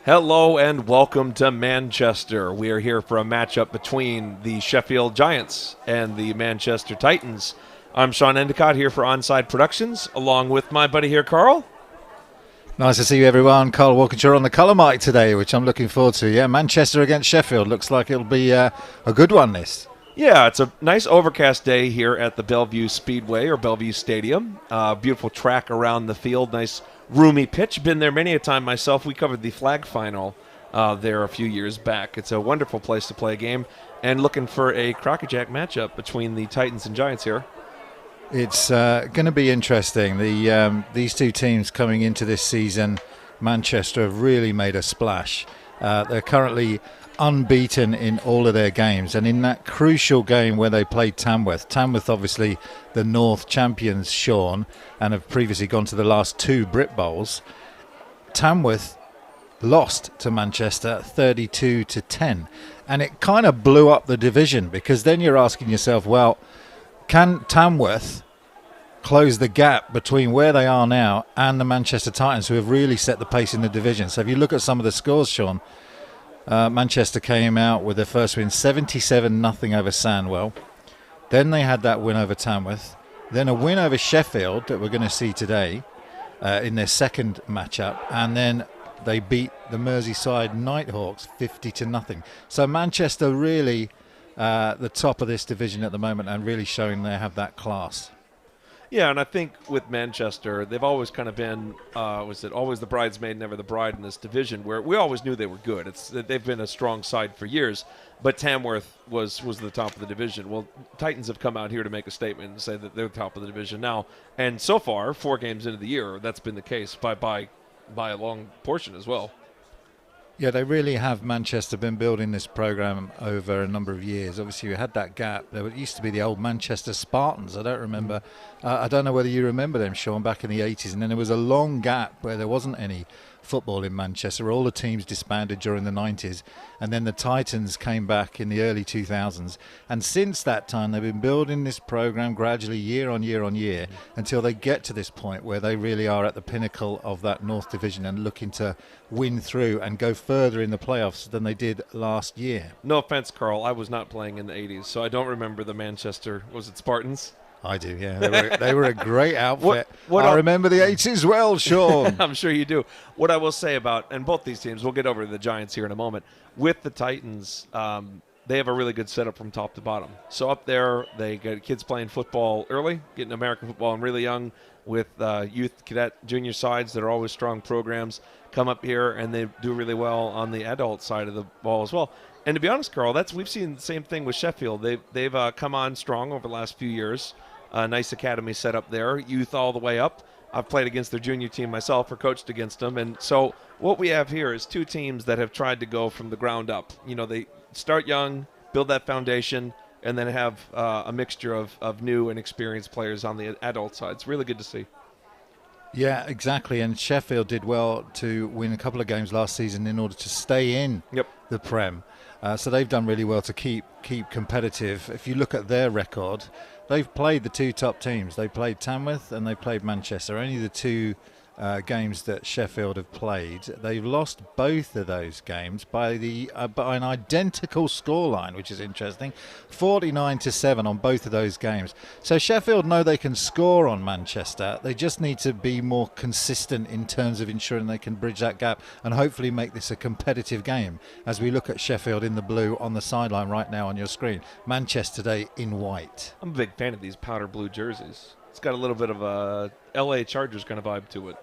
Hello and welcome to Manchester. We are here for a matchup between the Sheffield Giants and the Manchester Titans. I'm Sean Endicott here for Onside Productions, along with my buddy here, Carl. Nice to see you, everyone. Carl Walkinshaw on the colour mic today, which I'm looking forward to. Yeah, Manchester against Sheffield. Looks like it'll be a good one, this. Yeah, it's a nice overcast day here at the Bellevue Speedway or Bellevue Stadium. Beautiful track around the field, nice roomy pitch. Been there many a time myself. We covered the flag final there a few years back. It's a wonderful place to play a game, and looking for a crackerjack matchup between the Titans and Giants here. It's going to be interesting. These two teams coming into this season, Manchester have really made a splash. They're currently unbeaten in all of their games, and in that crucial game where they played Tamworth obviously the North champions, Sean, and have previously gone to the last two Brit Bowls. Tamworth lost to Manchester 32-10, and it kind of blew up the division, because then you're asking yourself, well, can Tamworth close the gap between where they are now and the Manchester Titans, who have really set the pace in the division? So if you look at some of the scores, Sean, Manchester came out with their first win, 77-0 over Sandwell. Then they had that win over Tamworth. Then a win over Sheffield that we're going to see today in their second matchup. And then they beat the Merseyside Nighthawks 50-0. So Manchester really the top of this division at the moment, and really showing they have that class. Yeah, and I think with Manchester, they've always kind of been, was it always the bridesmaid, never the bride in this division, where we always knew they were good. They've been a strong side for years, but Tamworth was the top of the division. Well, Titans have come out here to make a statement and say that they're the top of the division now, and so far, 4 games into the year, that's been the case by a long portion as well. Yeah, they really have. Manchester been building this program over a number of years. Obviously, we had that gap. There used to be the old Manchester Spartans. I don't remember. I don't know whether you remember them, Sean, back in the 80s. And then there was a long gap where there wasn't any football in Manchester. All the teams disbanded during the 90s. And then the Titans came back in the early 2000s. And since that time, they've been building this program gradually year on year on year until they get to this point where they really are at the pinnacle of that North Division and looking to win through and go further in the playoffs than they did last year. No offense, Carl. I was not playing in the 80s, so I don't remember the Manchester, was it Spartans? I do, yeah. They were a great outfit. I remember the 80s well, Sean. I'm sure you do. What I will say about, and both these teams, we'll get over to the Giants here in a moment, with the Titans, they have a really good setup from top to bottom. So up there, they get kids playing football early, getting American football and really young, with youth, cadet, junior sides that are always strong programs, come up here and they do really well on the adult side of the ball as well. And to be honest, Carl, we've seen the same thing with Sheffield. They've come on strong over the last few years. Nice academy set up there, youth all the way up. I've played against their junior team myself or coached against them. And so what we have here is two teams that have tried to go from the ground up. You know, they start young, build that foundation, and then have a mixture of new and experienced players on the adult side. It's really good to see. Yeah, exactly. And Sheffield did well to win a couple of games last season in order to stay in the Prem. So they've done really well to keep competitive. If you look at their record, they've played the two top teams. They played Tamworth and they played Manchester. Only the two games that Sheffield have played. They've lost both of those games by an identical scoreline, which is interesting, 49-7 on both of those games. So Sheffield know they can score on Manchester. They just need to be more consistent in terms of ensuring they can bridge that gap and hopefully make this a competitive game. As we look at Sheffield in the blue on the sideline right now on your screen, Manchester today in white. I'm a big fan of these powder blue jerseys. It's got a little bit of a LA Chargers kind of vibe to it.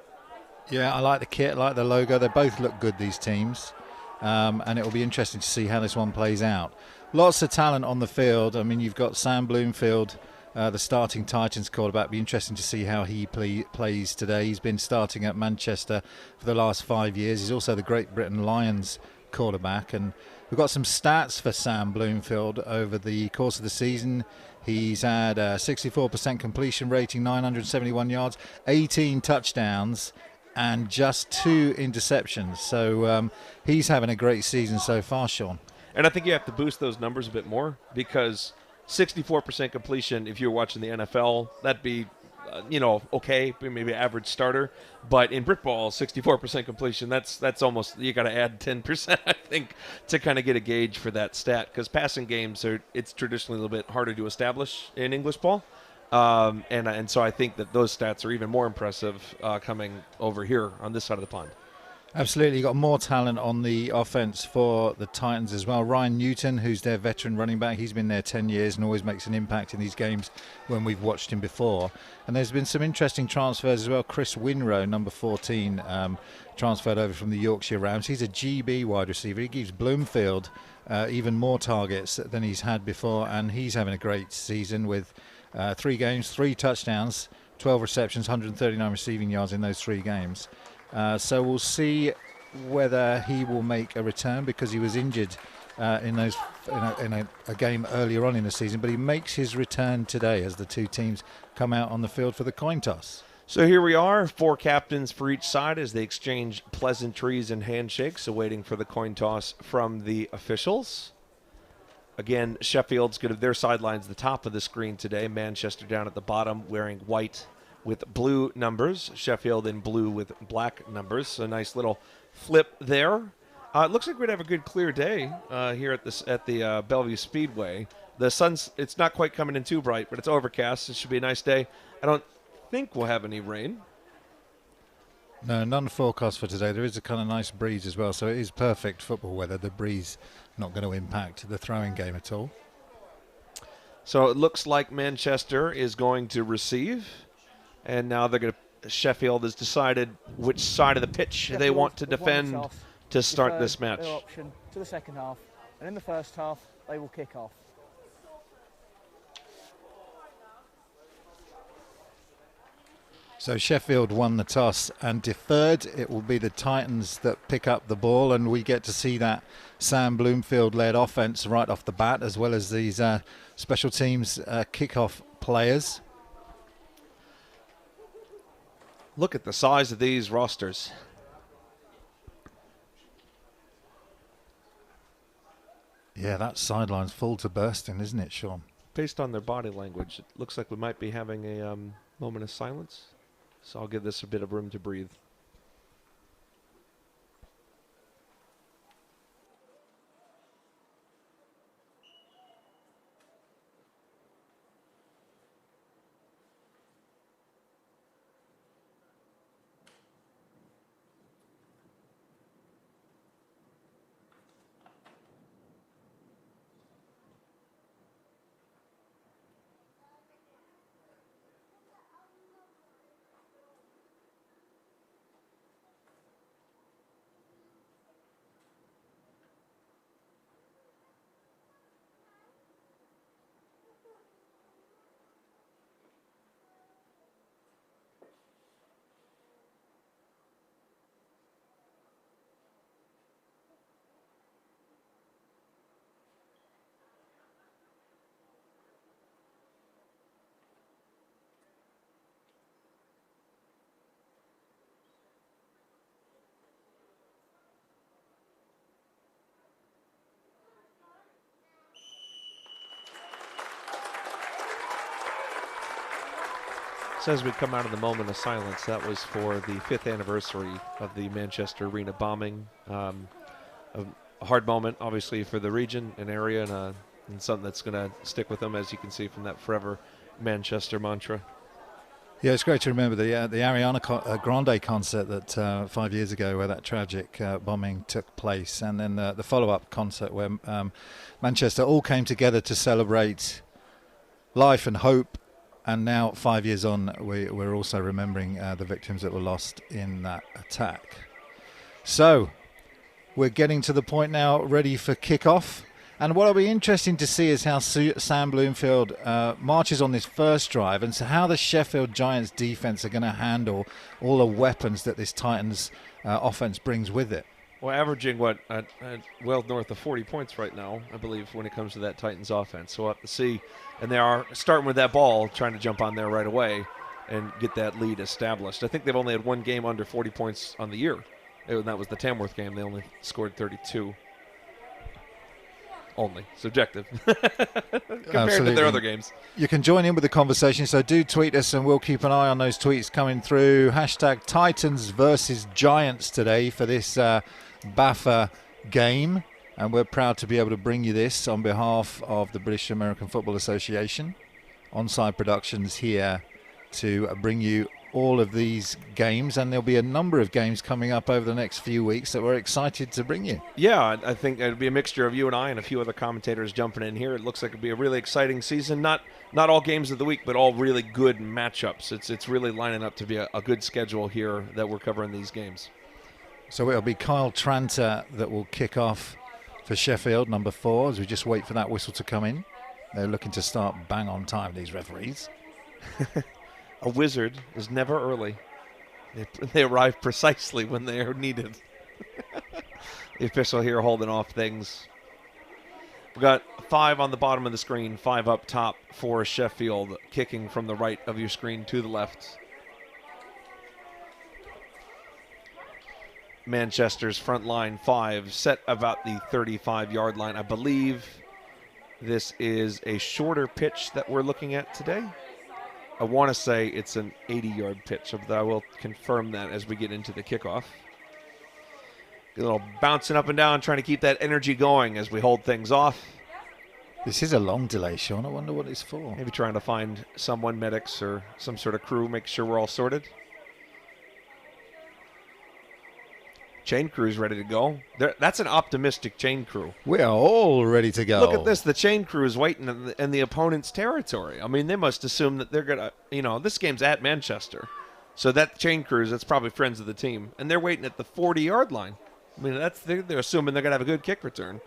Yeah, I like the kit, I like the logo. They both look good, these teams. And it will be interesting to see how this one plays out. Lots of talent on the field. I mean, you've got Sam Bloomfield, the starting Titans quarterback. It'll be interesting to see how he plays today. He's been starting at Manchester for the last 5 years. He's also the Great Britain Lions quarterback. And we've got some stats for Sam Bloomfield over the course of the season. He's had a 64% completion rating, 971 yards, 18 touchdowns, and just 2 interceptions. So he's having a great season so far, Sean. And I think you have to boost those numbers a bit more, because 64% completion, if you're watching the NFL, that'd be okay, maybe average starter. But in brick ball, 64% completion, that's almost, you got to add 10%, I think, to kind of get a gauge for that stat. Because passing games, it's traditionally a little bit harder to establish in English ball. And so I think that those stats are even more impressive coming over here on this side of the pond. Absolutely. Got more talent on the offense for the Titans as well. Ryan Newton, who's their veteran running back, he's been there 10 years and always makes an impact in these games when we've watched him before. And there's been some interesting transfers as well. Chris Winrow, number 14, transferred over from the Yorkshire Rams. He's a GB wide receiver. He gives Bloomfield even more targets than he's had before, and he's having a great season with 3 games, 3 touchdowns, 12 receptions, 139 receiving yards in those 3 games. So we'll see whether he will make a return, because he was injured in a game earlier on in the season. But he makes his return today as the 2 teams come out on the field for the coin toss. So here we are, 4 captains for each side as they exchange pleasantries and handshakes, awaiting for the coin toss from the officials. Again, Sheffield's going to their sidelines the top of the screen today. Manchester down at the bottom wearing white with blue numbers. Sheffield in blue with black numbers. So a nice little flip there. It looks like we'd have a good clear day here at the Bellevue Speedway. The sun's, it's not quite coming in too bright, but it's overcast. It should be a nice day. I don't think we'll have any rain. No, none forecast for today. There is a kind of nice breeze as well, so it is perfect football weather. The breeze not going to impact the throwing game at all. So it looks like Manchester is going to receive. And now they're going to, Sheffield has decided which side of the pitch Sheffield they want to defend to start this match. Their option to the second half, and in the first half, they will kick off. So Sheffield won the toss and deferred. It will be the Titans that pick up the ball, and we get to see that Sam Bloomfield-led offense right off the bat, as well as these special teams kickoff players. Look at the size of these rosters. Yeah, that sideline's full to bursting, isn't it, Sean? Based on their body language, it looks like we might be having a moment of silence. So I'll give this a bit of room to breathe. So as we come out of the moment of silence, that was for the 5th anniversary of the Manchester Arena bombing. A hard moment, obviously, for the region and area, and something that's going to stick with them, as you can see from that Forever Manchester mantra. Yeah, it's great to remember the Ariana Grande concert that 5 years ago, where that tragic bombing took place, and then the follow-up concert where Manchester all came together to celebrate life and hope. And now, 5 years on, we're also remembering the victims that were lost in that attack. So, we're getting to the point now, ready for kickoff. And what will be interesting to see is how Sam Bloomfield marches on this first drive, and so how the Sheffield Giants defense are going to handle all the weapons that this Titans offense brings with it. Well, averaging well north of 40 points right now, I believe, when it comes to that Titans offense. So we'll have to see. And they are starting with that ball, trying to jump on there right away and get that lead established. I think they've only had one game under 40 points on the year. And that was the Tamworth game. They only scored 32. only. Subjective. Compared to their other games. You can join in with the conversation, so do tweet us and we'll keep an eye on those tweets coming through. Hashtag Titans versus Giants today for this BAFA game. And we're proud to be able to bring you this on behalf of the British American Football Association. Onside Productions here to bring you all of these games, and there'll be a number of games coming up over the next few weeks that we're excited to bring you. Yeah, I think it'll be a mixture of you and I and a few other commentators jumping in here. It looks like it'll be a really exciting season. Not all games of the week, but all really good matchups. It's really lining up to be a good schedule here that we're covering these games. So it'll be Kyle Tranter that will kick off for Sheffield, number 4, as we just wait for that whistle to come in. They're looking to start bang on time, these referees. A wizard is never early. They arrive precisely when they are needed. The official here holding off things. We've got 5 on the bottom of the screen, 5 up top for Sheffield, kicking from the right of your screen to the left. Manchester's front line 5 set about the 35-yard line. I believe this is a shorter pitch that we're looking at today. I want to say it's an 80-yard pitch, but I will confirm that as we get into the kickoff. A little bouncing up and down, trying to keep that energy going as we hold things off. This is a long delay, Sean. I wonder what it's for. Maybe trying to find someone, medics or some sort of crew, make sure we're all sorted. Chain crew's ready to go. That's an optimistic chain crew. We are all ready to go. Look at this. The chain crew is waiting in the opponent's territory. I mean, they must assume that they're going to, this game's at Manchester. So that chain crew, that's probably friends of the team. And they're waiting at the 40-yard line. I mean, they're assuming they're going to have a good kick return.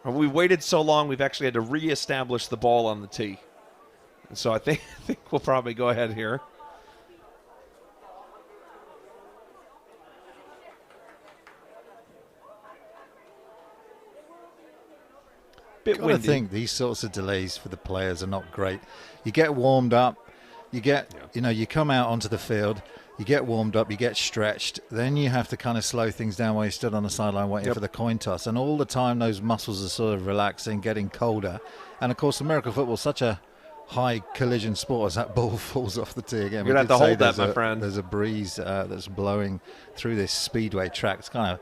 We waited so long, we've actually had to reestablish the ball on the tee. And so I think we'll probably go ahead here. I think these sorts of delays for the players are not great. You get warmed up, you come out onto the field, you get warmed up, you get stretched, then you have to kind of slow things down while you stood on the sideline waiting for the coin toss. And all the time those muscles are sort of relaxing, getting colder. And of course, American football is such a high collision sport as that ball falls off the tee again. You're going to have to hold that, my friend. There's a breeze that's blowing through this speedway track. It's kind of,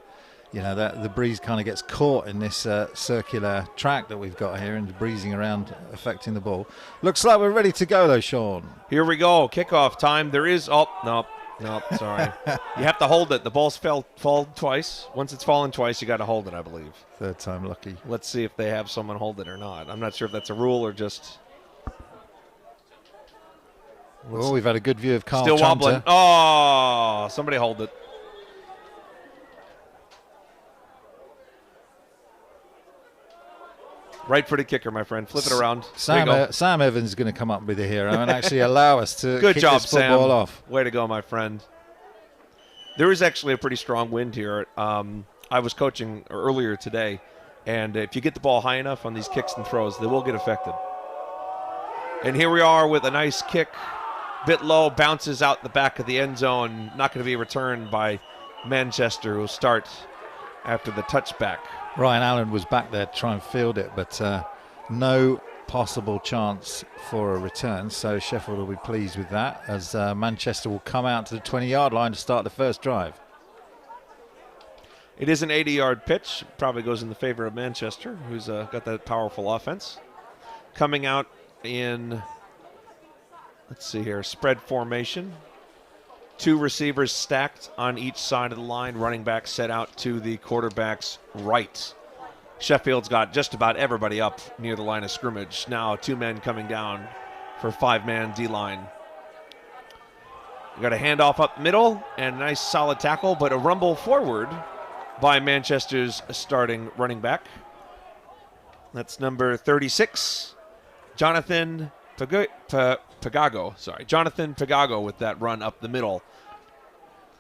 the breeze kind of gets caught in this circular track that we've got here and breezing around, affecting the ball. Looks like we're ready to go, though, Sean. Here we go. Kickoff time. There is... Oh, nope, sorry. You have to hold it. The ball's fall twice. Once it's fallen twice, you got to hold it, I believe. Third time lucky. Let's see if they have someone hold it or not. I'm not sure if that's a rule or just... We've had a good view of Carl Still Tranter. wobbling. Oh, somebody hold it. Right footed kicker, my friend. Flip it around. Sam Evans is going to come up with the hero and actually allow us to Good kick job, this football Sam. off. Way to go, my friend. There is actually a pretty strong wind here. I was coaching earlier today, and if you get the ball high enough on these kicks and throws, they will get affected. And here we are with a nice kick. Bit low, bounces out the back of the end zone. Not going to be returned by Manchester, who will start after the touchback. Ryan Allen was back there to try and field it, but no possible chance for a return. So Sheffield will be pleased with that, as Manchester will come out to the 20-yard line to start the first drive. It is an 80-yard pitch. Probably goes in the favor of Manchester, who's got that powerful offense. Coming out in, let's see here, spread formation. 2 receivers stacked on each side of the line. Running back set out to the quarterback's right. Sheffield's got just about everybody up near the line of scrimmage. Now 2 men coming down for 5-man D-line. We got a handoff up the middle and a nice solid tackle, but a rumble forward by Manchester's starting running back. That's number 36, Jonathan Pagago. Jonathan Pagago with that run up the middle.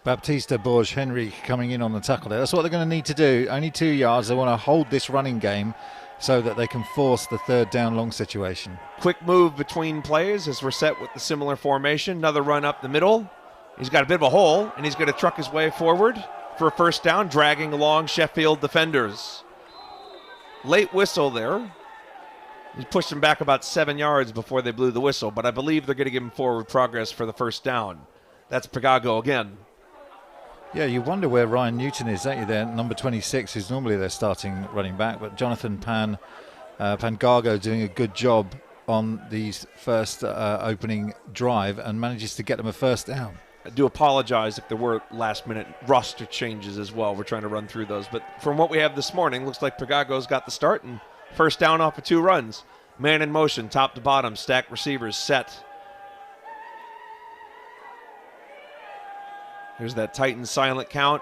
Baptista Borges Henry coming in on the tackle there. That's what they're going to need to do. Only 2 yards. They want to hold this running game so that they can force the third down long situation. Quick move between plays as we're set with the similar formation. Another run up the middle. He's got a bit of a hole, and he's going to truck his way forward for a first down, dragging along Sheffield defenders. Late whistle there. He pushed him back about 7 yards before they blew the whistle, but I believe they're going to give him forward progress for the first down. That's Pegago again. Yeah, you wonder where Ryan Newton is, don't you, there, number 26, who's normally their starting running back, but Jonathan Pangago doing a good job on these first opening drive and manages to get them a first down. I do apologize if there were last-minute roster changes as well. We're trying to run through those. But from what we have this morning, looks like Pegago's got the start and first down off of 2 runs. Man in motion, top to bottom, stacked receivers set. Here's that Titans silent count.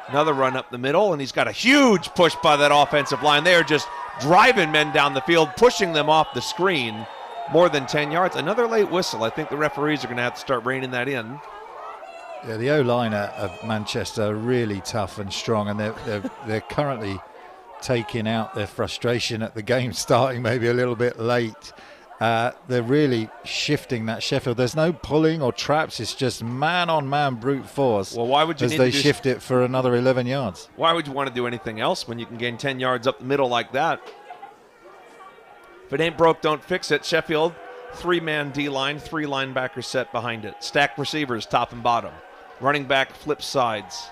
Another run up the middle, and he's got a huge push by that offensive line. They are just driving men down the field, pushing them off the screen more than 10 yards. Another late whistle. I think the referees are going to have to start reining that in. Yeah, the O-line of Manchester are really tough and strong, and they're currently taking out their frustration at the game starting maybe a little bit late. They're really shifting that Sheffield. There's no pulling or traps. It's just man-on-man brute force. Well, why would you as they shift it for another 11 yards? Why would you want to do anything else when you can gain 10 yards up the middle like that? If it ain't broke, don't fix it. Sheffield, 3-man D-line, 3 linebackers set behind it. Stacked receivers, top and bottom. Running back flip sides.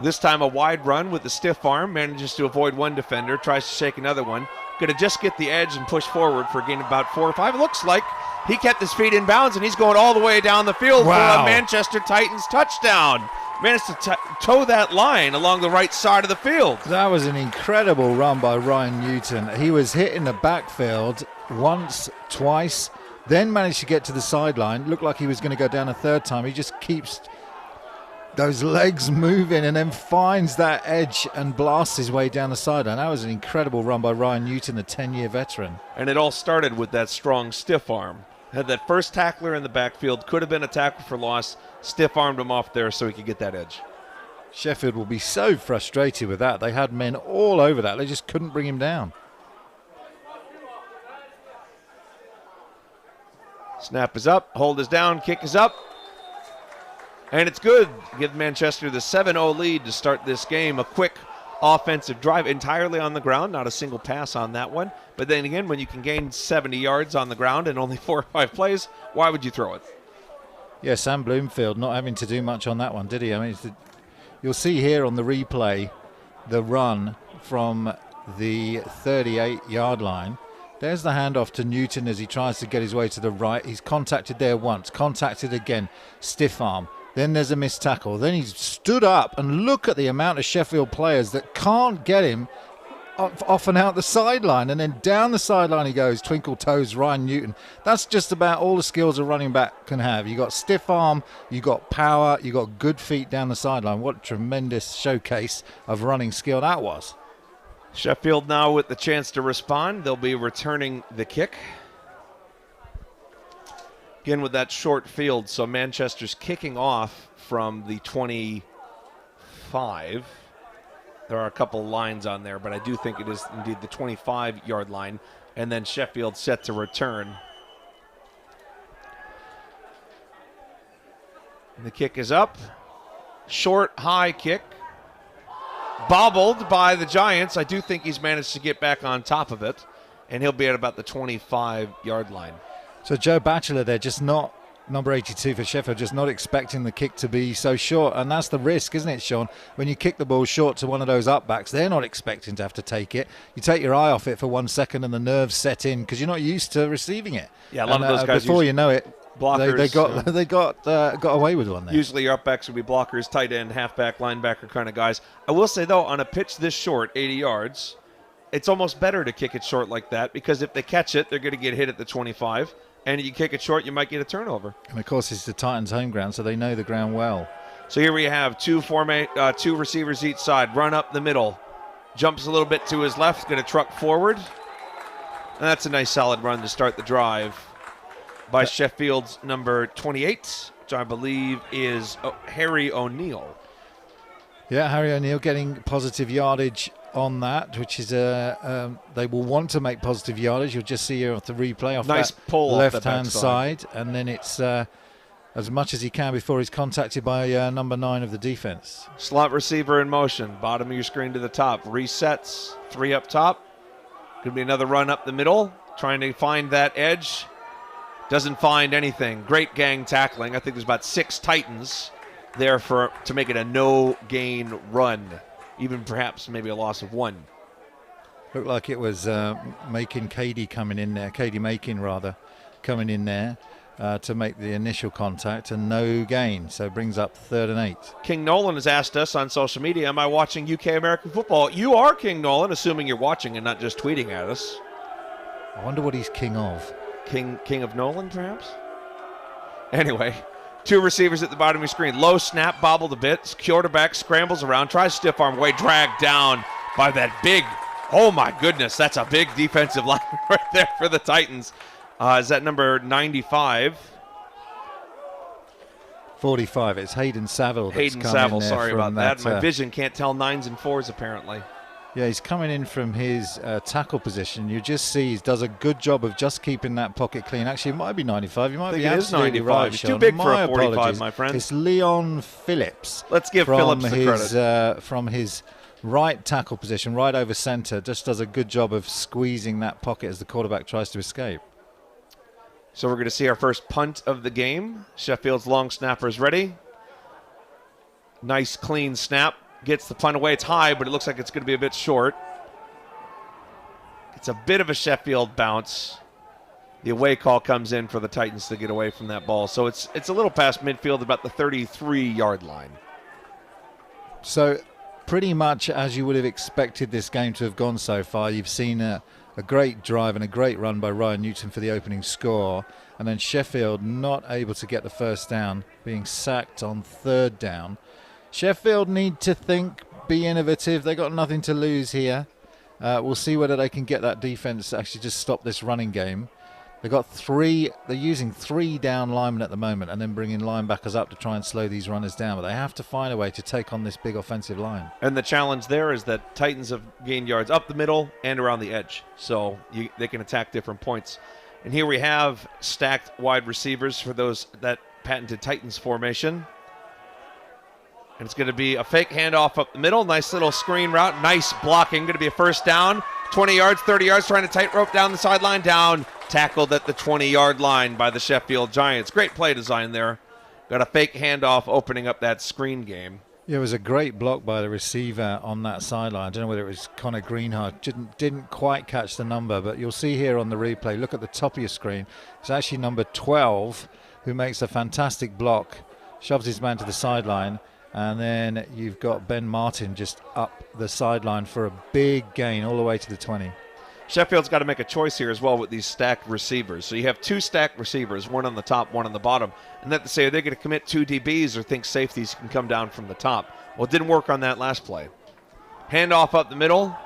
This time a wide run with the stiff arm. Manages to avoid one defender. Tries to shake another one. Going to just get the edge and push forward for a gain of about 4 or 5. It looks like he kept his feet in bounds, and he's going all the way down the field for a Manchester Titans touchdown. Managed to toe that line along the right side of the field. That was an incredible run by Ryan Newton. He was hit in the backfield once, twice, then managed to get to the sideline. Looked like he was going to go down a third time. He just keeps those legs moving and then finds that edge and blasts his way down the sideline. That was an incredible run by Ryan Newton, the 10-year veteran. And it all started with that strong stiff arm. Had that first tackler in the backfield, could have been a tackle for loss, stiff-armed him off there so he could get that edge. Sheffield will be so frustrated with that. They had men all over that. They just couldn't bring him down. Snap is up, hold is down, kick is up. And it's good. Give Manchester the 7-0 lead to start this game. A quick offensive drive entirely on the ground. Not a single pass on that one. But then again, when you can gain 70 yards on the ground in only 4 or 5 plays, why would you throw it? Yeah, Sam Bloomfield not having to do much on that one, did he? I mean, you'll see here on the replay the run from the 38-yard line. There's the handoff to Newton as he tries to get his way to the right. He's contacted there once, contacted again, stiff arm. Then there's a missed tackle. Then he's stood up, and look at the amount of Sheffield players that can't get him off and out the sideline. And then down the sideline he goes, twinkle toes, Ryan Newton. That's just about all the skills a running back can have. You got stiff arm, you got power, you got good feet down the sideline. What a tremendous showcase of running skill that was. Sheffield now with the chance to respond. They'll be returning the kick. Again with that short field, so Manchester's kicking off from the 25. There are a couple lines on there, but I do think it is indeed the 25-yard line, and then Sheffield set to return. And the kick is up. Short, high kick. Bobbled by the Giants. I do think he's managed to get back on top of it, and he'll be at about the 25-yard line. So Joe Batchelor there, just not, number 82 for Sheffield, just not expecting the kick to be so short. And that's the risk, isn't it, Sean? When you kick the ball short to one of those upbacks, they're not expecting to have to take it. You take your eye off it for 1 second and the nerves set in because you're not used to receiving it. Yeah, a lot of those guys before you know it, blockers, they got away with one there. Usually your upbacks would be blockers, tight end, halfback, linebacker kind of guys. I will say, though, on a pitch this short, 80 yards, it's almost better to kick it short like that because if they catch it, they're going to get hit at the 25. And you kick it short, you might get a turnover. And, of course, it's the Titans' home ground, so they know the ground well. So here we have two receivers each side. Run up the middle. Jumps a little bit to his left. Going to truck forward. And that's a nice solid run to start the drive by Sheffield's number 28, which I believe is Harry O'Neill. Yeah, Harry O'Neill getting positive yardage on that, which is they will want to make positive yardage. You'll just see here off the replay off nice that pull left-hand side, and then it's as much as he can before he's contacted by number 9 of the defense. Slot receiver in motion. Bottom of your screen to the top. Resets. 3 up top. Could be another run up the middle. Trying to find that edge. Doesn't find anything. Great gang tackling. I think there's about 6 Titans there to make it a no-gain run. Even perhaps maybe a loss of 1. Looked like it was Cade coming in there. Cade Macon, rather, coming in there to make the initial contact, and no gain. So it brings up 3rd and 8. King Nolan has asked us on social media, am I watching UK American football? You are, King Nolan, assuming you're watching and not just tweeting at us. I wonder what he's king of. King of Nolan, perhaps? Anyway, 2 receivers at the bottom of your screen. Low snap, bobbled a bit. Quarterback scrambles around, tries stiff arm away, dragged down by that big, oh my goodness, that's a big defensive line right there for the Titans. Is that number 95? 45. It's Hayden Saville. Hayden Saville, sorry about that. My vision can't tell 9s and 4s apparently. Yeah, he's coming in from his tackle position. You just see he does a good job of just keeping that pocket clean. Actually, it might be 95. You might be absolutely right, It's Sean. too big for a 45, apologies. my friend. It's Leon Phillips. Let's give Phillips the credit. From his right tackle position, right over center, just does a good job of squeezing that pocket as the quarterback tries to escape. So we're going to see our first punt of the game. Sheffield's long snapper is ready. Nice clean snap. Gets the punt away. It's high, but it looks like it's going to be a bit short. It's a bit of a Sheffield bounce. The away call comes in for the Titans to get away from that ball. So it's a little past midfield, about the 33-yard line. So pretty much as you would have expected this game to have gone so far. You've seen a great drive and a great run by Ryan Newton for the opening score. And then Sheffield not able to get the first down, being sacked on 3rd down. Sheffield need to think, be innovative. They got nothing to lose here. We'll see whether they can get that defense to actually just stop this running game. They're using 3 down linemen at the moment and then bringing linebackers up to try and slow these runners down. But they have to find a way to take on this big offensive line. And the challenge there is that Titans have gained yards up the middle and around the edge. So they can attack different points. And here we have stacked wide receivers for that patented Titans formation. And it's going to be a fake handoff up the middle. Nice little screen route. Nice blocking. Going to be a first down. 20 yards, 30 yards, trying to tightrope down the sideline. Down. Tackled at the 20-yard line by the Sheffield Giants. Great play design there. Got a fake handoff opening up that screen game. Yeah, it was a great block by the receiver on that sideline. I don't know whether it was Connor Greenhart. Didn't quite catch the number, but you'll see here on the replay. Look at the top of your screen. It's actually number 12 who makes a fantastic block. Shoves his man to the sideline. And then you've got Ben Martin just up the sideline for a big gain all the way to the 20. Sheffield's got to make a choice here as well with these stacked receivers. So you have 2 stacked receivers, one on the top, one on the bottom. And that to say, are they going to commit 2 DBs or think safeties can come down from the top? Well, it didn't work on that last play. Handoff up the middle.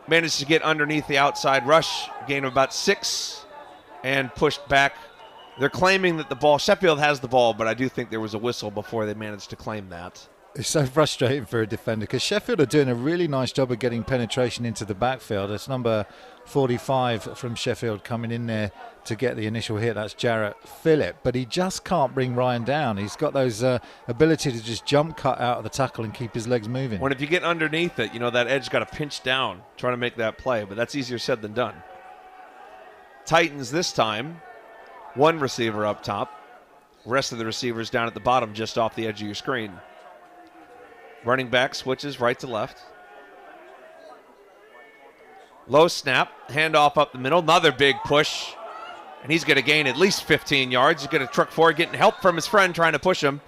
Managed to get underneath the outside rush. Gain of about 6 and pushed back. They're claiming that Sheffield has the ball, but I do think there was a whistle before they managed to claim that. It's so frustrating for a defender because Sheffield are doing a really nice job of getting penetration into the backfield. It's number 45 from Sheffield coming in there to get the initial hit. That's Jarrett Phillip, but he just can't bring Ryan down. He's got those ability to just jump cut out of the tackle and keep his legs moving. When if you get underneath it, that edge got to pinch down trying to make that play, but that's easier said than done. Titans this time. 1 receiver up top. Rest of the receivers down at the bottom just off the edge of your screen. Running back switches right to left. Low snap. Handoff up the middle. Another big push. And he's going to gain at least 15 yards. He's going to truck forward, getting help from his friend trying to push him.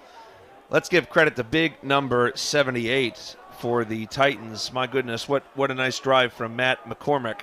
Let's give credit to big number 78 for the Titans. My goodness, what a nice drive from Matt McCormick.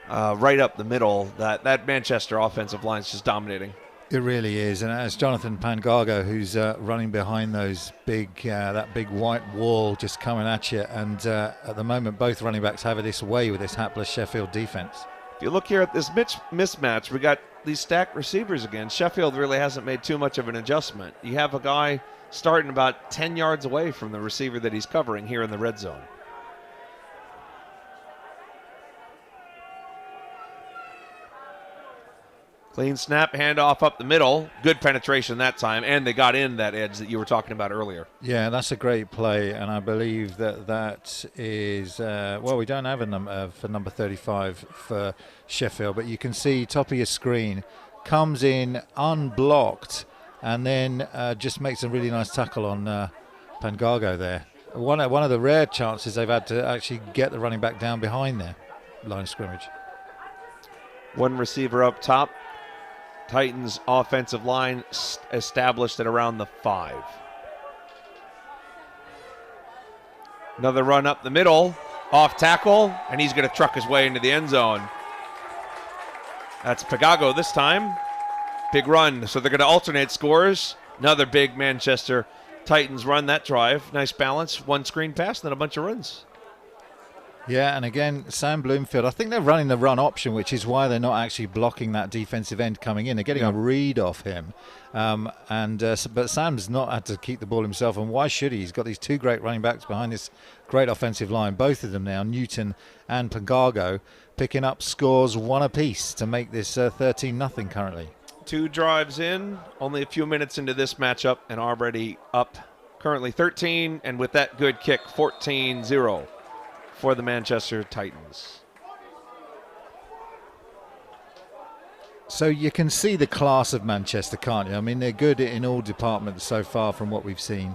Right up the middle. That Manchester offensive line is just dominating. It really is, and it's Jonathan Pangago who's running behind those that big white wall just coming at you. And at the moment, both running backs have it this way with this hapless Sheffield defense. If you look here at this mismatch, we got these stacked receivers again. Sheffield really hasn't made too much of an adjustment. You have a guy starting about 10 yards away from the receiver that he's covering here in the red zone. Clean snap, handoff up the middle. Good penetration that time, and they got in that edge that you were talking about earlier. Yeah, that's a great play, and I believe that is, well, we don't have a number for number 35 for Sheffield, but you can see top of your screen, comes in unblocked, and then just makes a really nice tackle on Pangago there. One of the rare chances they've had to actually get the running back down behind their line of scrimmage. One receiver up top. Titans offensive line established at around the 5. Another run up the middle, off tackle, and he's going to truck his way into the end zone. That's Pagago this time. Big run, so they're going to alternate scores. Another big Manchester Titans run that drive. Nice balance, one screen pass, then a bunch of runs. Yeah, and again, Sam Bloomfield, I think they're running the run option, which is why they're not actually blocking that defensive end coming in. They're getting a read off him. But Sam's not had to keep the ball himself, and why should he? He's got these two great running backs behind this great offensive line, both of them now, Newton and Pangago, picking up scores one apiece to make this 13-0 currently. 2 drives in, only a few minutes into this matchup, and already up currently 13, and with that good kick, 14-0. For the Manchester Titans. So you can see the class of Manchester, can't you? I mean, they're good in all departments so far from what we've seen.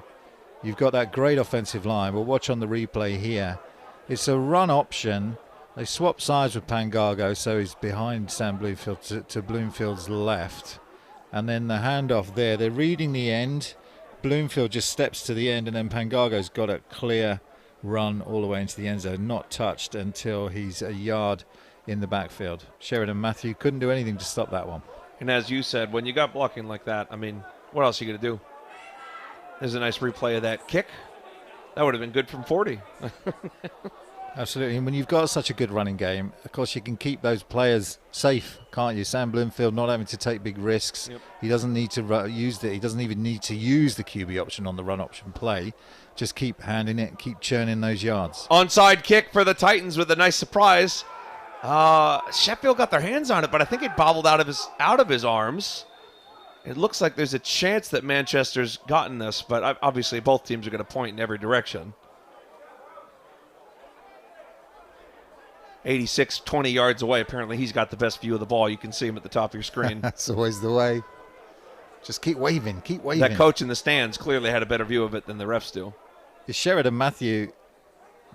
You've got that great offensive line. We'll watch on the replay here. It's a run option. They swap sides with Pangago, so he's behind Sam Bloomfield to Bloomfield's left. And then the handoff there. They're reading the end. Bloomfield just steps to the end, and then Pangago's got a clear run all the way into the end zone, not touched until he's a yard in the backfield. Sheridan Matthew couldn't do anything to stop that one. And as you said, when you got blocking like that, I mean, what else are you going to do? There's a nice replay of that kick. That would have been good from 40. Absolutely. And when you've got such a good running game, of course you can keep those players safe, can't you? Sam Bloomfield not having to take big risks. Yep. He doesn't need to use it. He doesn't even need to use the QB option on the run option play. Just keep handing it, keep churning those yards. Onside kick for the Titans with a nice surprise. Sheffield got their hands on it, but I think it bobbled out of his arms. It looks like there's a chance that Manchester's gotten this, but obviously both teams are going to point in every direction. 86, 20 yards away. Apparently he's got the best view of the ball. You can see him at the top of your screen. That's always the way. Just keep waving, keep waving. That coach in the stands clearly had a better view of it than the refs do. Is Sheridan Matthew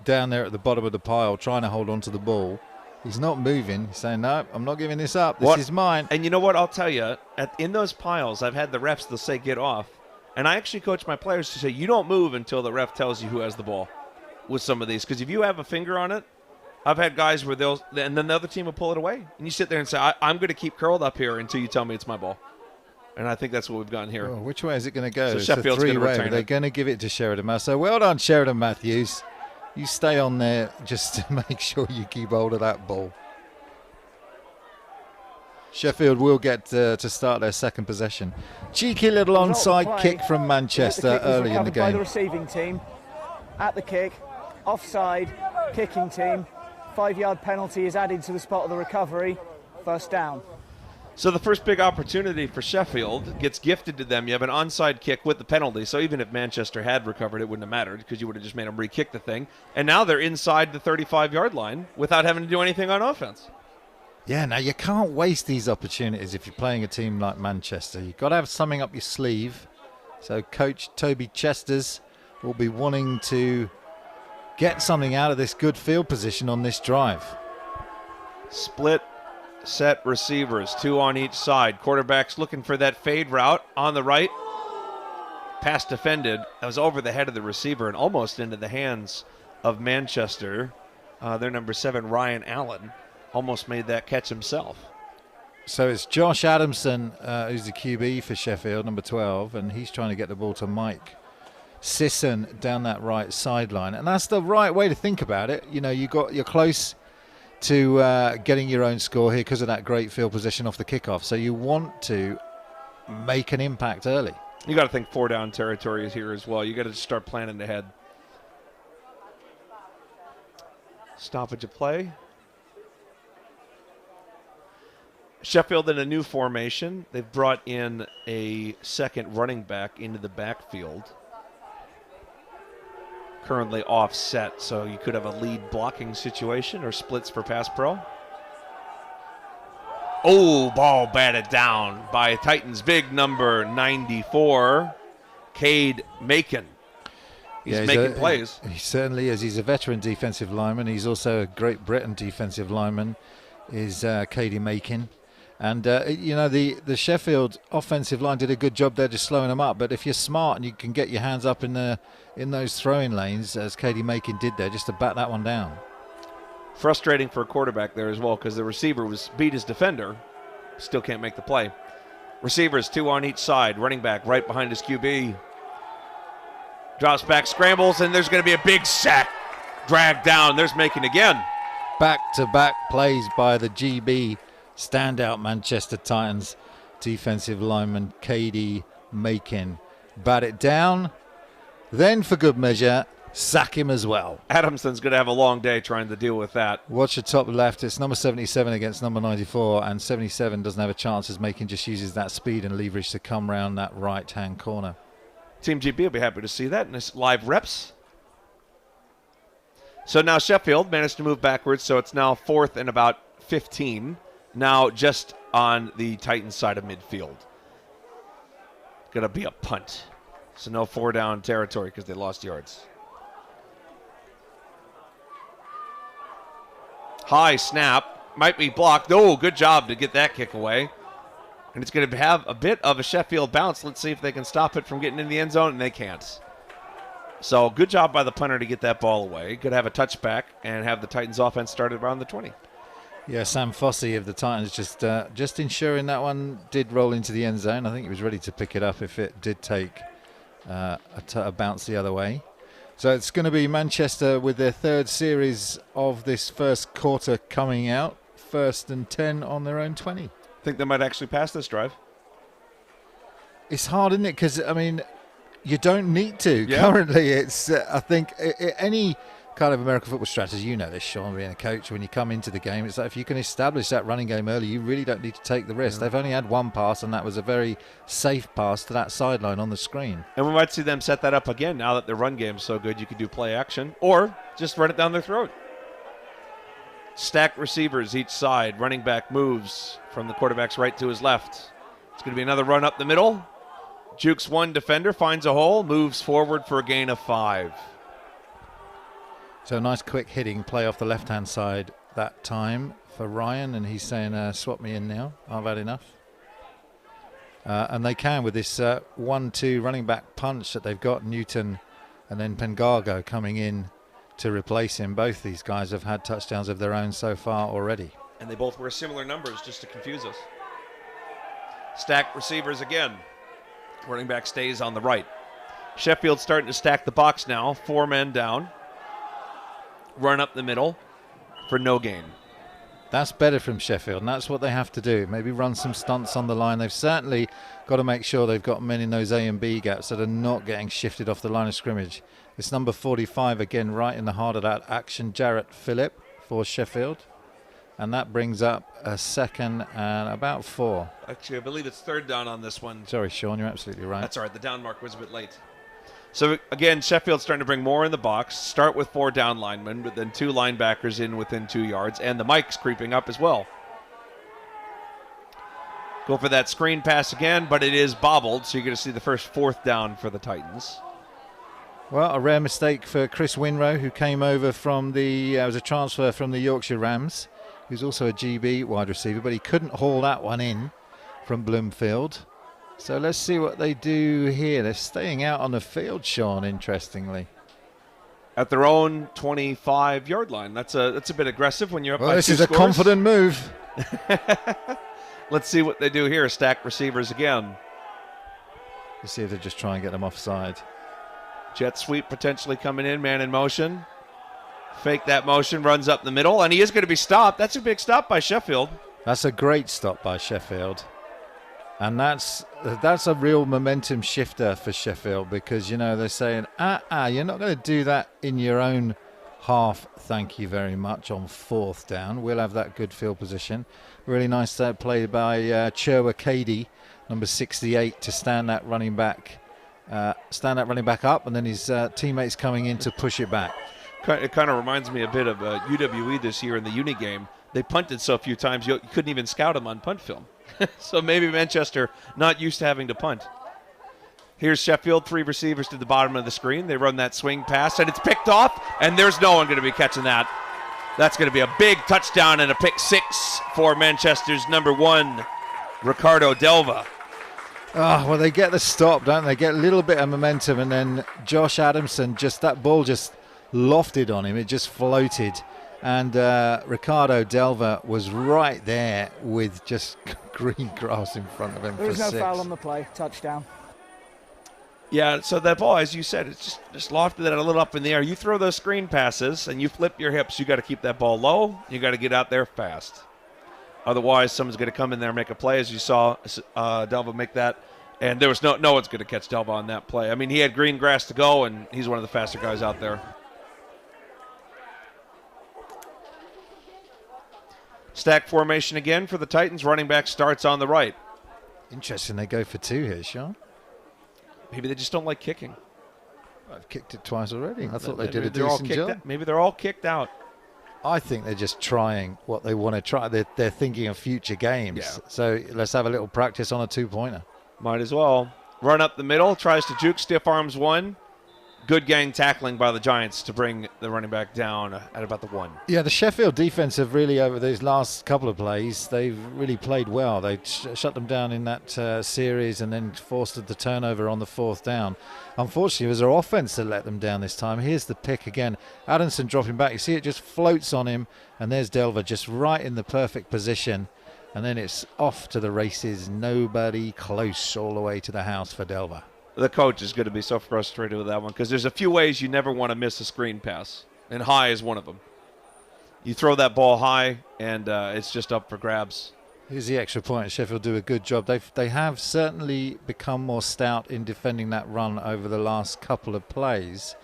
down there at the bottom of the pile trying to hold on to the ball? He's not moving. He's saying, no, I'm not giving this up. This is mine. And you know what? I'll tell you, in those piles, I've had the refs, they'll say, get off. And I actually coach my players to say, you don't move until the ref tells you who has the ball with some of these. Because if you have a finger on it, I've had guys where and then the other team will pull it away. And you sit there and say, I'm going to keep curled up here until you tell me it's my ball. And I think that's what we've gotten here. Oh, which way is it going to go? So it's Sheffield's a going to three-way. return They're it. going to give it to Sheridan Matthews. So well done, Sheridan Matthews. You stay on there just to make sure you keep hold of that ball. Sheffield will get to start their second possession. Cheeky little onside kick from Manchester early in the By the game. receiving team at the kick, offside, kicking team. 5-yard penalty is added to the spot of the recovery. First down. So the first big opportunity for Sheffield gets gifted to them. You have an onside kick with the penalty, so even if Manchester had recovered, it wouldn't have mattered because you would have just made them re-kick the thing. And now they're inside the 35-yard line without having to do anything on offense. Yeah, now you can't waste these opportunities if you're playing a team like Manchester. You've got to have something up your sleeve. So Coach Toby Chesters will be wanting to get something out of this good field position on this drive. Split set receivers, 2 on each side. Quarterback's looking for that fade route on the right. Pass defended. That was over the head of the receiver and almost into the hands of Manchester. Their number 7, Ryan Allen, almost made that catch himself. So it's Josh Adamson, who's the QB for Sheffield, number 12, and he's trying to get the ball to Mike Sisson down that right sideline. And that's the right way to think about it. You know, you're close to getting your own score here because of that great field position off the kickoff. So you want to make an impact early. You got to think 4-down territory is here as well. You got to start planning ahead. Stoppage of play. Sheffield in a new formation. They've brought in a second running back into the backfield. Currently offset, so you could have a lead blocking situation or splits for pass pro. Oh, ball batted down by Titans big number 94, Cade Macon. He's making plays. He certainly is. He's a veteran defensive lineman. He's also a Great Britain defensive lineman, is Cade Macon. And, the Sheffield offensive line did a good job there just slowing them up. But if you're smart and you can get your hands up in those throwing lanes, as Cade Macon did there, just to bat that one down. Frustrating for a quarterback there as well, because the receiver beat his defender. Still can't make the play. Receivers, 2 on each side. Running back right behind his QB. Drops back, scrambles, and there's going to be a big sack. Dragged down. There's Macon again. Back-to-back plays by the GB standout Manchester Titans defensive lineman Cade Macon. Bat it down. Then, for good measure, sack him as well. Adamson's going to have a long day trying to deal with that. Watch the top left. It's number 77 against number 94, and 77 doesn't have a chance as Macon just uses that speed and leverage to come round that right-hand corner. Team GB will be happy to see that in this live reps. So now Sheffield managed to move backwards, so it's now 4th and about 15. Now just on the Titans side of midfield. Going to be a punt. So no 4-down territory because they lost yards. High snap. Might be blocked. Oh, good job to get that kick away. And it's going to have a bit of a Sheffield bounce. Let's see if they can stop it from getting in the end zone, and they can't. So good job by the punter to get that ball away. Could have a touchback and have the Titans offense started around the 20. Yeah, Sam Fossey of the Titans just ensuring that one did roll into the end zone. I think he was ready to pick it up if it did take a bounce the other way. So it's going to be Manchester with their 3rd series of this first quarter coming out. 1st and 10 on their own 20. Think they might actually pass this drive? It's hard, isn't it? Because, you don't need to. Yeah. Currently, it's, I think, any kind of American football strategy, you know this, Sean, being a coach, when you come into the game, it's like if you can establish that running game early, you really don't need to take the risk. Yeah. They've only had one pass, and that was a very safe pass to that sideline on the screen. And we might see them set that up again now that their run game's so good you can do play action, or just run it down their throat. Stacked receivers each side. Running back moves from the quarterback's right to his left. It's going to be another run up the middle. Jukes one defender, finds a hole, moves forward for a gain of 5. So a nice quick hitting play off the left-hand side that time for Ryan, and he's saying, swap me in now. I've had enough. And they can with this 1-2 running back punch that they've got. Newton and then Pengargo coming in to replace him. Both these guys have had touchdowns of their own so far already. And they both wear similar numbers just to confuse us. Stacked receivers again. Running back stays on the right. Sheffield's starting to stack the box now. 4 men down. Run up the middle for no gain. That's better from Sheffield, and that's what they have to do. Maybe run some stunts on the line. They've certainly got to make sure they've got men in those A and B gaps that are not getting shifted off the line of scrimmage. It's number 45 again, right in the heart of that action, Jarrett Phillip for Sheffield. And that brings up a 2nd and about 4. Actually, I believe it's 3rd down on this one. Sorry, Sean, you're absolutely right. That's all right. The down mark was a bit late. So, again, Sheffield's starting to bring more in the box. Start with 4 down linemen, but then 2 linebackers in within 2 yards. And the Mike's creeping up as well. Go for that screen pass again, but it is bobbled, so you're going to see the first 4th down for the Titans. Well, a rare mistake for Chris Winrow, who came over from was a transfer from the Yorkshire Rams, who's also a GB wide receiver, but he couldn't haul that one in from Bloomfield. So let's see what they do here. They're staying out on the field, Sean, interestingly. At their own 25-yard line. That's a bit aggressive when you're up by 2 this is scores. A confident move. Let's see what they do here. Stack receivers again. Let's see if they just try and get them offside. Jet sweep potentially coming in, man in motion. Fake that motion, runs up the middle, and he is going to be stopped. That's a big stop by Sheffield. That's a great stop by Sheffield. And that's a real momentum shifter for Sheffield because, they're saying, you're not going to do that in your own half, thank you very much, on 4th down. We'll have that good field position. Really nice play by Cade, number 68, to stand that running back up, and then his teammates coming in to push it back. It kind of reminds me a bit of UWE this year in the uni game. They punted so few times you couldn't even scout them on punt film. So maybe Manchester not used to having to punt. Here's Sheffield, 3 receivers to the bottom of the screen. They run that swing pass, and it's picked off, and there's no one going to be catching that. That's going to be a big touchdown and a pick 6 for Manchester's number 1, Ricardo Delva. Oh, well, they get the stop, don't they? Get a little bit of momentum, and then Josh Adamson, that ball just lofted on him. It just floated. And Ricardo Delva was right there with just green grass in front of him. There was for no 6. foul on the play. Touchdown. Yeah, so that ball, as you said, it's just lofted it a little up in the air. You throw those screen passes and you flip your hips, you got to keep that ball low. You got to get out there fast. Otherwise, someone's going to come in there and make a play, as you saw Delva make that. And there was no one's going to catch Delva on that play. I mean, he had green grass to go, and he's one of the faster guys out there. Stack formation again for the Titans. Running back starts on the right. Interesting, they go for 2 here, Sean. Maybe they just don't like kicking. I've kicked it twice already. I thought they did Maybe a they're all decent kicked job. out. Maybe they're all kicked out. I think they're just trying what they want to try. They're thinking of future games. Yeah. So let's have a little practice on a 2-pointer. Might as well. Run up the middle, tries to juke, stiff arms 1. Good gang tackling by the Giants to bring the running back down at about the 1. Yeah, the Sheffield defense have really, over these last couple of plays, they've really played well. They shut them down in that series and then forced the turnover on the 4th down. Unfortunately, it was their offense that let them down this time. Here's the pick again. Adamson dropping back. You see it just floats on him, and there's Delva just right in the perfect position. And then it's off to the races. Nobody close all the way to the house for Delva. The coach is going to be so frustrated with that one because there's a few ways you never want to miss a screen pass, and high is one of them. You throw that ball high, and it's just up for grabs. Here's the extra point. Sheffield do a good job. They have certainly become more stout in defending that run over the last couple of plays,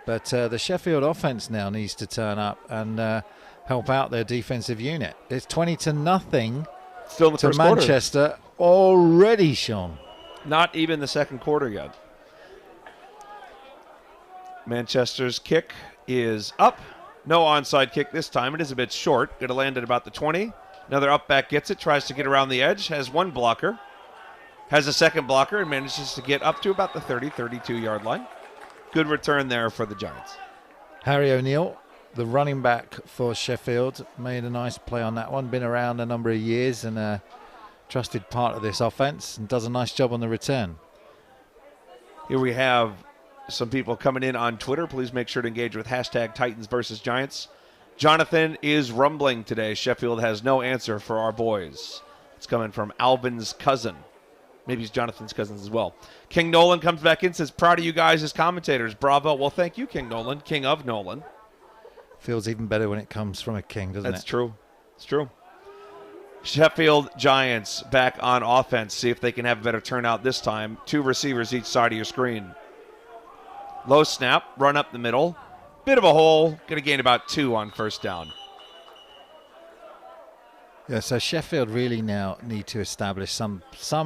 but the Sheffield offense now needs to turn up and help out their defensive unit. It's 20-0 Still in the to first quarter. Manchester already, Sean. Not even the second quarter yet. Manchester's kick is up. No onside kick this time. It is a bit short. Going to land at about the 20. Another up back gets it. Tries to get around the edge. Has 1 blocker. Has a second blocker and manages to get up to about the 30, 32-yard line. Good return there for the Giants. Harry O'Neill, the running back for Sheffield, made a nice play on that one. Been around a number of years and a trusted part of this offense and does a nice job on the return. Here we have some people coming in on Twitter. Please make sure to engage with hashtag Titans versus Giants. Jonathan is rumbling today. Sheffield has no answer for our boys. It's coming from Alvin's cousin. Maybe he's Jonathan's cousin as well. King Nolan comes back in, says, proud of you guys as commentators. Bravo. Well, thank you, King Nolan. King of Nolan. Feels even better when it comes from a king, doesn't it? That's true. It's true. Sheffield Giants back on offense. See if they can have a better turnout this time. 2 receivers each side of your screen. Low snap, run up the middle. Bit of a hole. Going to gain about 2 on first down. Yeah, so Sheffield really now need to establish some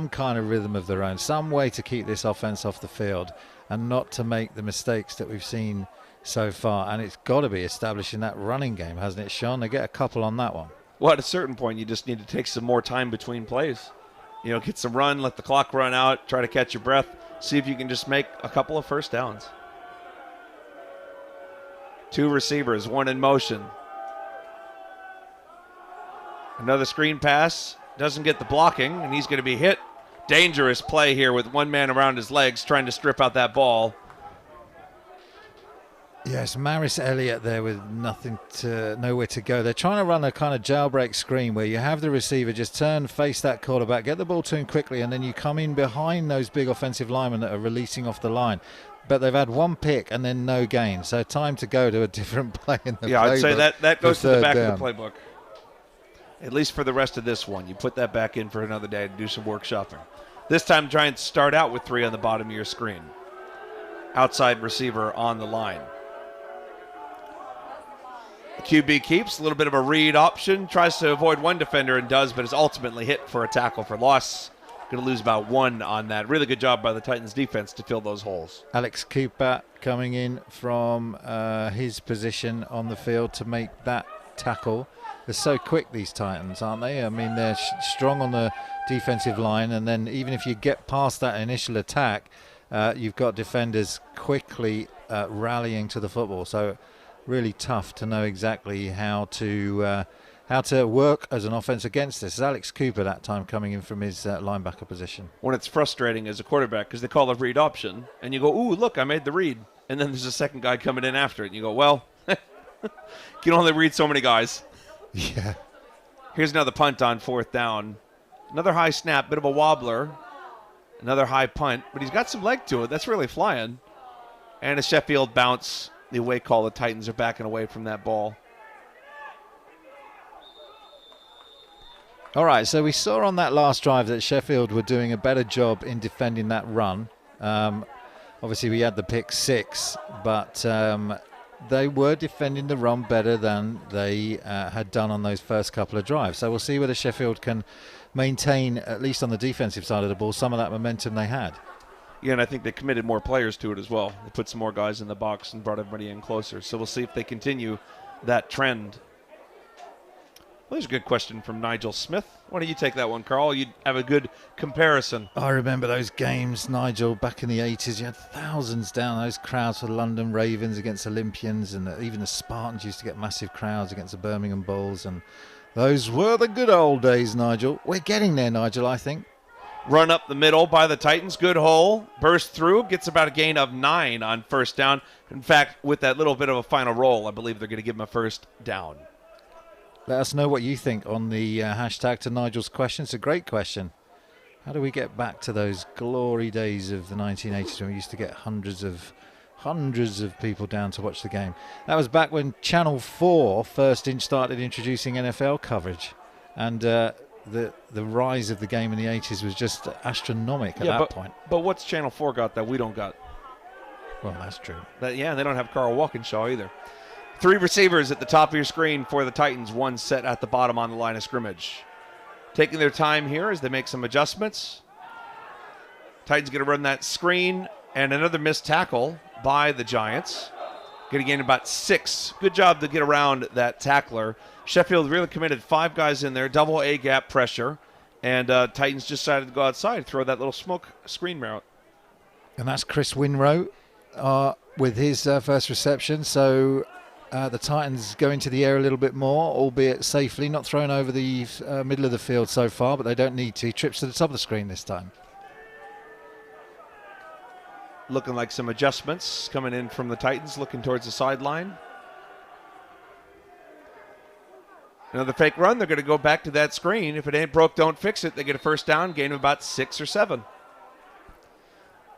kind of rhythm of their own, some way to keep this offense off the field and not to make the mistakes that we've seen so far. And it's got to be establishing that running game, hasn't it, Sean? They get a couple on that one. Well, at a certain point, you just need to take some more time between plays. You know, get some run, let the clock run out, try to catch your breath, see if you can just make a couple of first downs. 2 receivers, 1 in motion. Another screen pass, doesn't get the blocking, and he's going to be hit. Dangerous play here with 1 man around his legs trying to strip out that ball. Yes, Maris Elliott there with nowhere to go. They're trying to run a kind of jailbreak screen where you have the receiver just turn, face that quarterback, get the ball to him quickly, and then you come in behind those big offensive linemen that are releasing off the line. But they've had 1 pick and then no gain, so time to go to a different play in the playbook. Yeah, I'd say that goes to the back down. of the playbook. At least for the rest of this one. You put that back in for another day to do some workshopping. This time, Giants start out with 3 on the bottom of your screen. Outside receiver on the line. QB keeps a little bit of a read option, tries to avoid one defender and does, but is ultimately hit for a tackle for loss. Going to lose about 1 on that. Really good job by the Titans defense to fill those holes. Alex Cooper coming in from his position on the field to make that tackle. They're so quick, these Titans, aren't they? I mean, they're strong on the defensive line, and then even if you get past that initial attack, you've got defenders quickly rallying to the football. So really tough to know exactly how to work as an offense against this. It's Alex Cooper that time coming in from his linebacker position. When it's frustrating as a quarterback because they call a read option, and you go, ooh, look, I made the read. And then there's a second guy coming in after it, and you go, well, you can only read so many guys. Yeah. Here's another punt on 4th down. Another high snap, bit of a wobbler. Another high punt, but he's got some leg to it. That's really flying. And a Sheffield bounce. The away call, the Titans are backing away from that ball. All right, so we saw on that last drive that Sheffield were doing a better job in defending that run. Obviously, we had the pick 6, but they were defending the run better than they had done on those first couple of drives. So we'll see whether Sheffield can maintain, at least on the defensive side of the ball, some of that momentum they had. Yeah, and I think they committed more players to it as well. They put some more guys in the box and brought everybody in closer. So we'll see if they continue that trend. Well, there's a good question from Nigel Smith. Why don't you take that one, Carl? You'd have a good comparison. I remember those games, Nigel, back in the 80s. You had thousands down those crowds for the London Ravens against Olympians, and even the Spartans used to get massive crowds against the Birmingham Bulls. And those were the good old days, Nigel. We're getting there, Nigel, I think. Run up the middle by the Titans. Good hole. Burst through. Gets about a gain of 9 on 1st down. In fact, with that little bit of a final roll, I believe they're going to give him a 1st down. Let us know what you think on the hashtag to Nigel's question. It's a great question. How do we get back to those glory days of the 1980s when we used to get hundreds of people down to watch the game? That was back when Channel 4 first started introducing NFL coverage. And the rise of the game in the 80s was just astronomical at that point. But what's Channel 4 got that we don't got? Well, that's true. They don't have Carl Walkinshaw either. 3 receivers at the top of your screen for the Titans, 1 set at the bottom on the line of scrimmage. Taking their time here as they make some adjustments. Titans going to run that screen, and another missed tackle by the Giants. Going to gain about 6. Good job to get around that tackler. Sheffield really committed 5 guys in there, double A-gap pressure, and Titans just decided to go outside, throw that little smoke screen route. And that's Chris Winrow with his first reception. So the Titans go into the air a little bit more, albeit safely, not thrown over the middle of the field so far, but they don't need to. He trips to the top of the screen this time. Looking like some adjustments coming in from the Titans, looking towards the sideline. Another fake run. They're going to go back to that screen. If it ain't broke, don't fix it. They get a 1st down, gain of about 6 or 7.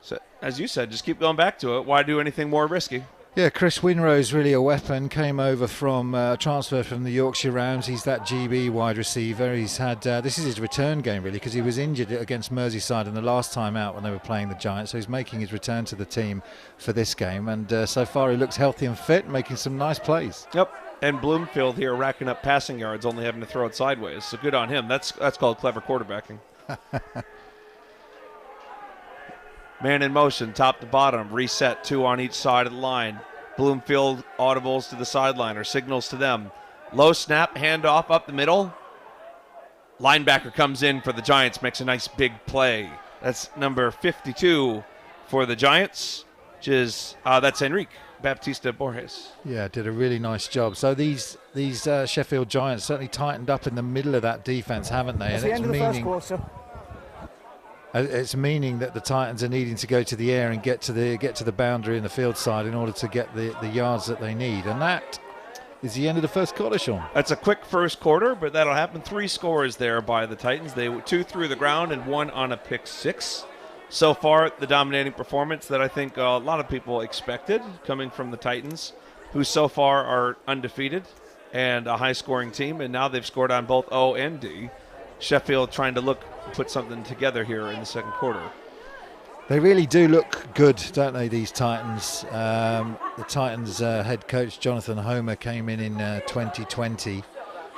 So, as you said, just keep going back to it. Why do anything more risky? Yeah, Chris Winrow is really a weapon. Came over from transfer from the Yorkshire Rams. He's that GB wide receiver. He's had this is his return game really, because he was injured against Merseyside in the last time out when they were playing the Giants. So he's making his return to the team for this game, and so far he looks healthy and fit, making some nice plays. Yep. And Bloomfield here racking up passing yards, only having to throw it sideways. So good on him. That's called clever quarterbacking. Man in motion, top to bottom, reset, 2 on each side of the line. Bloomfield audibles to the sideline or signals to them. Low snap, handoff up the middle. Linebacker comes in for the Giants, makes a nice big play. That's number 52 for the Giants, which is that's Enrique Baptista Borges. Yeah, did a really nice job. So these Sheffield Giants certainly tightened up in the middle of that defense, haven't they? That's the end of the first quarter. It's meaning that the Titans are needing to go to the air and get to the boundary in the field side in order to get the yards that they need. And that is the end of the first quarter, Sean. That's a quick first quarter, but that'll happen. 3 scores there by the Titans. They 2 through the ground and 1 on a pick 6. So far, the dominating performance that I think a lot of people expected coming from the Titans, who so far are undefeated and a high-scoring team, and now they've scored on both O and D. Sheffield trying to put something together here in the second quarter. They really do look good, don't they, these Titans? The Titans head coach Jonathan Homer came in 2020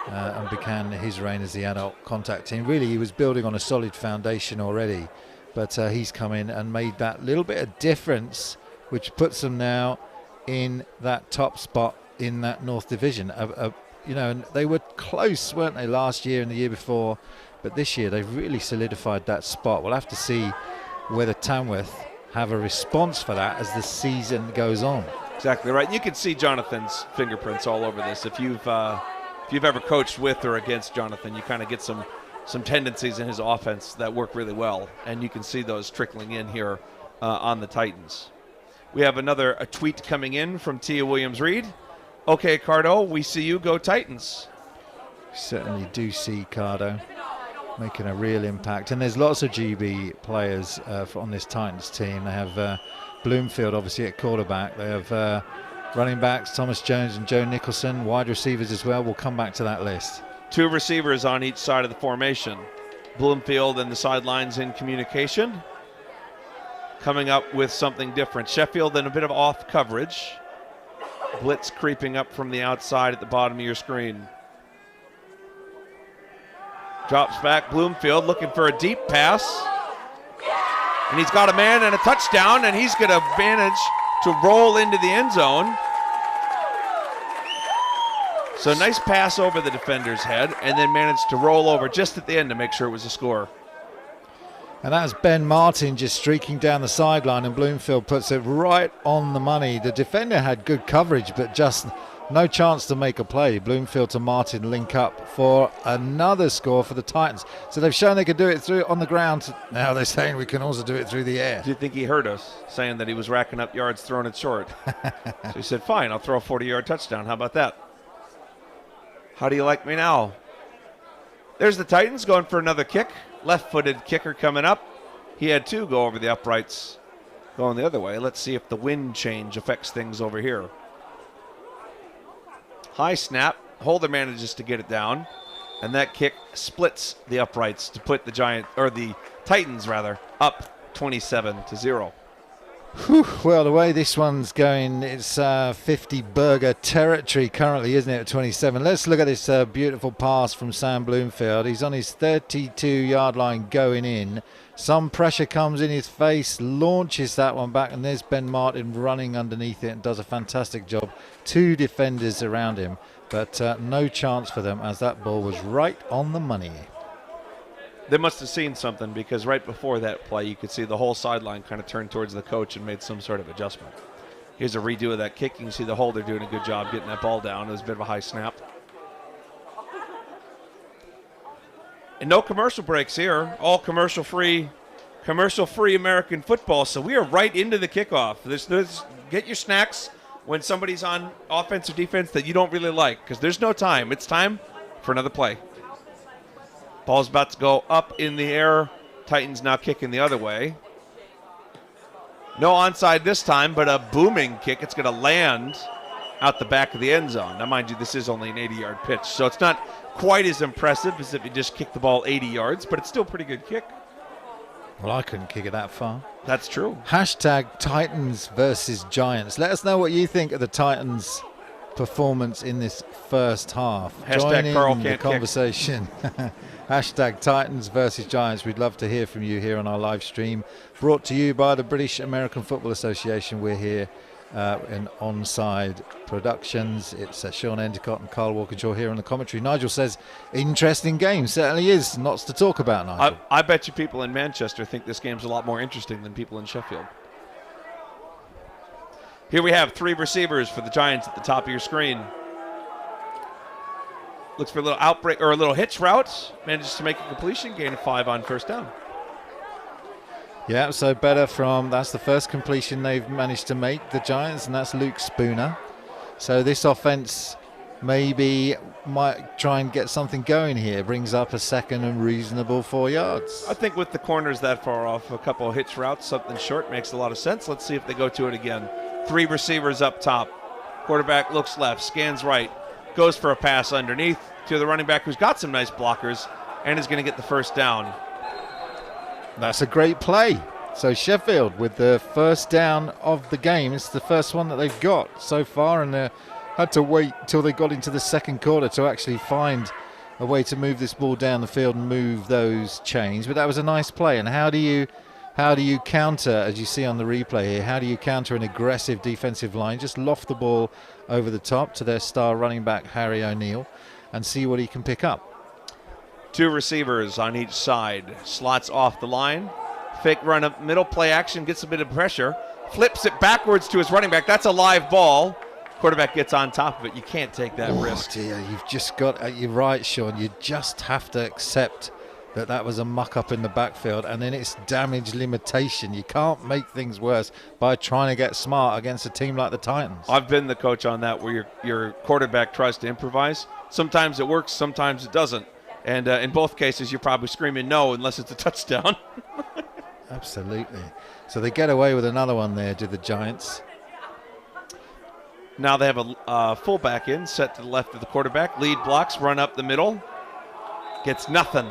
and began his reign as the adult contact team. Really, he was building on a solid foundation already, but he's come in and made that little bit of difference, which puts them now in that top spot in that North Division. And they were close, weren't they, last year and the year before, but this year they've really solidified that spot. We'll have to see whether Tamworth have a response for that as the season goes on. Exactly right. You can see Jonathan's fingerprints all over this. If you've ever coached with or against Jonathan, you kind of get some tendencies in his offense that work really well, and you can see those trickling in here on the Titans. We have a tweet coming in from Tia Williams-Reed. Okay, Cardo, we see you. Go Titans. Certainly do see Cardo making a real impact, and there's lots of GB players on this Titans team. They have Bloomfield obviously at quarterback. They have running backs Thomas Jones and Joe Nicholson, wide receivers as well. We'll come back to that list. 2 receivers on each side of the formation. Bloomfield and the sidelines in communication, coming up with something different. Sheffield in a bit of off coverage. Blitz creeping up from the outside at the bottom of your screen. Drops back, Bloomfield looking for a deep pass. And he's got a man and a touchdown, and he's going to manage to roll into the end zone. So nice pass over the defender's head, and then managed to roll over just at the end to make sure it was a score. And that's Ben Martin just streaking down the sideline, and Bloomfield puts it right on the money. The defender had good coverage, but just no chance to make a play. Bloomfield to Martin link up for another score for the Titans. So they've shown they could do it through on the ground. Now they're saying we can also do it through the air. Do you think he heard us saying that he was racking up yards throwing it short? So he said, fine, I'll throw a 40-yard touchdown. How about that? How do you like me now? There's the Titans going for another kick. Left-footed kicker coming up. He had 2 go over the uprights going the other way. Let's see if the wind change affects things over here. High snap. Holder manages to get it down, and that kick splits the uprights to put the Titans up 27-0. Whew, well, the way this one's going, it's 50-burger territory currently, isn't it, at 27. Let's look at this beautiful pass from Sam Bloomfield. He's on his 32-yard line going in. Some pressure comes in his face, launches that one back, and there's Ben Martin running underneath it and does a fantastic job. 2 defenders around him, but no chance for them as that ball was right on the money. They must have seen something, because right before that play, you could see the whole sideline kind of turned towards the coach and made some sort of adjustment. Here's a redo of that kick. You can see the holder doing a good job getting that ball down. It was a bit of a high snap. And no commercial breaks here. All commercial-free American football. So we are right into the kickoff. Get your snacks when somebody's on offense or defense that you don't really like, because there's no time. It's time for another play. Ball's about to go up in the air. Titans now kicking the other way. No onside this time, but a booming kick. It's going to land out the back of the end zone. Now, mind you, this is only an 80-yard pitch, so it's not quite as impressive as if you just kick the ball 80 yards, but it's still a pretty good kick. Well, I couldn't kick it that far. That's true. Hashtag Titans versus Giants. Let us know what you think of the Titans' performance in this first half. Hashtag Join Carl in can't the conversation. Hashtag Titans versus Giants. We'd love to hear from you here on our live stream, brought to you by the British American Football Association. We're here in Onside Productions. It's Sean Endicott and Carl Walkinshaw here on the commentary. Nigel says, interesting game. Certainly is. Lots to talk about, Nigel. I bet you people in Manchester think this game's a lot more interesting than people in Sheffield. Here we have 3 receivers for the Giants at the top of your screen. Looks for a little outbreak or a little hitch route. Manages to make a completion, gain of 5 on first down. Yeah, so better that's the first completion they've managed to make, the Giants, and that's Luke Spooner. So this offense maybe might try and get something going here. Brings up a second and reasonable 4 yards. I think with the corners that far off, a couple of hitch routes, something short makes a lot of sense. Let's see if they go to it again. 3 receivers up top. Quarterback looks left, scans right, goes for a pass underneath to the running back who's got some nice blockers and is going to get the first down. That's a great play. So Sheffield with the first down of the game. It's the first one that they've got so far, and they had to wait till they got into the second quarter to actually find a way to move this ball down the field and move those chains. But that was a nice play. And how do you counter, as you see on the replay here, how do you counter an aggressive defensive line? Just loft the ball over the top to their star running back, Harry O'Neill, and see what he can pick up. 2 receivers on each side. Slots off the line. Fake run up middle, play action, gets a bit of pressure. Flips it backwards to his running back. That's a live ball. Quarterback gets on top of it. You can't take that risk. Dear, you've just got, you're right, Sean. You just have to accept that was a muck-up in the backfield, and then it's damage limitation. You can't make things worse by trying to get smart against a team like the Titans. I've been the coach on that, where your quarterback tries to improvise. Sometimes it works, sometimes it doesn't. And in both cases, you're probably screaming no unless it's a touchdown. Absolutely. So they get away with another one there, do the Giants. Now they have a fullback in, set to the left of the quarterback. Lead blocks, run up the middle. Gets nothing.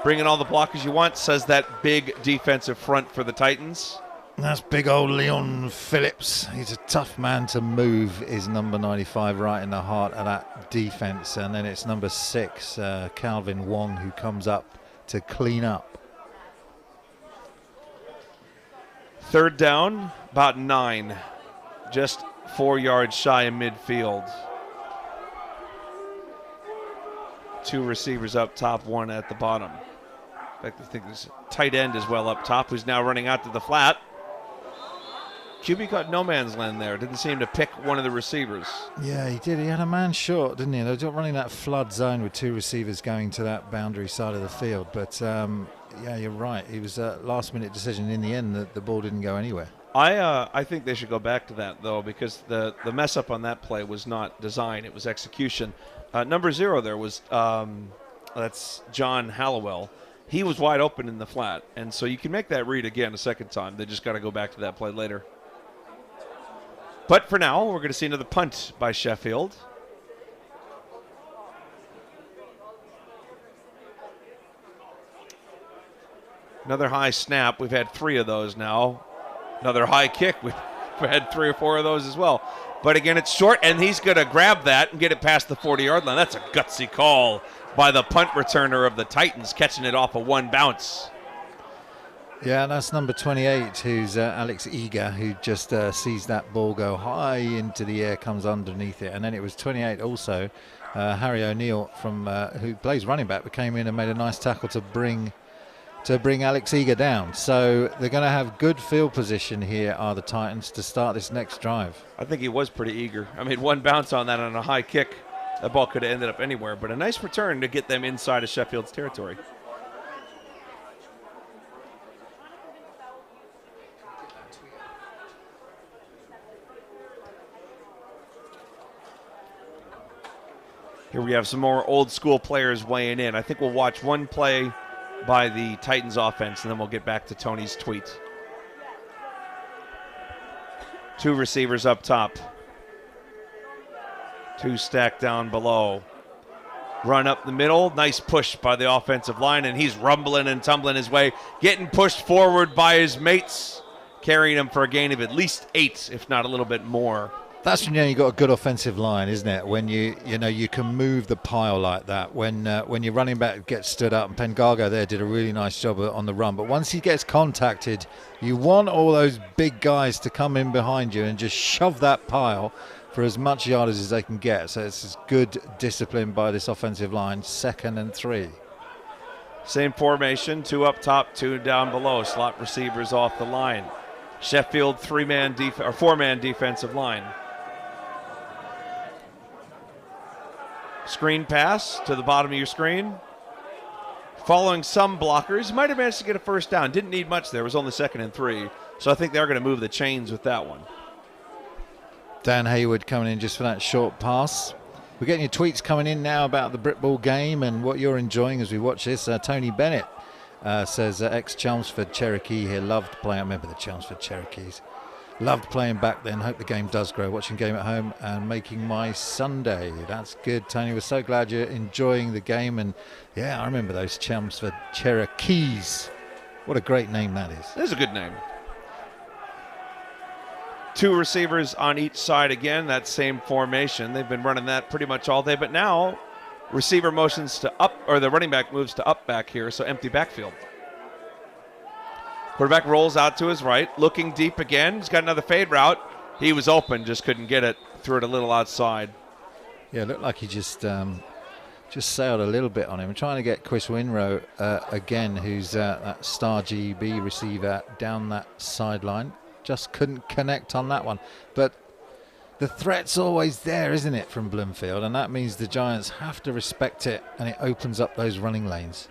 Bring in all the blockers you want, says that big defensive front for the Titans. That's big old Leon Phillips. He's a tough man to move, is number 95, right in the heart of that defense. And then it's number 6, Calvin Wong, who comes up to clean up. 3rd down, about 9. Just 4 yards shy of midfield. 2 receivers up top, 1 at the bottom. In fact, I think there's a tight end as well up top, who's now running out to the flat. QB caught no man's land there. Didn't seem to pick one of the receivers. Yeah, he did. He had a man short, didn't he? They were running that flood zone with 2 receivers going to that boundary side of the field. But, yeah, you're right. It was a last-minute decision. In the end, the ball didn't go anywhere. I think they should go back to that, though, because the mess-up on that play was not design. It was execution. Number 0 there was that's John Hallowell. He was wide open in the flat, and so you can make that read again a second time. They just got to go back to that play later. But for now, we're going to see another punt by Sheffield. Another high snap. We've had 3 of those now. Another high kick. We've had 3 or 4 of those as well. But again, it's short, and he's going to grab that and get it past the 40-yard line. That's a gutsy call by the punt returner of the Titans, catching it off of 1 bounce. Yeah, that's number 28, who's Alex Eager, who just sees that ball go high into the air, comes underneath it. And then it was 28 also, Harry O'Neill, from who plays running back, but came in and made a nice tackle to bring Alex Eager down. So they're going to have good field position here, are the Titans, to start this next drive. I think he was pretty eager. I mean, 1 bounce on that on a high kick. That ball could have ended up anywhere, but a nice return to get them inside of Sheffield's territory. Here we have some more old school players weighing in. I think we'll watch one play by the Titans offense, and then we'll get back to Tony's tweet. 2 receivers up top. 2 stacked down below. Run up the middle. Nice push by the offensive line, and he's rumbling and tumbling his way, getting pushed forward by his mates, carrying him for a gain of at least 8, if not a little bit more. That's when you got a good offensive line, isn't it? When you can move the pile like that. When your running back gets stood up, and Pengago there did a really nice job on the run. But once he gets contacted, you want all those big guys to come in behind you and just shove that pile for as much yardage as they can get. So it's good discipline by this offensive line. 2nd and 3. Same formation, 2 up top, 2 down below. Slot receivers off the line. Sheffield 4-man defensive line. Screen pass to the bottom of your screen. Following some blockers, might have managed to get a first down. Didn't need much there. It was only 2nd and 3. So I think they're going to move the chains with that one. Dan Hayward coming in just for that short pass. We're getting your tweets coming in now about the Britball game and what you're enjoying as we watch this. Tony Bennett says, ex-Chelmsford Cherokee here, loved playing. I remember the Chelmsford Cherokees. Loved playing back then. Hope the game does grow. Watching game at home and making my Sunday. That's good, Tony. We're so glad you're enjoying the game. And yeah, I remember those Chelmsford Cherokees. What a great name that is. That is a good name. 2 receivers on each side again, that same formation. They've been running that pretty much all day, but now receiver motions to up, or the running back moves to up back here, so empty backfield. Quarterback rolls out to his right, looking deep again. He's got another fade route. He was open, just couldn't get it. Threw it a little outside. Yeah, it looked like he just sailed a little bit on him. Trying to get Chris Winrow again, who's that star GB receiver down that sideline. Just couldn't connect on that one. But the threat's always there, isn't it, from Bloomfield? And that means the Giants have to respect it, and it opens up those running lanes.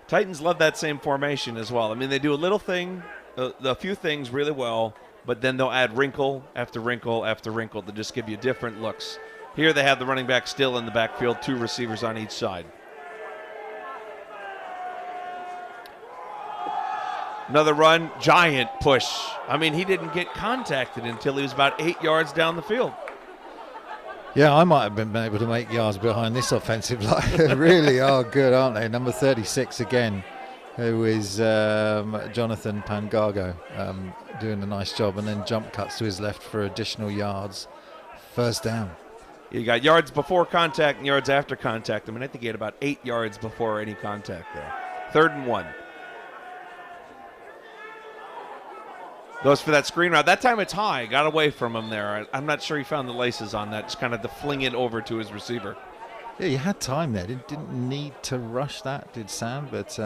Titans love that same formation as well. I mean, they do a little thing, a few things really well, but then they'll add wrinkle after wrinkle after wrinkle to just give you different looks. Here they have the running back still in the backfield, 2 receivers on each side. Another run, giant push. I mean, he didn't get contacted until he was about 8 yards down the field. Yeah, I might have been able to make yards behind this offensive line. They really are good, aren't they? Number 36 again, who is Jonathan Pangago, doing a nice job, and then jump cuts to his left for additional yards. First down. You got yards before contact and yards after contact. I mean, I think he had about 8 yards before any contact there. 3rd and 1. Goes for that screen route. That time it's high. Got away from him there. I'm not sure he found the laces on that. Just kind of to fling it over to his receiver. Yeah, you had time there. Didn't need to rush that, did Sam? But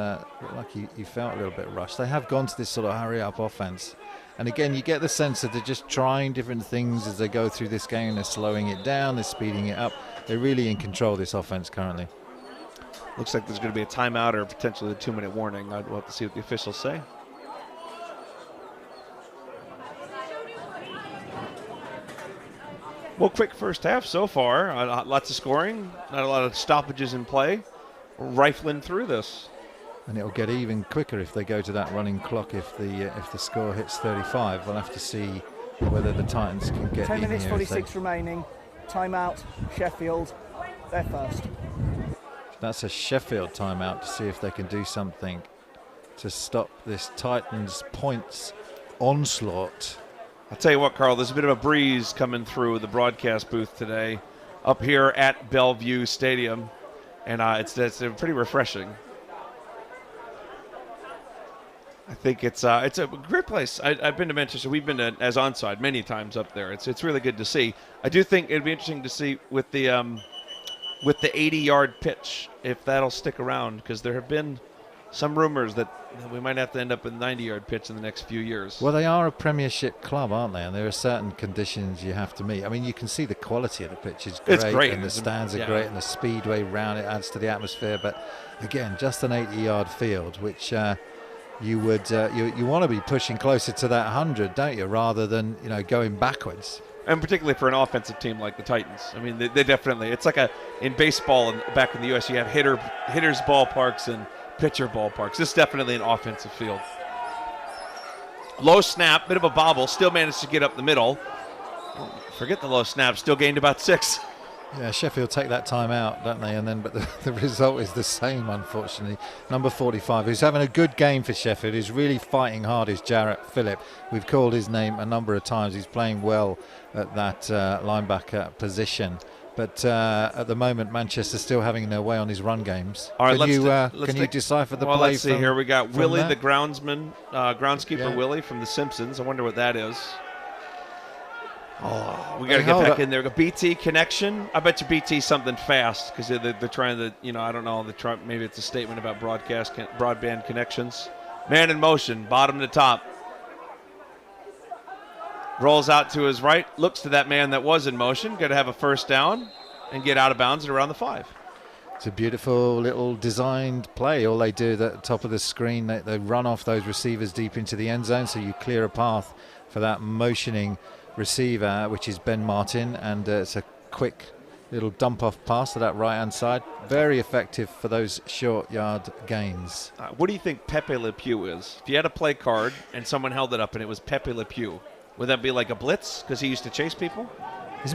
looked like he felt a little bit rushed. They have gone to this sort of hurry-up offense. And again, you get the sense that they're just trying different things as they go through this game. They're slowing it down. They're speeding it up. They're really in control of this offense currently. Looks like there's going to be a timeout or potentially a 2-minute warning. I'd want to see what the officials say. Well, quick first half so far. Lots of scoring. Not a lot of stoppages in play. Rifling through this. And it'll get even quicker if they go to that running clock. If the score hits 35, we'll have to see whether the Titans can get 10 in minutes, here 46 remaining. Timeout, Sheffield. They're first. That's a Sheffield timeout to see if they can do something to stop this Titans points onslaught. I'll tell you what, Carl, there's a bit of a breeze coming through the broadcast booth today up here at Bellevue Stadium, and it's pretty refreshing. I think it's a great place. I've been to Manchester. We've been to, as onside many times up there. It's really good to see. I do think it'd be interesting to see with the 80-yard pitch if that'll stick around, because there have been some rumors that we might have to end up with a 90-yard pitch in the next few years. Well, they are a Premiership club, aren't they? And there are certain conditions you have to meet. I mean, you can see the quality of the pitch is great. It's great. And the stands are great, and the speedway round it adds to the atmosphere. But, again, just an 80-yard field, which you would you want to be pushing closer to that 100, don't you, rather than, going backwards. And particularly for an offensive team like the Titans. I mean, they definitely, it's like in baseball and back in the U.S., you have hitters ballparks and pitcher ballparks. This is definitely an offensive field. Low snap, bit of a bobble, still managed to get up the middle. Forget the low snap, still gained about 6. Yeah, Sheffield take that time out, don't they? And then, but the result is the same, unfortunately. Number 45, who's having a good game for Sheffield, who's really fighting hard, is Jarrett Phillip. We've called his name a number of times. He's playing well at that linebacker position. But at the moment, Manchester's still having their way on his run games. All right, can you decipher the play? Let's see here. We got Willie, that? the groundskeeper Willie from The Simpsons. I wonder what that is. Oh, we got to get back in there. A BT connection. I bet you BT something fast, because they're trying to, I don't know. Maybe it's a statement about broadband connections. Man in motion, bottom to top. Rolls out to his right, looks to that man that was in motion. Got to have a first down and get out of bounds at around the 5. It's a beautiful little designed play. All they do at the top of the screen, they run off those receivers deep into the end zone, so you clear a path for that motioning receiver, which is Ben Martin, and it's a quick little dump off pass to that right hand side. Very effective for those short yard gains. What do you think Pepe Le Pew is? If you had a play card and someone held it up and it was Pepe Le Pew, would that be like a blitz because he used to chase people?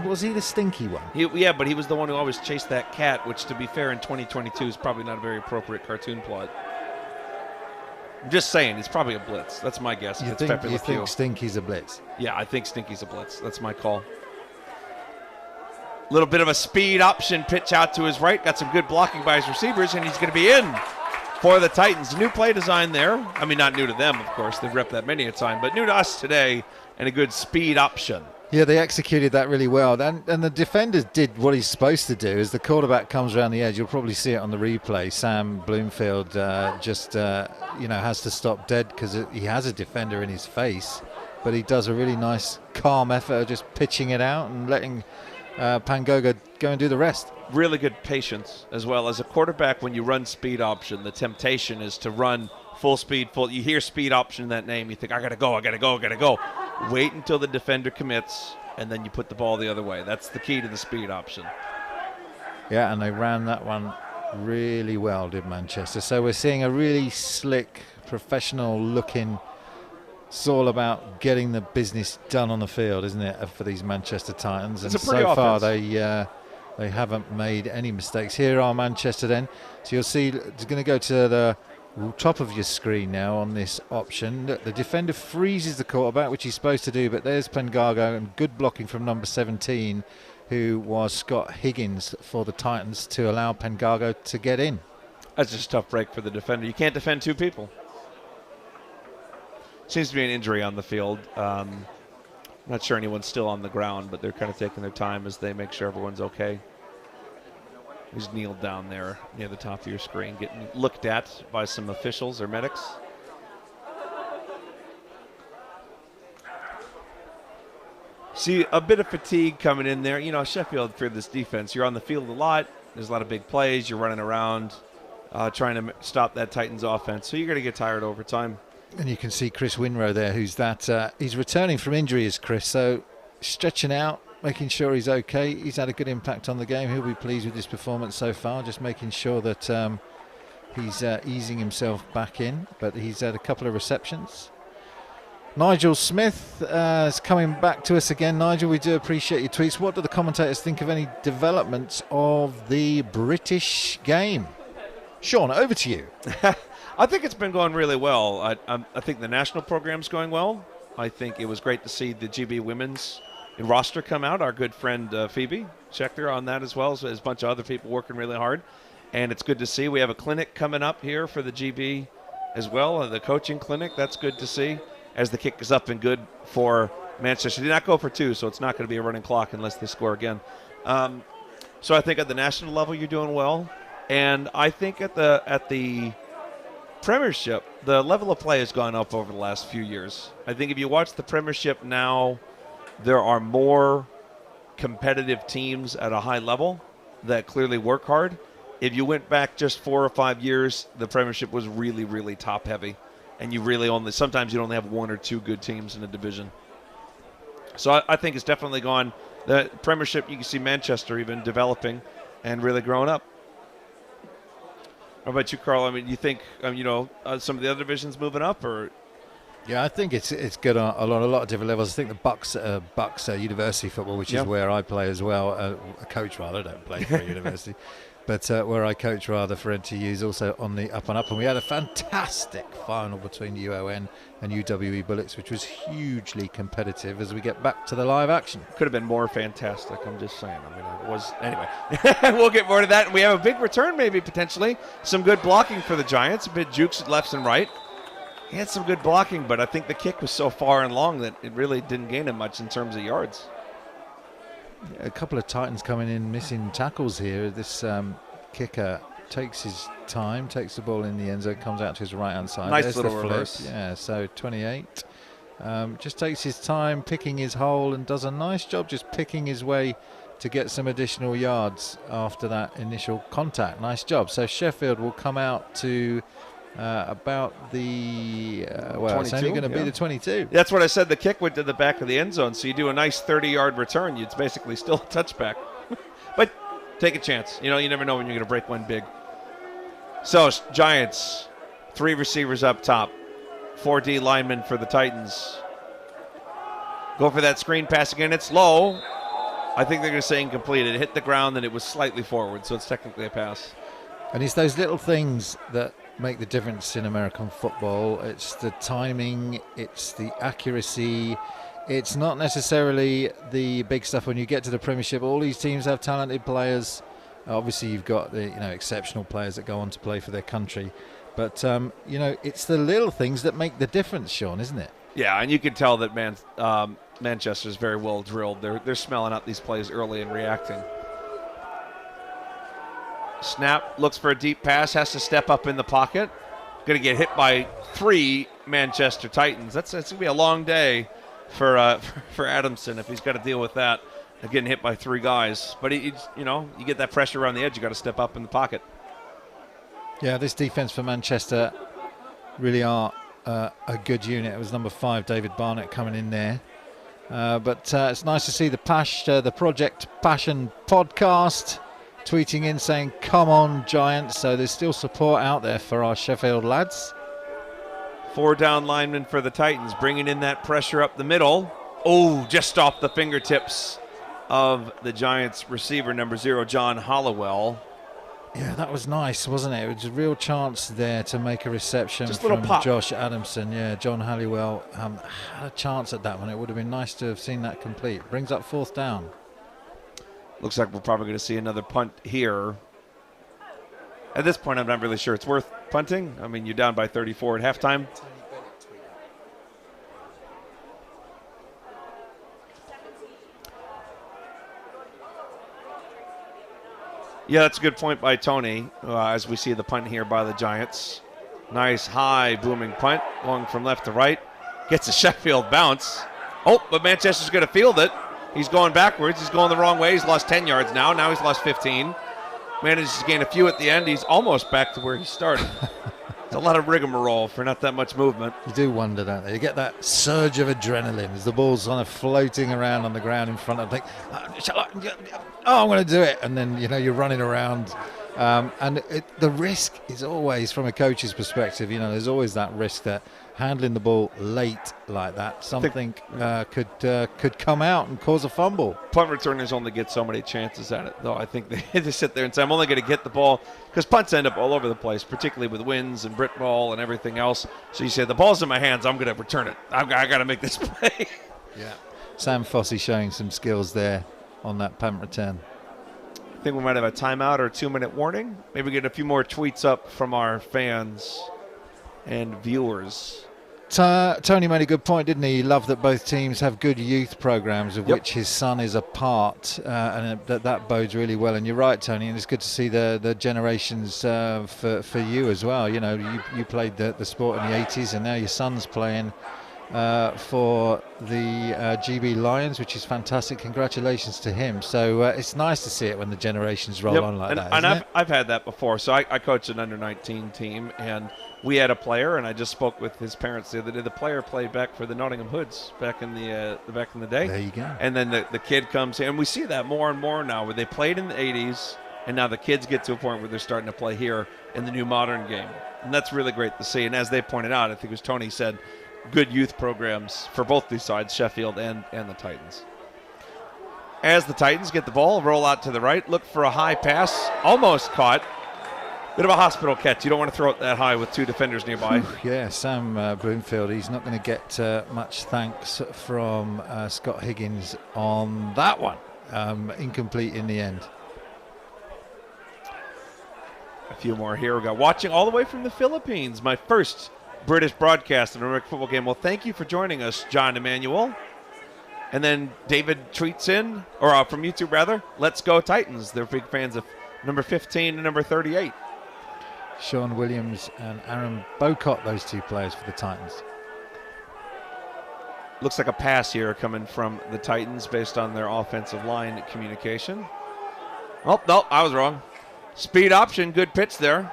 Was he the stinky one? Yeah, but he was the one who always chased that cat, which, to be fair, in 2022 is probably not a very appropriate cartoon plot. I'm just saying, it's probably a blitz. That's my guess. You think Stinky's a blitz? Yeah, I think Stinky's a blitz. That's my call. Little bit of a speed option pitch out to his right. Got some good blocking by his receivers, and he's going to be in for the Titans. New play design there. I mean, not new to them, of course. They've repped that many a time, but new to us today, and a good speed option. Yeah, they executed that really well. And the defenders did what he's supposed to do. As the quarterback comes around the edge, you'll probably see it on the replay. Sam Bloomfield has to stop dead because he has a defender in his face. But he does a really nice, calm effort of just pitching it out and letting Pangoga go and do the rest. Really good patience as well. As a quarterback, when you run speed option, the temptation is to run full speed, you hear speed option in that name, you think, I got to go. Wait until the defender commits, and then you put the ball the other way. That's the key to the speed option. Yeah, and they ran that one really well, did Manchester. So we're seeing a really slick, professional-looking. It's all about getting the business done on the field, isn't it, for these Manchester Titans? And so far they haven't made any mistakes. Here are Manchester then. So you'll see it's going to go to the top of your screen now on this option. The defender freezes the quarterback, which he's supposed to do, but there's Pengago, and good blocking from number 17, who was Scott Higgins for the Titans, to allow Pengago to get in. That's just a tough break for the defender. You can't defend two people. Seems to be an injury on the field. I'm not sure anyone's still on the ground, but they're kind of taking their time as they make sure everyone's okay. He's kneeled down there near the top of your screen, getting looked at by some officials or medics. See a bit of fatigue coming in there. You know, Sheffield, for this defense, you're on the field a lot. There's a lot of big plays. You're running around trying to stop that Titans offense. So you're going to get tired over time. And you can see Chris Winrow there, who's he's returning from injury, is Chris. So stretching out, making sure he's okay. He's had a good impact on the game. He'll be pleased with his performance so far, just making sure that he's easing himself back in. But he's had a couple of receptions. Nigel Smith is coming back to us again. Nigel, we do appreciate your tweets. What do the commentators think of any developments of the British game? Sean, over to you. I think it's been going really well. I think the national program's going well. I think it was great to see the GB women's roster come out. Our good friend Phoebe Schechter on that as well. So there's a bunch of other people working really hard. And it's good to see. We have a clinic coming up here for the GB as well, the coaching clinic. That's good to see as the kick is up and good for Manchester. They did not go for two, so it's not going to be a running clock unless they score again. So I think at the national level you're doing well. And I think at the Premiership, the level of play has gone up over the last few years. I think if you watch the Premiership now, there are more competitive teams at a high level that clearly work hard. If you went back just 4 or 5 years, the Premiership was really, really top heavy. And sometimes you'd only have 1 or 2 good teams in a division. So I think it's definitely gone. The Premiership, you can see Manchester even developing and really growing up. How about you, Carl? I mean, you think some of the other divisions moving up, or? Yeah, I think it's good on a lot of different levels. I think the Bucks university football, which is where I play as well, a coach rather. I don't play for a university, but where I coach rather for NTU is also on the up and up. And we had a fantastic final between UON and UWE Bullets, which was hugely competitive as we get back to the live action. Could have been more fantastic, I'm just saying. I mean, it was. Anyway, we'll get more to that. We have a big return, maybe, potentially. Some good blocking for the Giants, a bit jukes at left and right. He had some good blocking, but I think the kick was so far and long that it really didn't gain him much in terms of yards. A couple of Titans coming in missing tackles here. This kicker takes his time, takes the ball in the end zone, comes out to his right-hand side. Nice There's little the flip. reverse. Yeah, so 28. Just takes his time, picking his hole, and does a nice job just picking his way to get some additional yards after that initial contact. Nice job. So Sheffield will come out to about the it's only going to be the 22. That's what I said. The kick went to the back of the end zone, so you do a nice 30-yard return. It's basically still a touchback. But take a chance. You never know when you're going to break one big. So Giants, 3 receivers up top, 4 D linemen for the Titans. Go for that screen pass again. It's low. I think they're going to say incomplete. It hit the ground and it was slightly forward, so it's technically a pass. And it's those little things that make the difference in American football. It's the timing, it's the accuracy. It's not necessarily the big stuff. When you get to the Premiership, all these teams have talented players. Obviously, you've got the exceptional players that go on to play for their country. But, it's the little things that make the difference, Sean, isn't it? Yeah, and you can tell that Manchester's very well drilled. They're smelling out these plays early and reacting. Snap, looks for a deep pass, has to step up in the pocket. Going to get hit by 3 Manchester Titans. That's going to be a long day for Adamson if he's got to deal with that. Getting hit by 3 guys. But, you get that pressure around the edge, you got to step up in the pocket. Yeah, this defense for Manchester really are a good unit. It was number 5, David Barnett, coming in there. But it's nice to see the Project Passion podcast tweeting in saying, come on, Giants. So there's still support out there for our Sheffield lads. 4 down linemen for the Titans, bringing in that pressure up the middle. Oh, just off the fingertips of the Giants receiver, number 0, John Hollowell. Yeah, that was nice, wasn't it? It was a real chance there to make a reception just from pop. Josh Adamson. Yeah, John Halliwell had a chance at that one. It would have been nice to have seen that complete. Brings up 4th down. Looks like we're probably going to see another punt here. At this point, I'm not really sure it's worth punting. I mean, you're down by 34 at halftime. Yeah, that's a good point by Tony as we see the punt here by the Giants. Nice high booming punt going from left to right. Gets a Sheffield bounce. Oh, but Manchester's going to field it. He's going backwards. He's going the wrong way. He's lost 10 yards now. Now he's lost 15. Manages to gain a few at the end. He's almost back to where he started. It's a lot of rigmarole for not that much movement. You do wonder, don't you? You get that surge of adrenaline as the ball's kind of floating around on the ground in front of them. I'm going to do it. And then, you're running around. And the risk is always, from a coach's perspective, there's always that risk that handling the ball late like that, something could come out and cause a fumble. Punt returners only get so many chances at it, though. I think they just sit there and say, I'm only going to get the ball, because punts end up all over the place, particularly with winds and Brit ball and everything else. So you say, the ball's in my hands, I'm going to return it. I got to make this play. Yeah. Sam Fossey showing some skills there on that punt return. I think we might have a timeout or a 2-minute warning. Maybe get a few more tweets up from our fans and viewers. Tony made a good point, didn't he? He loved that both teams have good youth programs, of which his son is a part, and that bodes really well. And you're right, Tony, and it's good to see the generations for you as well. You played the sport in the 80s, and now your son's playing for the GB Lions, which is fantastic. Congratulations to him. So it's nice to see it when the generations roll on like that. And I've had that before. So I coached an under-19 team, and we had a player, and I just spoke with his parents the other day. The player played back for the Nottingham Hoods back in the day. There you go. And then the kid comes here, and we see that more and more now, where they played in the 80s, and now the kids get to a point where they're starting to play here in the new modern game. And that's really great to see. And as they pointed out, I think it was Tony said, good youth programs for both these sides, Sheffield and the Titans. As the Titans get the ball, roll out to the right, look for a high pass, almost caught. Bit of a hospital catch. You don't want to throw it that high with 2 defenders nearby. Yeah, Sam Bloomfield, he's not going to get much thanks from Scott Higgins on that one. Incomplete in the end. A few more here. We got watching all the way from the Philippines. My first British broadcast of an American football game. Well, thank you for joining us, John Emmanuel. And then David tweets in, or from YouTube rather, let's go Titans. They're big fans of number 15 and number 38. Sean Williams and Aaron Bocott, those 2 players for the Titans. Looks like a pass here coming from the Titans based on their offensive line communication. Oh, no, I was wrong. Speed option, good pitch there.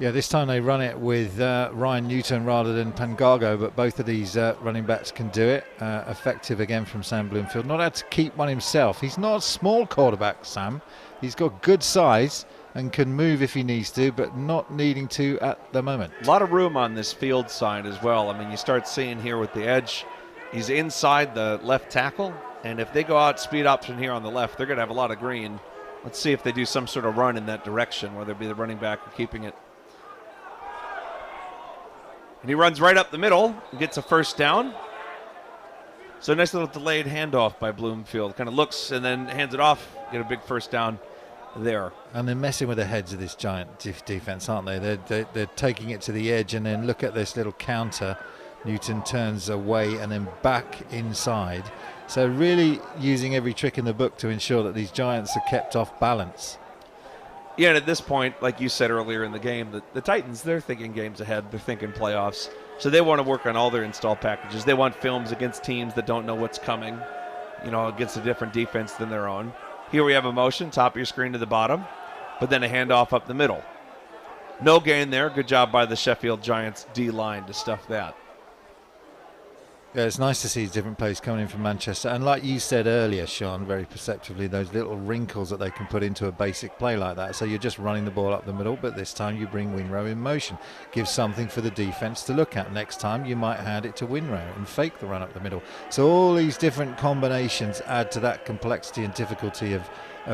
Yeah, this time they run it with Ryan Newton rather than Pangago, but both of these running backs can do it. Effective again from Sam Bloomfield. Not had to keep one himself. He's not a small quarterback, Sam. He's got good size and can move if he needs to, but not needing to at the moment. A lot of room on this field side as well. I mean, you start seeing here with the edge, he's inside the left tackle, and if they go out speed option here on the left, they're going to have a lot of green Let's see if they do some sort of run in that direction, whether it be the running back or keeping it. And he runs right up the middle and gets a first down. So nice little delayed handoff by Bloomfield. Kind of looks and then hands it off. Get a big first down there. And they're messing with the heads of this giant defense, aren't they? They're taking it to the edge, and then look at this little counter. Newton turns away and then back inside. So really using every trick in the book to ensure that these Giants are kept off balance. Yeah, and at this point, like you said earlier in the game, the Titans, they're thinking games ahead. They're thinking playoffs. So they want to work on all their install packages. They want films against teams that don't know what's coming, against a different defense than their own. Here we have a motion, top of your screen to the bottom, but then a handoff up the middle. No gain there. Good job by the Sheffield Giants D-line to stuff that. Yeah, it's nice to see different plays coming in from Manchester. And like you said earlier, Sean, very perceptively, those little wrinkles that they can put into a basic play like that. So you're just running the ball up the middle, but this time you bring Winrow in motion. Give something for the defense to look at. Next time you might hand it to Winrow and fake the run up the middle. So all these different combinations add to that complexity and difficulty of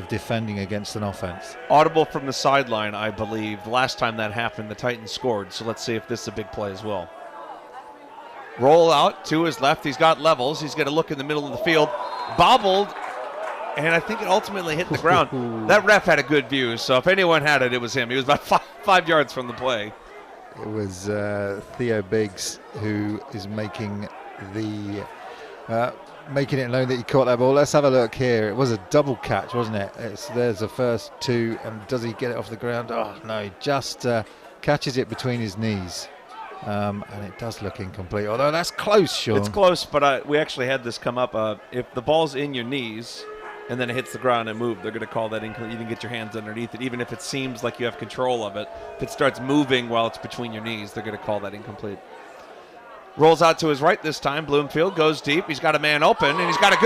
defending against an offense. Audible from the sideline, I believe. The last time that happened, the Titans scored. So let's see if this is a big play as well. Roll out to his left. He's got levels. He's going to look in the middle of the field. Bobbled, and I think it ultimately hit the ground. That ref had a good view, so if anyone had it, it was him. He was about five yards from the play. It was Theo Biggs who is making it known that he caught that ball. Let's have a look here. It was a double catch, wasn't it? There's the first two, and does he get it off the ground? Oh, no, he just catches it between his knees. And it does look incomplete, although that's close, Sean. It's close, but we actually had this come up. If the ball's in your knees and then it hits the ground and moves, they're going to call that incomplete. You didn't get your hands underneath it, even if it seems like you have control of it. If it starts moving while it's between your knees, they're going to call that incomplete. Rolls out to his right this time. Bloomfield goes deep. He's got a man open, and he's got a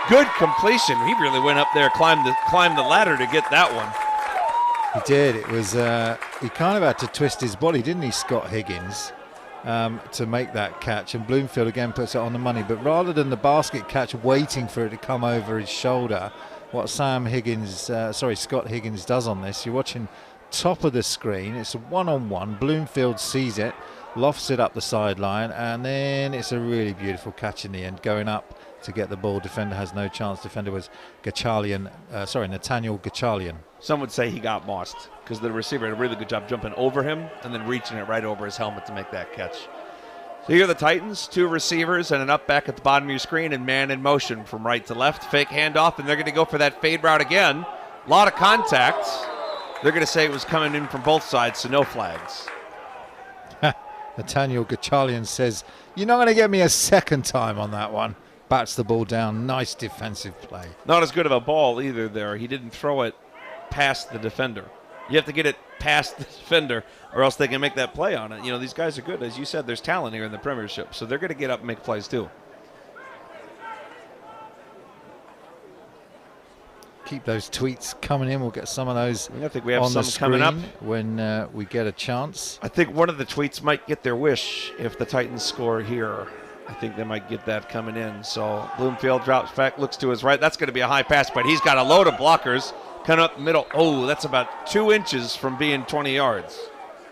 good completion. He really went up there, climbed the ladder to get that one. He did. It was he kind of had to twist his body, didn't he, Scott Higgins, to make that catch. And Bloomfield again puts it on the money. But rather than the basket catch waiting for it to come over his shoulder, what Scott Higgins does on this, you're watching top of the screen. It's a one-on-one. Bloomfield sees it, lofts it up the sideline, and then it's a really beautiful catch in the end, going up to get the ball. Defender has no chance. Defender was Nathaniel Gachalian. Some would say he got mossed because the receiver did a really good job jumping over him and then reaching it right over his helmet to make that catch. So here are the Titans, two receivers and an up back at the bottom of your screen and man in motion from right to left. Fake handoff, and they're going to go for that fade route again. A lot of contact. They're going to say it was coming in from both sides, so no flags. Nathaniel Gachalian says, "You're not going to get me a second time on that one." Bats the ball down. Nice defensive play. Not as good of a ball either there. He didn't throw it past the defender. You have to get it past the defender or else they can make that play on it. These guys are good. As you said, there's talent here in the Premiership, so they're going to get up and make plays too. Keep those tweets coming in. We'll get some of those I think we have on some the screen coming up when we get a chance. I think one of the tweets might get their wish if the Titans score here. I think they might get that coming in. So Bloomfield drops back, looks to his right. That's going to be a high pass, but he's got a load of blockers coming up the middle. Oh, that's about 2 inches from being 20 yards.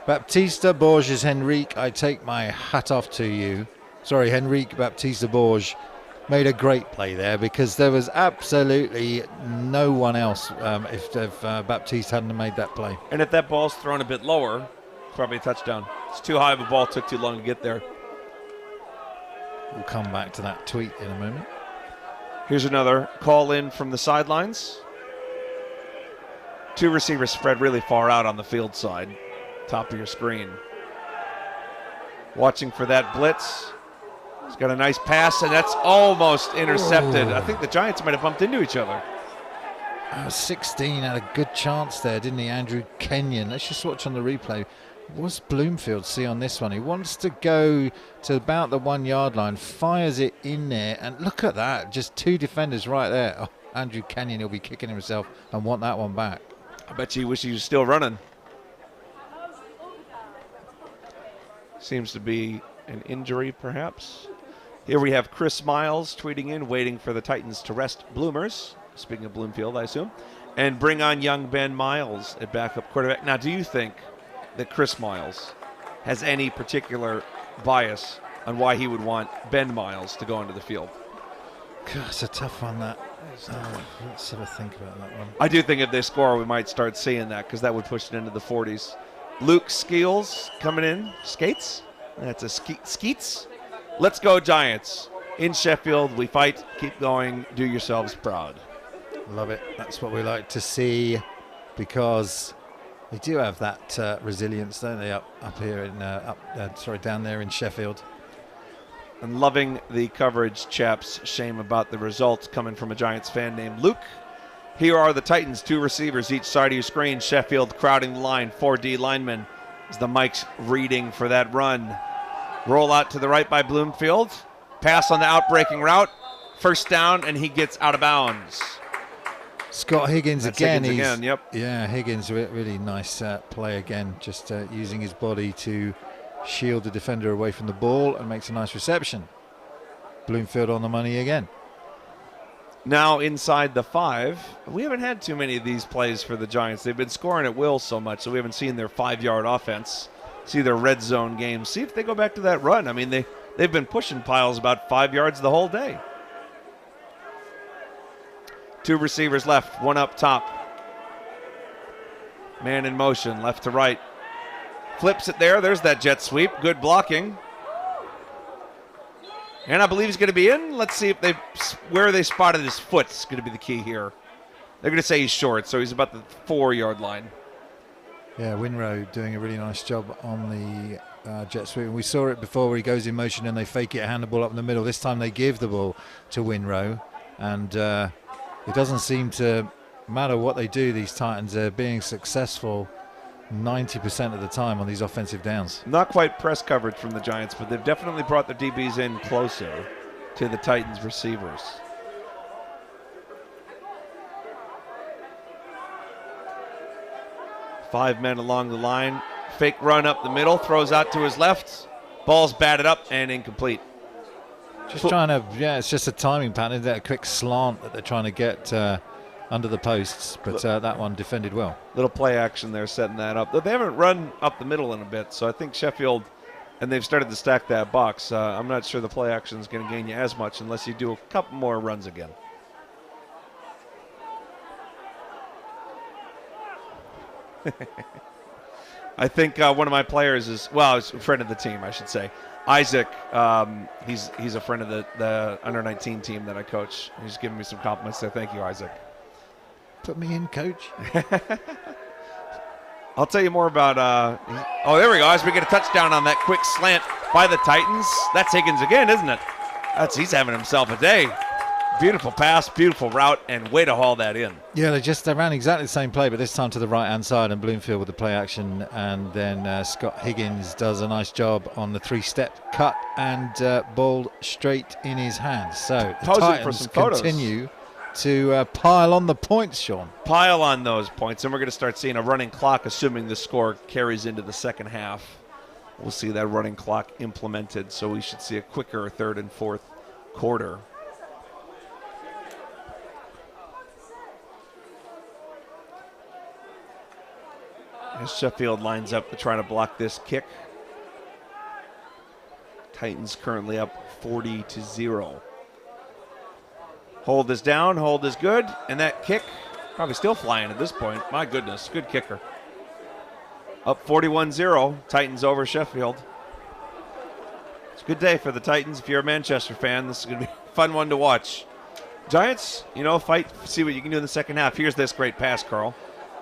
Baptista Borges Henrique, I take my hat off to you. Sorry, Henrique Baptista Borges made a great play there because there was absolutely no one else if Baptiste hadn't made that play. And if that ball's thrown a bit lower, probably a touchdown. It's too high of a ball, took too long to get there. We'll come back to that tweet in a moment. Here's another call in from the sidelines. Two receivers spread really far out on the field side, top of your screen. Watching for that blitz. He's got a nice pass, and that's almost intercepted. I think the Giants might have bumped into each other. 16 had a good chance there, didn't he, Andrew Kenyon? Let's just watch on the replay. What's Bloomfield see on this one? He wants to go to about the 1 yard line, fires it in there, and look at that. Just two defenders right there. Oh, Andrew Kenyon will be kicking himself and want that one back. I bet you wish he was still running. Seems to be an injury, perhaps. Here we have Chris Miles tweeting in, waiting for the Titans to rest Bloomers. Speaking of Bloomfield, I assume. and bring on young Ben Miles at backup quarterback. Now, do you think that Chris Miles has any particular bias on why he would want Ben Miles to go into the field? God, it's a tough one, that. Let's have a think about that one. I do think if they score, we might start seeing that because that would push it into the 40s. Luke Skeels coming in. Skates? That's a Skeets. Let's go Giants. In Sheffield, we fight. Keep going. Do yourselves proud. Love it. That's what we like to see, because they do have that resilience, don't they, up here in down there in Sheffield. And loving the coverage, chaps. Shame about the results coming from a Giants fan named Luke. Here are the Titans, 2 receivers each side of your screen. Sheffield crowding the line, 4 D linemen as the mic's reading for that run. Roll out to the right by Bloomfield. Pass on the outbreaking route. First down, and he gets out of bounds. Scott Higgins again. Yep. Yeah, Higgins, really nice play again, just using his body to shield the defender away from the ball and makes a nice reception. Bloomfield on the money again. Now inside the 5. We haven't had too many of these plays for the Giants. They've been scoring at will so much, so we haven't seen their 5-yard offense, see their red zone games. See if they go back to that run. I mean, they've been pushing piles about 5 yards the whole day. 2 receivers left, 1 up top. Man in motion, left to right. Flips it there. There's that jet sweep. Good blocking. And I believe he's going to be in. Let's see if where they spotted his foot is going to be the key here. They're going to say he's short, so he's about the 4-yard line. Yeah, Winrow doing a really nice job on the jet sweep. And we saw it before where he goes in motion and they fake it, hand the ball up in the middle. This time they give the ball to Winrow. And it doesn't seem to matter what they do, these Titans are being successful 90% of the time on these offensive downs. Not quite press coverage from the Giants, but they've definitely brought their DBs in closer to the Titans receivers. Five men along the line. Fake run up the middle, throws out to his left. Ball's batted up and incomplete. Just trying to, it's just a timing pattern, that quick slant that they're trying to get under the posts, but that one defended well. Little play action there setting that up. They haven't run up the middle in a bit, so I think Sheffield, and they've started to stack that box. I'm not sure the play action is going to gain you as much unless you do a couple more runs again. I think one of my players is, he's a friend of the team, I should say. Isaac, he's a friend of the under-19 team that I coach. He's giving me some compliments there. Thank you, Isaac. Put me in, coach. I'll tell you more about, there we go. As we get a touchdown on that quick slant by the Titans. That's Higgins again, isn't it? He's having himself a day. Beautiful pass, beautiful route, and way to haul that in. Yeah, they ran exactly the same play, but this time to the right-hand side, and Bloomfield with the play action, and then Scott Higgins does a nice job on the 3-step cut and ball straight in his hands. So the Titans continue to pile on the points, Sean. Pile on those points, and we're going to start seeing a running clock, assuming the score carries into the second half. We'll see that running clock implemented, so we should see a quicker third and fourth quarter. As Sheffield lines up to try to block this kick. Titans currently up 40-0. Hold is down, hold is good, and that kick probably still flying at this point. My goodness, good kicker. Up 41-0, Titans over Sheffield. It's a good day for the Titans. If you're a Manchester fan, this is going to be a fun one to watch. Giants, fight, see what you can do in the second half. Here's this great pass, Carl.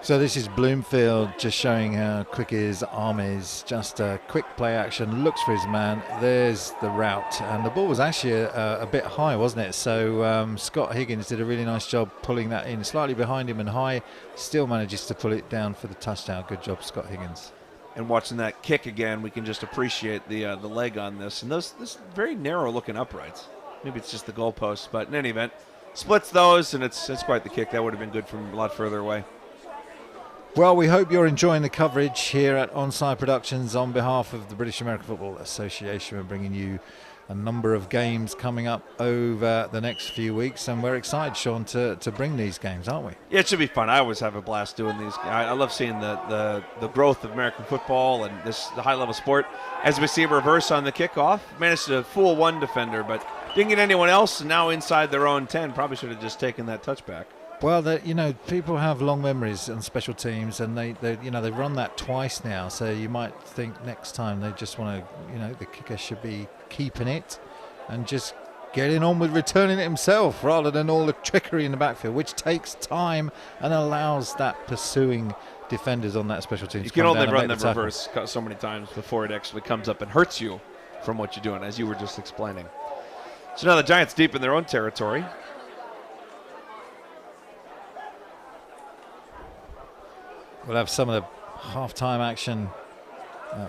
So this is Bloomfield just showing how quick his arm is. Just a quick play action, looks for his man. There's the route. And the ball was actually a bit high, wasn't it? So Scott Higgins did a really nice job pulling that in. Slightly behind him and high. Still manages to pull it down for the touchdown. Good job, Scott Higgins. And watching that kick again, we can just appreciate the leg on this. And this very narrow-looking uprights. Maybe it's just the goalpost. But in any event, splits those, and it's quite the kick. That would have been good from a lot further away. Well, we hope you're enjoying the coverage here at Onside Productions. On behalf of the British American Football Association, we're bringing you a number of games coming up over the next few weeks, and we're excited, Sean, to bring these games, aren't we? Yeah, it should be fun. I always have a blast doing these. I love seeing the growth of American football and the high-level sport. As we see a reverse on the kickoff, managed to fool one defender, but didn't get anyone else, and now inside their own 10. Probably should have just taken that touchback. Well, people have long memories on special teams, and they've run that twice now. So you might think next time they just want to, the kicker should be keeping it and just getting on with returning it himself, rather than all the trickery in the backfield, which takes time and allows that pursuing defenders on that special team. You can only run them reverse so many times before it actually comes up and hurts you from what you're doing, as you were just explaining. So now the Giants deep in their own territory. We'll have some of the half-time action.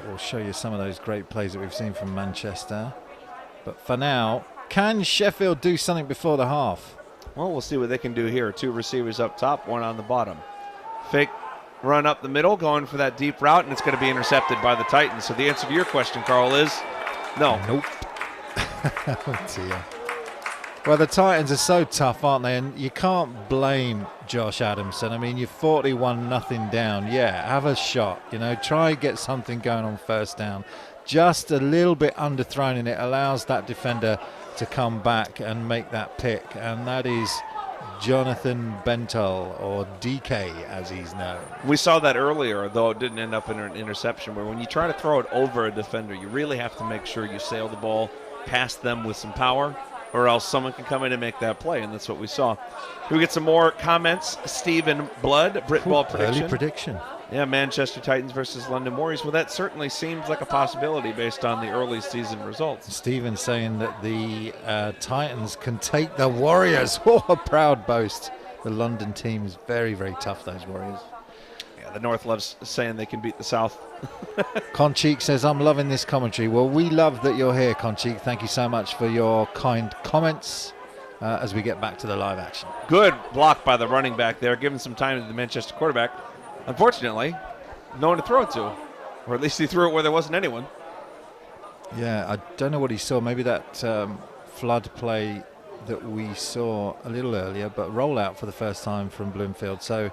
We'll show you some of those great plays that we've seen from Manchester. But for now, can Sheffield do something before the half? Well, we'll see what they can do here. 2 receivers up top, 1 on the bottom. Fake run up the middle, going for that deep route, and it's going to be intercepted by the Titans. So the answer to your question, Carl, is no. Nope. Oh, dear. Well, the Titans are so tough, aren't they? And you can't blame Josh Adamson. I mean, you're 41-0 down. Yeah, have a shot. Try and get something going on first down. Just a little bit underthrown, and it allows that defender to come back and make that pick. And that is Jonathan Bentel, or DK as he's known. We saw that earlier, though it didn't end up in an interception, where when you try to throw it over a defender, you really have to make sure you sail the ball past them with some power, or else someone can come in and make that play, and that's what we saw. We get some more comments. Stephen Blood, Britball prediction. Early prediction. Yeah, Manchester Titans versus London Warriors. Well, that certainly seems like a possibility based on the early season results. Stephen saying that the Titans can take the Warriors. What a proud boast. The London team is very, very tough, those Warriors. Yeah, the North loves saying they can beat the South. Concheek says, I'm loving this commentary. Well, we love that you're here, Concheek. Thank you so much for your kind comments as we get back to the live action. Good block by the running back there, giving some time to the Manchester quarterback. Unfortunately, no one to throw it to, or at least he threw it where there wasn't anyone. Yeah, I don't know what he saw. Maybe that flood play that we saw a little earlier, but rollout for the first time from Bloomfield. So,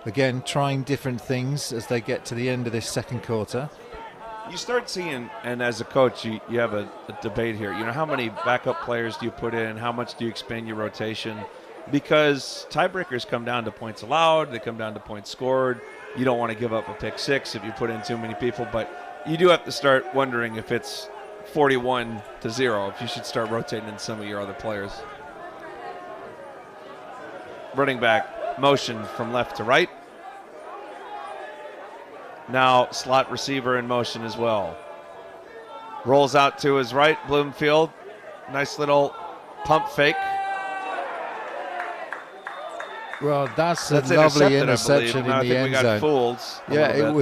again, trying different things as they get to the end of this second quarter. You start seeing, and as a coach, you have a debate here. How many backup players do you put in? How much do you expand your rotation? Because tiebreakers come down to points allowed. They come down to points scored. You don't want to give up a pick 6 if you put in too many people, but you do have to start wondering if it's 41-0, if you should start rotating in some of your other players. Running back motion from left to right. Now slot receiver in motion as well. Rolls out to his right, Bloomfield. Nice little pump fake. Well, that's a lovely interception in the end zone. Fooled yeah, it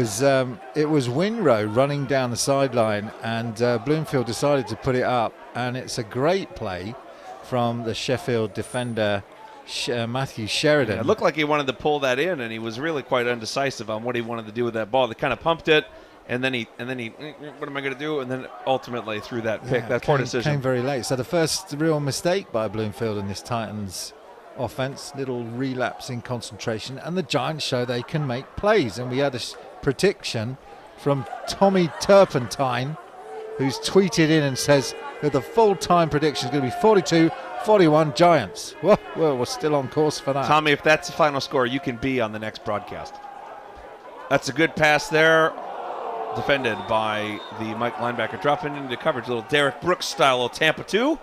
was Winrow running down the sideline, and Bloomfield decided to put it up, and it's a great play from the Sheffield defender, Matthew Sheridan. Yeah, it looked like he wanted to pull that in, and he was really quite undecisive on what he wanted to do with that ball. They kind of pumped it, and then he, what am I going to do? And then ultimately threw that pick. That poor decision came very late. So the first real mistake by Bloomfield in this Titans offense, little relapse in concentration, and the Giants show they can make plays. And we had a prediction from Tommy Turpentine, who's tweeted in and says that the full-time prediction is going to be 42-41 Giants. Well, we're still on course for that. Tommy, if that's the final score, you can be on the next broadcast. That's a good pass there, defended by the Mike linebacker, dropping into coverage, little Derek Brooks style of Tampa 2.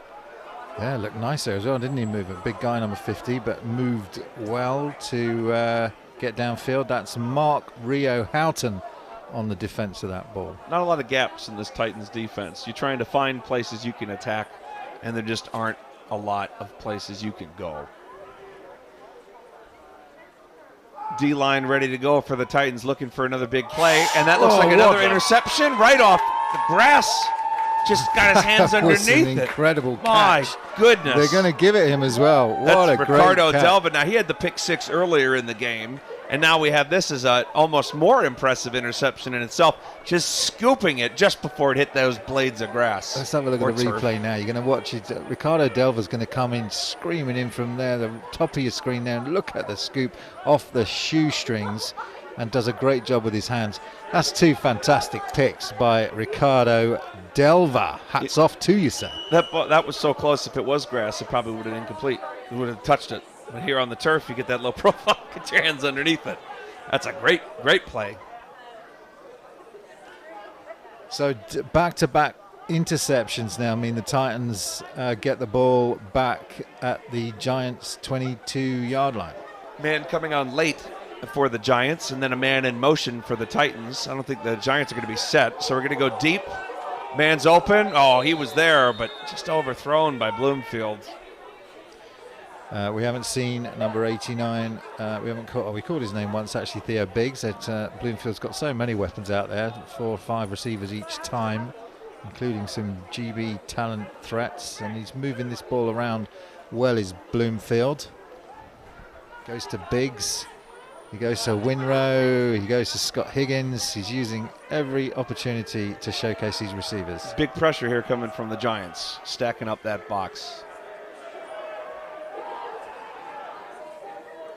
Yeah, looked nice there as well, didn't he? Move a big guy, number 50, but moved well to get downfield. That's Mark Rio Houghton on the defense of that ball. Not a lot of gaps in this Titans defense. You're trying to find places you can attack, and there just aren't a lot of places you can go. D-line ready to go for the Titans, looking for another big play, and that looks like another interception right off the grass. Just got his hands underneath it. Incredible catch. My goodness. They're going to give it him as well. What That's a Ricardo great catch. Delvin. Now, he had the pick 6 earlier in the game, And now we have this as a almost more impressive interception in itself, just scooping it just before it hit those blades of grass. Let's have a look at the turf. replay now. You're going to watch it. Ricardo Delva's going to come in screaming in from there, the top of your screen there, and look at the scoop off the shoestrings, and does a great job with his hands. That's 2 fantastic picks by Ricardo Delva. Hats off to you, sir. That was so close. If it was grass, it probably would have been incomplete. It would have touched it. But here on the turf, you get that low profile, get your hands underneath it. That's a great play. So back-to-back interceptions now mean the Titans get the ball back at the Giants' 22-yard line. Man coming on late for the Giants, and then a man in motion for the Titans. I don't think the Giants are going to be set, so we're going to go deep. Man's open. Oh, he was there, but just overthrown by Bloomfield. We haven't seen number 89. We called his name once, actually, Theo Biggs. Bloomfield's got so many weapons out there, 4 or 5 receivers each time, including some GB talent threats, and he's moving this ball around well, is Bloomfield. Goes to Biggs. He goes to Winrow. He goes to Scott Higgins. He's using every opportunity to showcase these receivers. Big pressure here coming from the Giants, stacking up that box.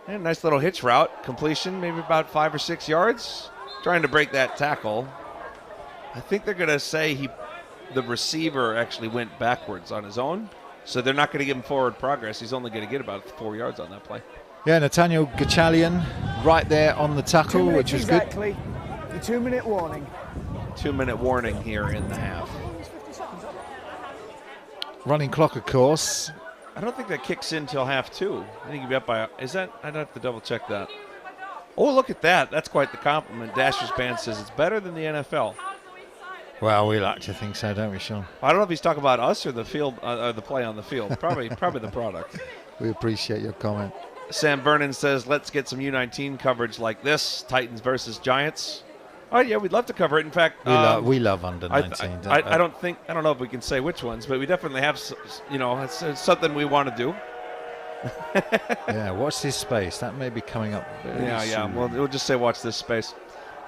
And nice little hitch route, completion, maybe about 5 or 6 yards. Trying to break that tackle. I think they're going to say the receiver actually went backwards on his own, so they're not going to give him forward progress. He's only going to get about 4 yards on that play. Yeah, Nathaniel Gachalian right there on the tackle, which was exactly. good. The 2-minute warning. 2-minute warning here in the half. Running clock, of course. I don't think that kicks in till half 2. I think you'd be up by. Is that? I'd have to double check that. Oh, look at that. That's quite the compliment. Dasher's band says it's better than the NFL. Well, we like to think so, don't we, Sean? I don't know if he's talking about us or the field, or the play on the field. Probably the product. We appreciate your comment. Sam Vernon says, let's get some U19 coverage like this. Titans versus Giants. Oh, yeah, we'd love to cover it. In fact, we love under 19. I don't know if we can say which ones, but we definitely have, it's something we want to do. Yeah, watch this space. That may be coming up very soon. We'll just say watch this space.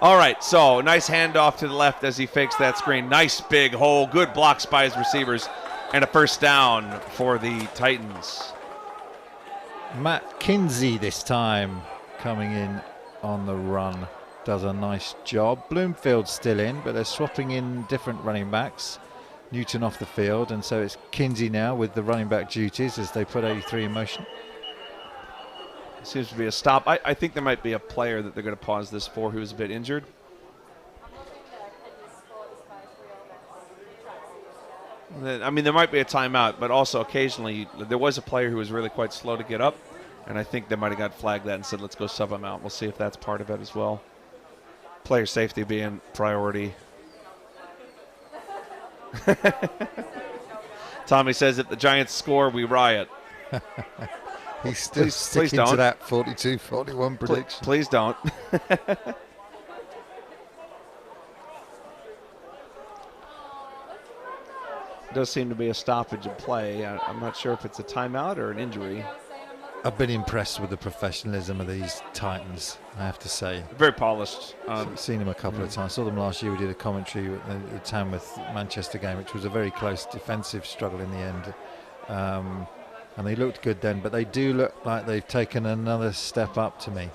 All right, so nice handoff to the left as he fakes that screen. Nice big hole. Good blocks by his receivers. And a first down for the Titans. Matt Kinsey this time coming in on the run. Does a nice job. Bloomfield's still in, but they're swapping in different running backs. Newton off the field, and so it's Kinsey now with the running back duties as they put 83 in motion. Seems to be a stop. I think there might be a player that they're going to pause this for who's a bit injured. I mean, there might be a timeout, but also occasionally there was a player who was really quite slow to get up, and I think they might have got flagged that and said, let's go sub him out. We'll see if that's part of it as well. Player safety being priority. Tommy says, if the Giants score, we riot. He's still sticking to that 42-41 prediction. Please don't. Does seem to be a stoppage of play. I'm not sure if it's a timeout or an injury. I've been impressed with the professionalism of these Titans, I have to say. Very polished. I've seen them a couple of times. Saw them last year. We did a commentary at the Tamworth Manchester game, which was a very close defensive struggle in the end. And they looked good then, but they do look like they've taken another step up to me.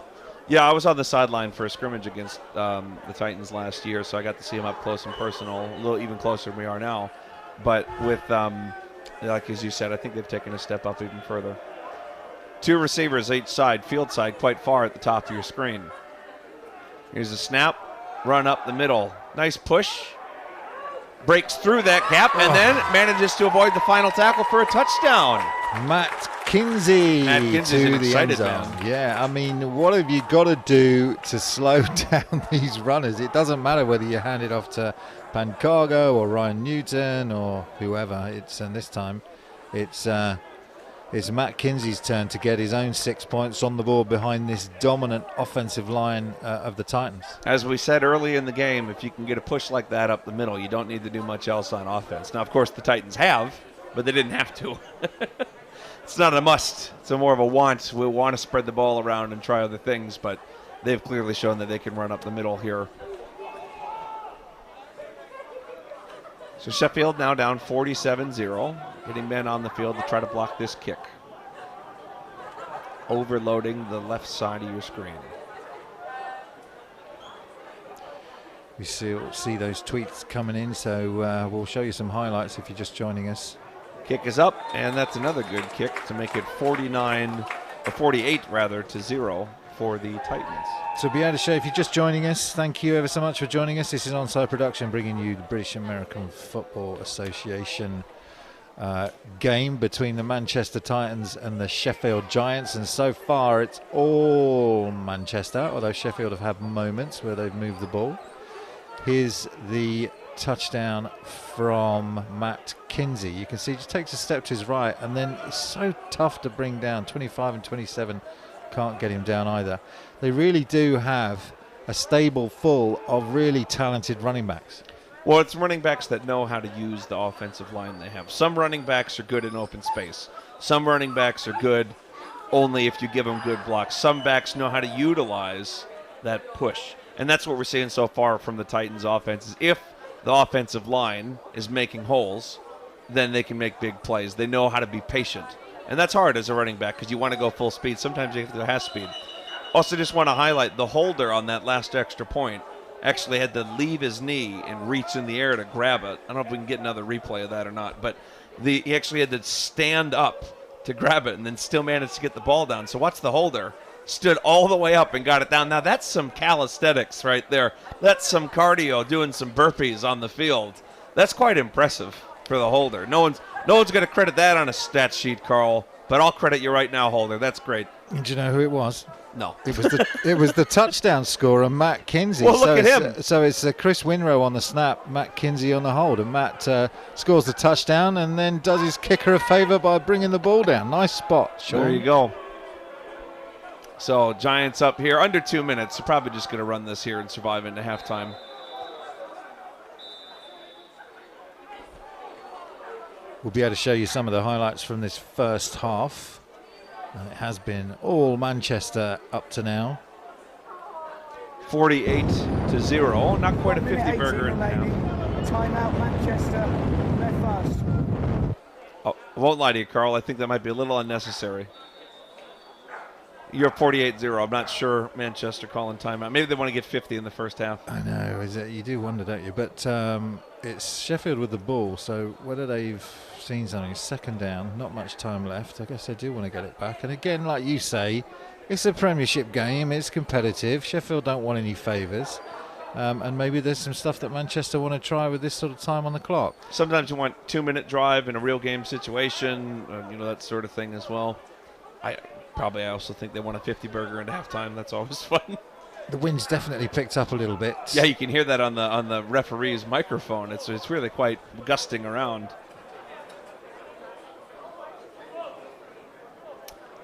Yeah, I was on the sideline for a scrimmage against the Titans last year, so I got to see them up close and personal, a little even closer than we are now. But with, like as you said, I think they've taken a step up even further. 2 receivers each side, field side, quite far at the top of your screen. Here's a snap, run up the middle. Nice push. Breaks through that gap and then manages to avoid the final tackle for a touchdown. Matt Kinsey to the end zone. Man. Yeah, I mean, what have you got to do to slow down these runners? It doesn't matter whether you hand it off to Pancargo or Ryan Newton or whoever. And this time it's Matt Kinsey's turn to get his own 6 points on the board behind this dominant offensive line of the Titans. As we said early in the game, if you can get a push like that up the middle, you don't need to do much else on offense. Now, of course, the Titans have, but they didn't have to. It's not a must. It's more of a want. We want to spread the ball around and try other things, but they've clearly shown that they can run up the middle here. So Sheffield now down 47-0, getting men on the field to try to block this kick. Overloading the left side of your screen. We see those tweets coming in, so we'll show you some highlights if you're just joining us. Kick is up, and that's another good kick to make it 48-0 for the Titans. So be able to show if you're just joining us, thank you ever so much for joining us. This is Onside Production, bringing you the British American Football Association game between the Manchester Titans and the Sheffield Giants, and so far it's all Manchester, although Sheffield have had moments where they've moved the ball. Here's the touchdown from Matt Kinsey. You can see he just takes a step to his right, and then it's so tough to bring down. 25 and 27 can't get him down either. They really do have a stable full of really talented running backs. Well, it's running backs that know how to use the offensive line they have. Some running backs are good in open space. Some running backs are good only if you give them good blocks. Some backs know how to utilize that push. And that's what we're seeing so far from the Titans offense is if the offensive line is making holes, then they can make big plays. They know how to be patient. And that's hard as a running back because you want to go full speed. Sometimes you have to go half speed. Also just want to highlight the holder on that last extra point actually had to leave his knee and reach in the air to grab it. I don't know if we can get another replay of that or not, but he actually had to stand up to grab it and then still managed to get the ball down. So watch the holder. Stood all the way up and got it down. Now that's some calisthenics right there. That's some cardio, doing some burpees on the field. That's quite impressive for the holder. No one's going to credit that on a stat sheet, Carl, but I'll credit you right now, holder. That's great. Do you know who it was? No. It was the touchdown scorer, Matt Kinsey. Well, look at him. So it's Chris Winrow on the snap, Matt Kinsey on the hold, and Matt scores the touchdown and then does his kicker a favor by bringing the ball down. Nice spot, Sean. There you go. So Giants up here, under 2 minutes. They're probably just going to run this here and survive into halftime. We'll be able to show you some of the highlights from this first half. It has been all Manchester up to now. 48-0. Not quite a 50 burger in half. Timeout Manchester. They're fast. Oh, I won't lie to you, Carl. I think that might be a little unnecessary. You're 48-0. I'm not sure Manchester calling timeout. Maybe they want to get 50 in the first half. I know. You do wonder, don't you? But it's Sheffield with the ball, so whether they've seen something, second down, not much time left. I guess they do want to get it back. And again, like you say, it's a Premiership game. It's competitive. Sheffield don't want any favours. And maybe there's some stuff that Manchester want to try with this sort of time on the clock. Sometimes you want 2-minute drive in a real game situation, that sort of thing as well. I also think they want a 50 burger into halftime. That's always fun. The wind's definitely picked up a little bit. Yeah, you can hear that on the referee's microphone. It's really quite gusting around.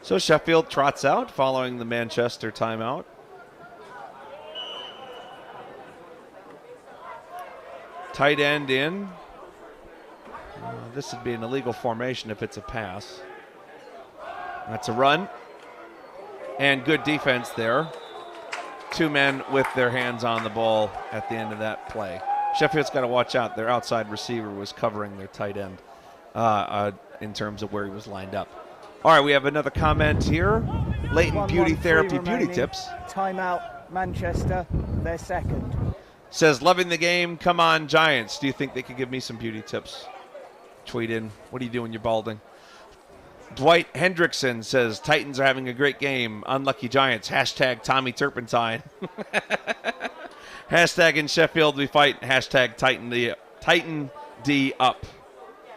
So Sheffield trots out following the Manchester timeout. Tight end in. This would be an illegal formation if it's a pass. That's a run. And good defense there. Two men with their hands on the ball at the end of that play. Sheffield's got to watch out. Their outside receiver was covering their tight end in terms of where he was lined up. All right, we have another comment here. Latent Beauty Therapy Beauty Tips. Timeout Manchester, they're second. Says, loving the game. Come on, Giants. Do you think they could give me some beauty tips? Tweet in. What are you doing? You're balding. Dwight Hendrickson says, Titans are having a great game. Unlucky Giants. Hashtag Tommy Turpentine. Hashtag in Sheffield we fight. Hashtag Titan D up.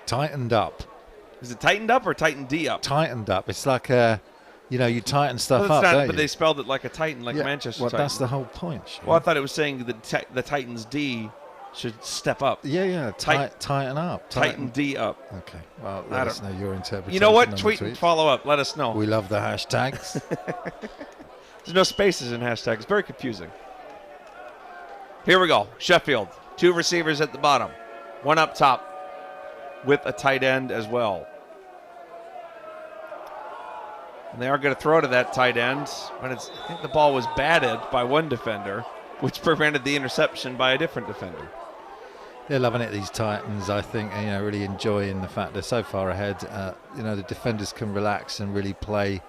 Tightened up. Is it tightened up or Titan D up? Tightened up. It's like you tighten stuff up, not, don't but you? they spelled it like a Titan, like Manchester Well, Titan. that's the whole point. Sean. Well, I thought it was saying that the Titans D should step up. Yeah. Tighten up. Titan D up. Okay. Well, let us know your interpretation. You know what? Tweet and follow up. Let us know. We love the hashtags. There's no spaces in hashtags. Very confusing. Here we go. Sheffield. Two receivers at the bottom. One up top with a tight end as well. And they are going to throw to that tight end, but I think the ball was batted by one defender, which prevented the interception by a different defender. They're loving it, these Titans, I think, really enjoying the fact they're so far ahead. The defenders can relax and really play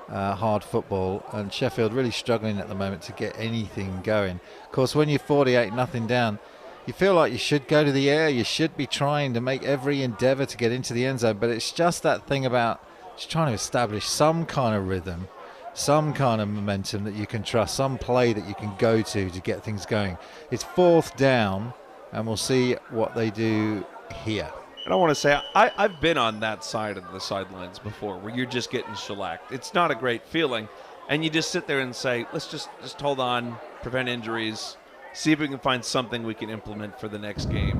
hard football, and Sheffield really struggling at the moment to get anything going. Of course, when you're 48-0 down, you feel like you should go to the air, you should be trying to make every endeavour to get into the end zone, but it's just that thing about just trying to establish some kind of rhythm, some kind of momentum that you can trust, some play that you can go to get things going. It's 4th down, and we'll see what they do here. And I want to say, I've been on that side of the sidelines before where you're just getting shellacked. It's not a great feeling. And you just sit there and say, let's just hold on, prevent injuries, see if we can find something we can implement for the next game.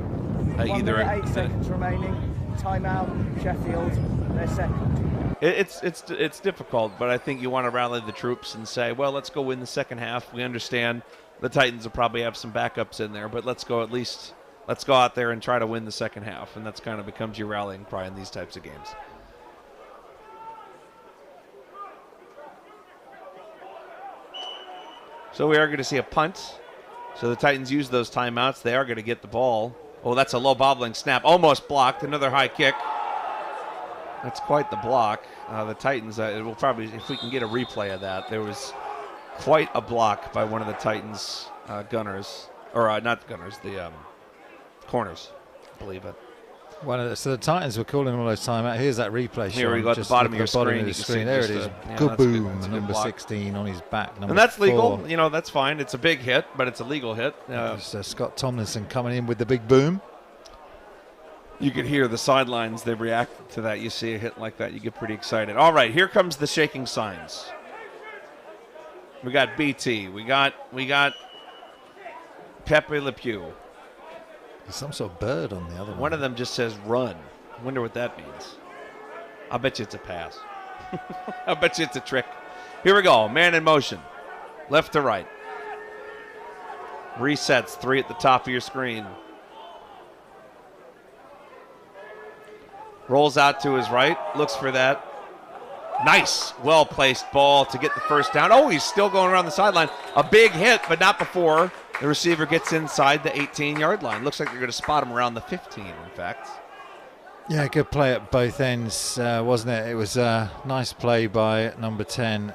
1 minute, 8 seconds remaining. Timeout, Sheffield, they're second. It's difficult, but I think you want to rally the troops and say, well, let's go win the second half. We understand the Titans will probably have some backups in there, but let's go out there and try to win the second half, and that's kind of becomes your rallying cry in these types of games. So we are going to see a punt. So the Titans use those timeouts. They are going to get the ball. Oh, that's a low bobbling snap. Almost blocked. Another high kick. That's quite the block. The Titans, it will probably, if we can get a replay of that, there was quite a block by one of the Titans gunners. Or not gunners, the corners, I believe it. So the Titans were calling all those timeouts. Here's that replay. Here we go at the bottom of your screen. There it is. Good boom. Number 16 on his back. And that's legal. That's fine. It's a big hit, but it's a legal hit. Scott Tomlinson coming in with the big boom. You could hear the sidelines. They react to that. You see a hit like that, you get pretty excited. All right, here comes the shaking signs. We got BT. We got Pepe Le Pew. There's some sort of bird on the other one. One of them just says run. I wonder what that means. I'll bet you it's a pass. I'll bet you it's a trick. Here we go. Man in motion. Left to right. Resets. 3 at the top of your screen. Rolls out to his right. Looks for that. Nice. Well-placed ball to get the first down. Oh, he's still going around the sideline. A big hit, but not before the receiver gets inside the 18-yard line. Looks like they're going to spot him around the 15, in fact. Yeah, good play at both ends, wasn't it? It was a nice play by number 10,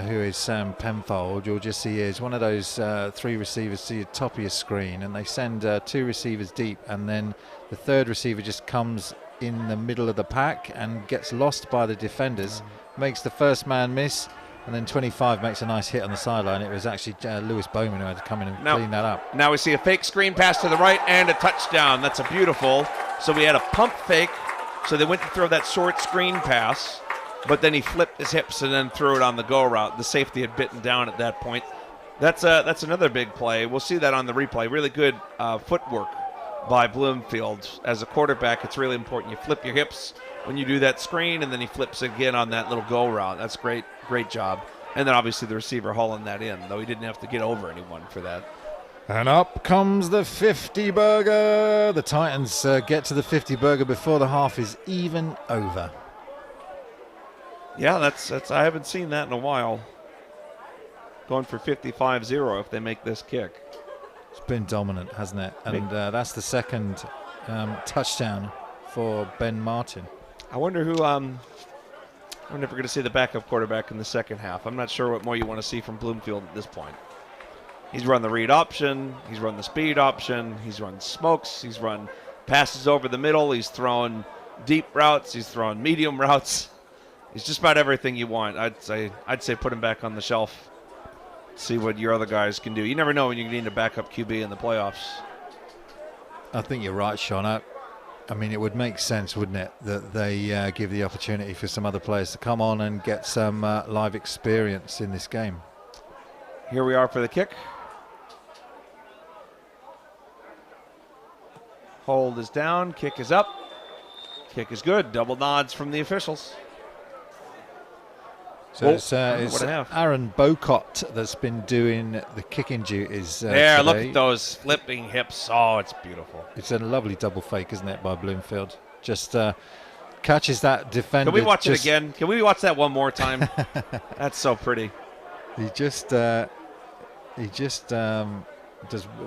who is Sam Penfold. You'll just see is one of those 3 receivers to the top of your screen, and they send 2 receivers deep, and then the 3rd receiver just comes in the middle of the pack and gets lost by the defenders, makes the first man miss, and then 25 makes a nice hit on the sideline. It was actually Lewis Bowman who had to come in and clean that up. Now we see a fake screen pass to the right and a touchdown. That's a beautiful. So we had a pump fake, so they went to throw that short screen pass, but then he flipped his hips and then threw it on the go route. The safety had bitten down at that point. That's another big play. We'll see that on the replay. Really good footwork by Bloomfield. As a quarterback, it's really important you flip your hips when you do that screen, and then he flips again on that little go route. That's great job. And then obviously the receiver hauling that in, though he didn't have to get over anyone for that. And up comes the 50-burger. The Titans get to the 50-burger before the half is even over. Yeah, that's I haven't seen that in a while. Going for 55-0 if they make this kick. It's been dominant, hasn't it? And that's the second touchdown for Ben Martin. I wonder who. I'm never going to see the backup quarterback in the second half. I'm not sure what more you want to see from Bloomfield at this point. He's run the read option. He's run the speed option. He's run smokes. He's run passes over the middle. He's thrown deep routes. He's thrown medium routes. He's just about everything you want. I'd say put him back on the shelf. See what your other guys can do. You never know when you need a backup QB in the playoffs. I think you're right, Sean. I mean, it would make sense, wouldn't it, that they give the opportunity for some other players to come on and get some live experience in this game. Here we are for the kick. Hold is down. Kick is up. Kick is good. Double nods from the officials. So it's Aaron Bocott that's been doing the kicking duties there, today. Look at those flipping hips. Oh, it's beautiful. It's a lovely double fake, isn't it, by Bloomfield? Just catches that defender. Can we watch it again? Can we watch that one more time? That's so pretty. He just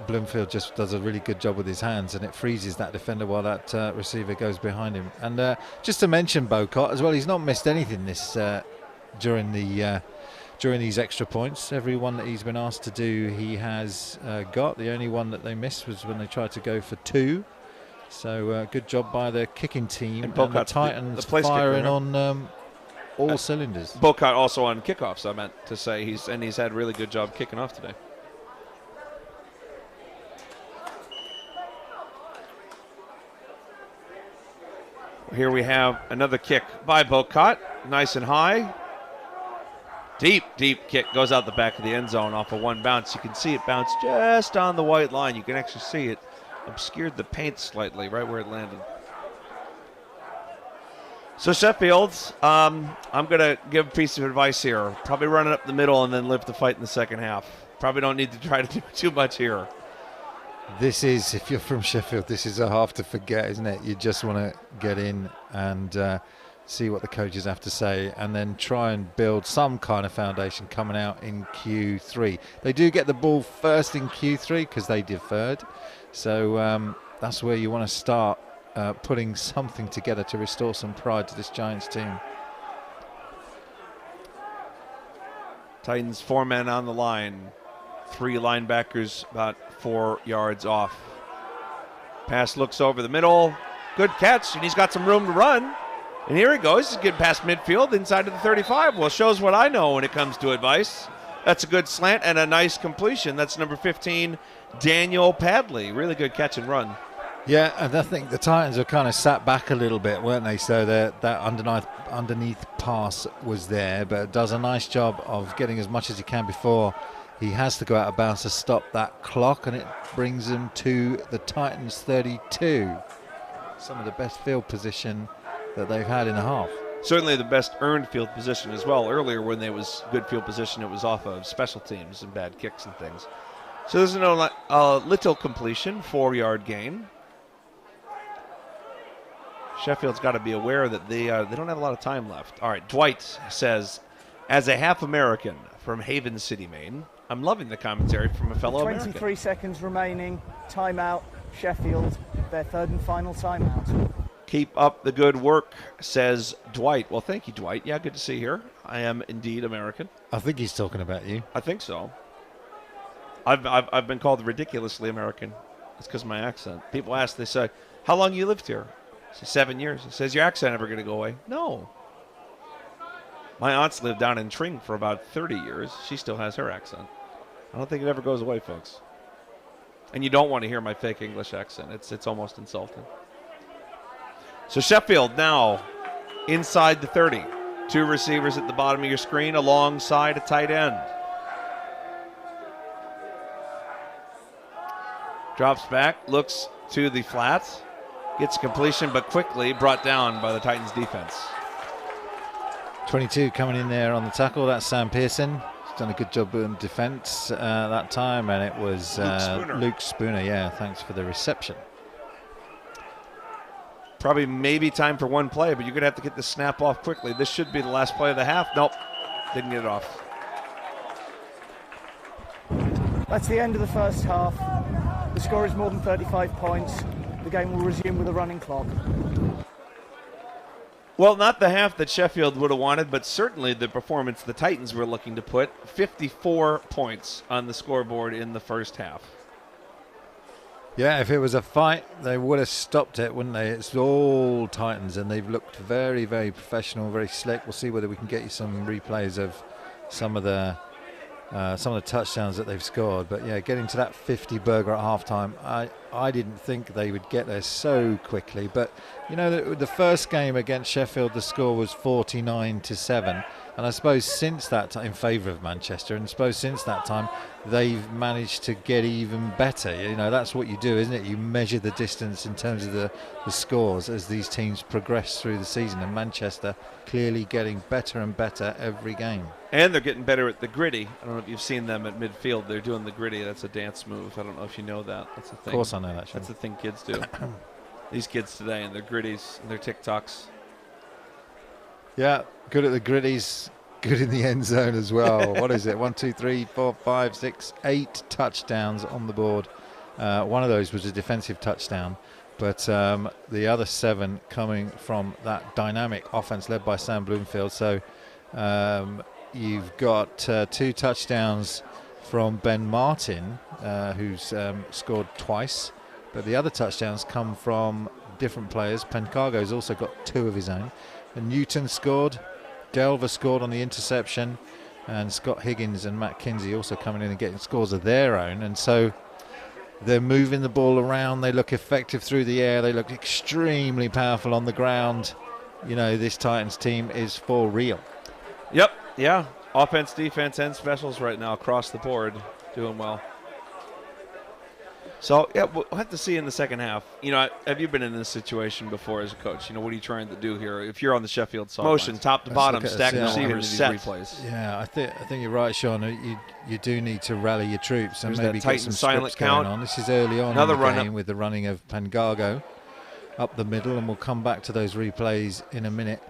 Bloomfield just does a really good job with his hands, and it freezes that defender while that receiver goes behind him. And just to mention Bocott as well, he's not missed anything this during these extra points. Every one that he's been asked to do, he has got. The only one that they missed was when they tried to go for 2. So good job by the kicking team, and the Titans the firing kicker, on all cylinders. Bocott also on kickoffs, I meant to say. He's had a really good job kicking off today. Here we have another kick by Bocott. Nice and high. Deep kick. Goes out the back of the end zone off of one bounce. You can see it bounce just on the white line. You can actually see it obscured the paint slightly right where it landed. So Sheffield, I'm going to give a piece of advice here. Probably run it up the middle and then live to fight in the second half. Probably don't need to try to do too much here. This is, if you're from Sheffield, this is a half to forget, isn't it? You just want to get in and see what the coaches have to say, and then try and build some kind of foundation coming out in Q3. They do get the ball first in Q3 because they deferred. So that's where you want to start putting something together to restore some pride to this Giants team. Titans 4 men on the line. 3 linebackers about 4 yards off. Pass looks over the middle. Good catch, and he's got some room to run. And here he goes. He's getting past midfield inside of the 35. Well, shows what I know when it comes to advice. That's a good slant and a nice completion. That's number 15, Daniel Padley. Really good catch and run. Yeah, and I think the Titans were kind of sat back a little bit, weren't they? So that underneath pass was there, but does a nice job of getting as much as he can before he has to go out of bounds to stop that clock, and it brings him to the Titans 32. Some of the best field position that they've had in a half. Certainly the best earned field position as well. Earlier when there was good field position, it was off of special teams and bad kicks and things. So there's a little completion, 4-yard gain. Sheffield's got to be aware that they don't have a lot of time left. All right, Dwight says, as a half American from Haven City, Maine, I'm loving the commentary from a fellow 23 American. seconds remaining. Timeout. Sheffield, their 3rd and final timeout. Keep up the good work, says Dwight. Well, thank you, Dwight. Yeah, good to see you here. I am indeed American. I think he's talking about you. I think so. I've been called ridiculously American. It's because of my accent. People ask, they say, how long you lived here? I say, 7 years. It says, your accent ever going to go away? No. My aunt's lived down in Tring for about 30 years. She still has her accent. I don't think it ever goes away, folks. And you don't want to hear my fake English accent. It's almost insulting. So Sheffield now inside the 30. 2 receivers at the bottom of your screen alongside a tight end. Drops back, looks to the flat. Gets completion, but quickly brought down by the Titans defense. 22 coming in there on the tackle. That's Sam Pearson. He's done a good job in defense that time, and it was Luke Spooner. Yeah, thanks for the reception. Probably maybe time for one play, but you're going to have to get the snap off quickly. This should be the last play of the half. Nope, didn't get it off. That's the end of the first half. The score is more than 35 points. The game will resume with a running clock. Well, not the half that Sheffield would have wanted, but certainly the performance the Titans were looking to put. 54 points on the scoreboard in the first half. Yeah, if it was a fight, they would have stopped it, wouldn't they? It's all Titans, and they've looked very, very professional, very slick. We'll see whether we can get you some replays of some of the touchdowns that they've scored. But yeah, getting to that 50 burger at halftime, I didn't think they would get there so quickly. But you know, the first game against Sheffield, the score was 49-7, and I suppose since that time, in favour of Manchester, and I suppose since that time they've managed to get even better. You know, that's what you do, isn't it? You measure the distance in terms of the scores as these teams progress through the season, and Manchester clearly getting better and better every game. And they're getting better at the gritty. I don't know if you've seen them at midfield. They're doing the gritty. That's a dance move. I don't know if you know that. That's a thing. Of course I know that. That's the thing kids do. These kids today and their gritties and their TikToks. Yeah, good at the gritties, good in the end zone as well. What is it? 1, 2, 3, 4, 5, 6, 8 touchdowns on the board. One of those was a defensive touchdown, but the other 7 coming from that dynamic offense led by Sam Bloomfield. So you've got 2 touchdowns from Ben Martin, who's scored twice, but the other touchdowns come from different players. Pencargo's also got 2 of his own. And Newton scored, Delver scored on the interception, and Scott Higgins and Matt Kinsey also coming in and getting scores of their own. And so they're moving the ball around. They look effective through the air. They look extremely powerful on the ground. You know, this Titans team is for real. Yep, yeah. Offense, defense, and specials right now across the board doing well. So, yeah, we'll have to see in the second half. You know, have you been in this situation before as a coach? You know, what are you trying to do here? If you're on the Sheffield side, motion, top to bottom, stack receivers, set. Replays. Yeah, I think you're right, Sean. You do need to rally your troops and maybe get some silent scripts going on. This is early on Another in the run game with the running of Pengargo up the middle, and we'll come back to those replays in a minute.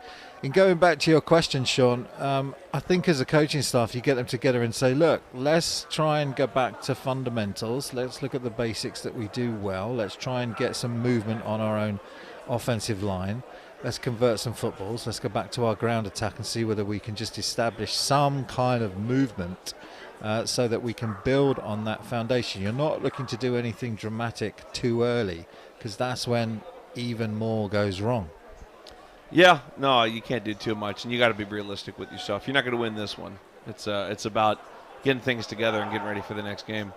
In going back to your question, Sean, I think as a coaching staff, you get them together and say, look, let's try and go back to fundamentals. Let's look at the basics that we do well. Let's try and get some movement on our own offensive line. Let's convert some footballs. Let's go back to our ground attack and see whether we can just establish some kind of movement so that we can build on that foundation. You're not looking to do anything dramatic too early, because that's when even more goes wrong. Yeah, no, you can't do too much, and you got to be realistic with yourself. You're not going to win this one. It's about getting things together and getting ready for the next game.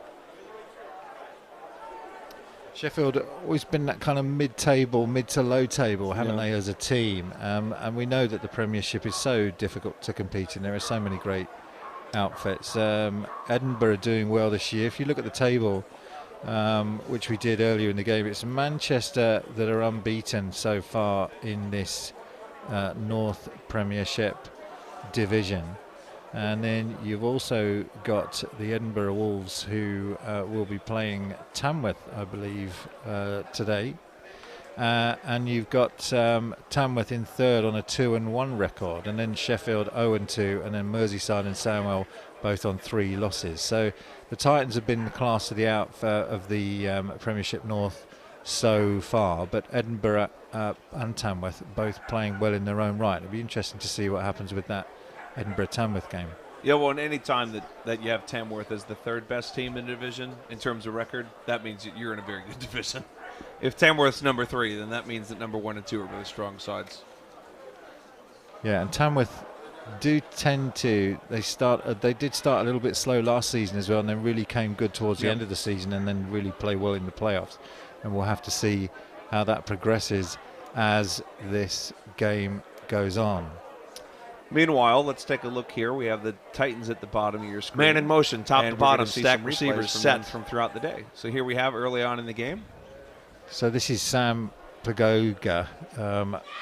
Sheffield always been that kind of mid-table, mid to low table, haven't they, as a team? And we know that the Premiership is so difficult to compete in. There are so many great outfits. Edinburgh are doing well this year. If you look at the table, which we did earlier in the game, it's Manchester that are unbeaten so far in this North Premiership division. And then you've also got the Edinburgh Wolves, who will be playing Tamworth, I believe, today. And you've got Tamworth in third on a 2-1 record, and then Sheffield 0-2, and then Merseyside and Sandwell both on 3 losses. So the Titans have been the class of the of the Premiership North so far, but Edinburgh and Tamworth both playing well in their own right. It'll be interesting to see what happens with that Edinburgh-Tamworth game. Yeah, well, any time that you have Tamworth as the 3rd best team in the division in terms of record, that means that you're in a very good division. If Tamworth's number 3, then that means that number 1 and 2 are really strong sides. Yeah, and Tamworth do tend to, they did start a little bit slow last season as well, and then really came good towards the end of the season, and then really play well in the playoffs. And we'll have to see how that progresses as this game goes on. Meanwhile, let's take a look here. We have the Titans at the bottom of your screen. Man in motion, top to bottom, stack receivers set from throughout the day. So here we have early on in the game. So this is Sam Pagoga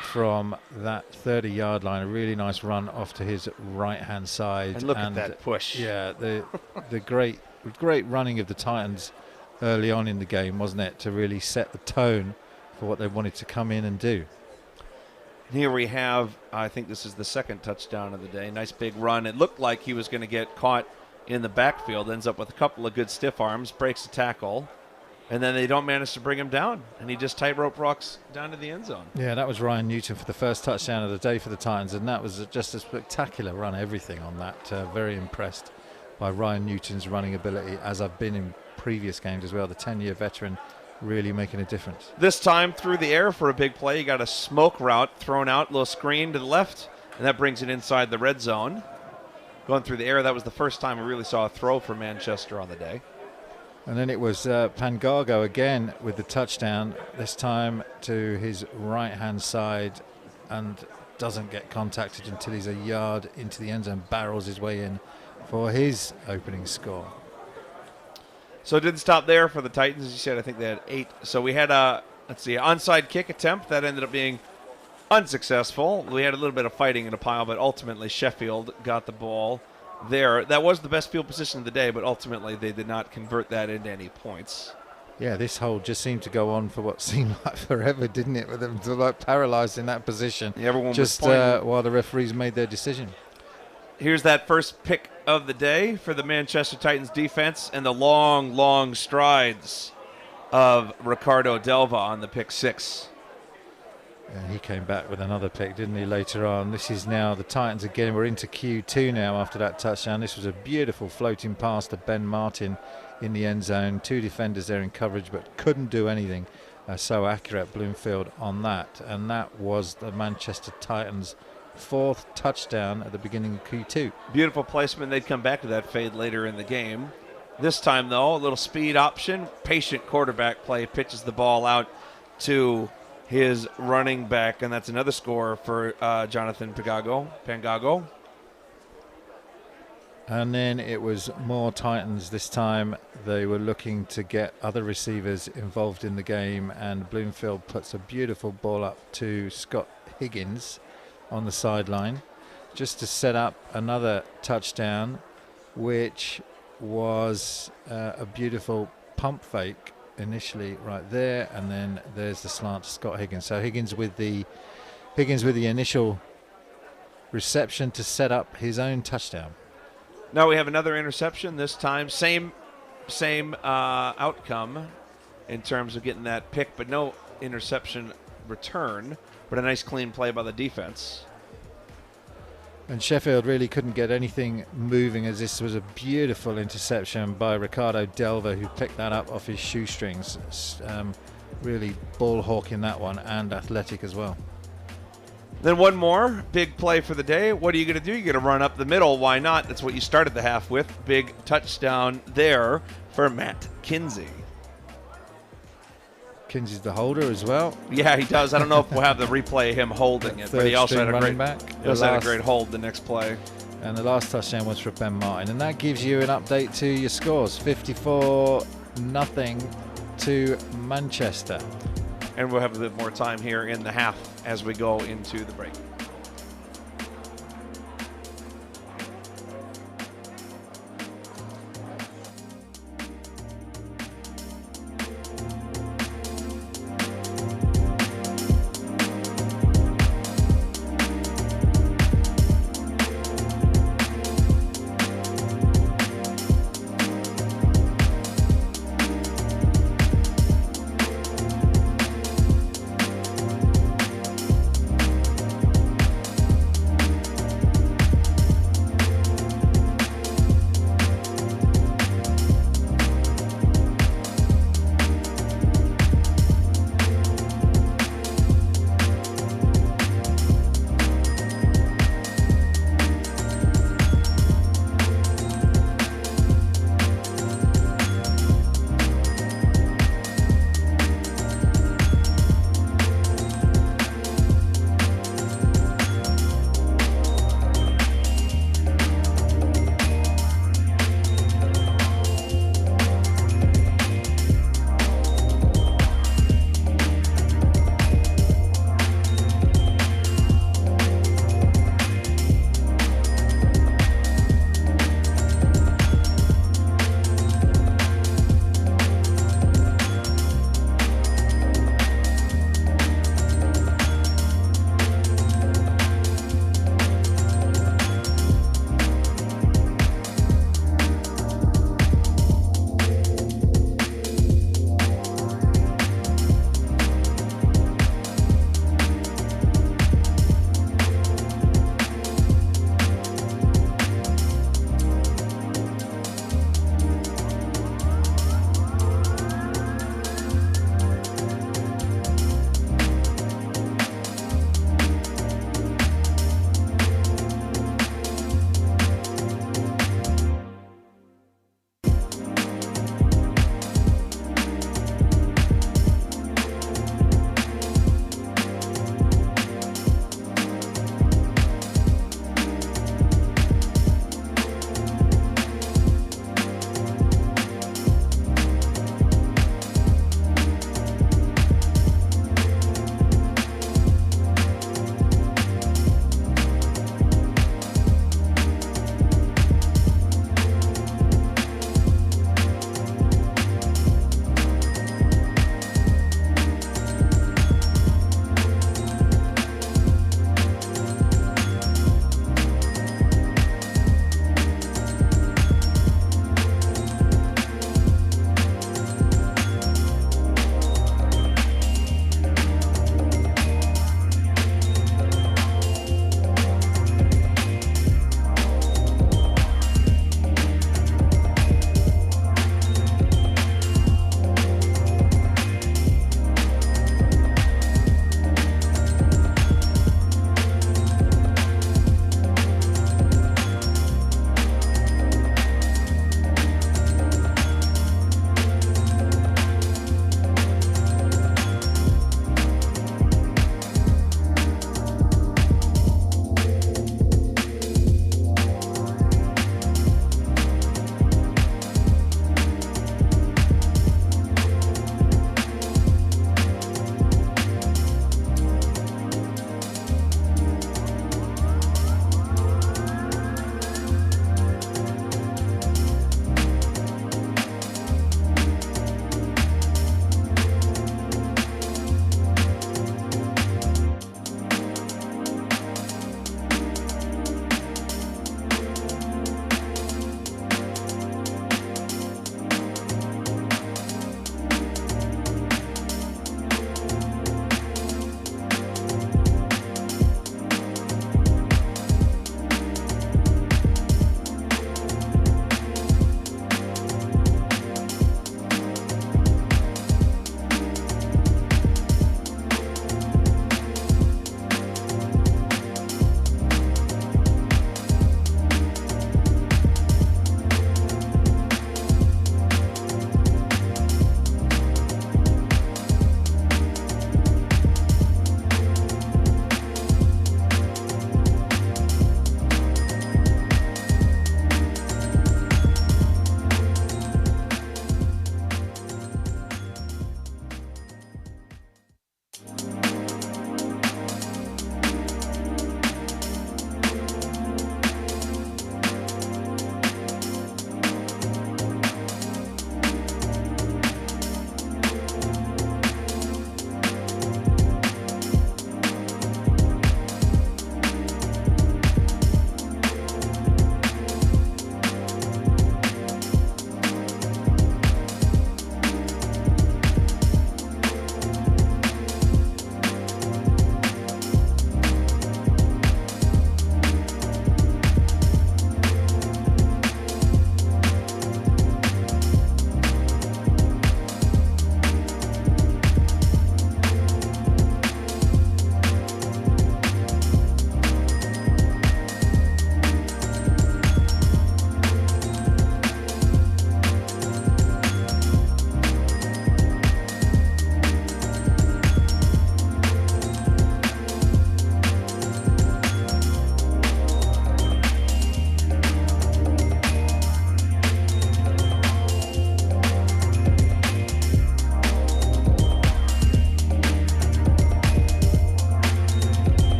from that 30-yard line. A really nice run off to his right-hand side. And look at that push. Yeah, the great running of the Titans early on in the game, wasn't it, to really set the tone for what they wanted to come in and do. Here we have, I think this is the 2nd touchdown of the day. Nice big run. It looked like he was going to get caught in the backfield. Ends up with a couple of good stiff arms, breaks a tackle, and then they don't manage to bring him down. And he just tightrope rocks down to the end zone. Yeah, that was Ryan Newton for the first touchdown of the day for the Titans, and that was just a spectacular run, everything on that. Very impressed by Ryan Newton's running ability, as I've been in previous games as well. The 10-year veteran really making a difference. This time through the air for a big play. You got a smoke route thrown out, little screen to the left, and that brings it inside the red zone. Going through the air, that was the first time we really saw a throw for Manchester on the day. And then it was Pangargo again with the touchdown, this time to his right-hand side, and doesn't get contacted until he's a yard into the end zone, barrels his way in for his opening score. So it didn't stop there for the Titans. As you said, I think they had 8. So we had a, onside kick attempt that ended up being unsuccessful. We had a little bit of fighting in a pile, but ultimately Sheffield got the ball there. That was the best field position of the day, but ultimately they did not convert that into any points. Yeah, this hold just seemed to go on for what seemed like forever, didn't it? With them like paralyzed in that position. Everyone just was while the referees made their decision. Here's that first pick of the day for the Manchester Titans defense, and the long, long strides of Ricardo Delva on the pick 6. And he came back with another pick, didn't he, later on? This is now the Titans again. We're into Q2 now after that touchdown. This was a beautiful floating pass to Ben Martin in the end zone. 2 defenders there in coverage, but couldn't do anything. So accurate, Bloomfield, on that. And that was the Manchester Titans' 4th touchdown at the beginning of Q2. Beautiful placement. They'd come back to that fade later in the game. This time, though, a little speed option. Patient quarterback play. Pitches the ball out to his running back, and that's another score for Jonathan Pangago. And then it was more Titans this time. They were looking to get other receivers involved in the game, and Bloomfield puts a beautiful ball up to Scott Higgins on the sideline just to set up another touchdown, which was a beautiful pump fake initially right there, and then there's the slant to Scott Higgins. So Higgins with the initial reception to set up his own touchdown. Now we have another interception. This time, same outcome in terms of getting that pick, but no interception return. But a nice clean play by the defense. And Sheffield really couldn't get anything moving, as this was a beautiful interception by Ricardo Delva, who picked that up off his shoestrings. Really ball hawking that one, and athletic as well. Then one more big play for the day. What are you going to do? You're going to run up the middle. Why not? That's what you started the half with. Big touchdown there for Matt Kinsey. Kinsey's the holder as well. Yeah, he does. I don't know if we'll have the replay of him holding it, but he also had a great hold the next play. And the last touchdown was for Ben Martin. And that gives you an update to your scores. 54-0 to Manchester. And we'll have a bit more time here in the half as we go into the break.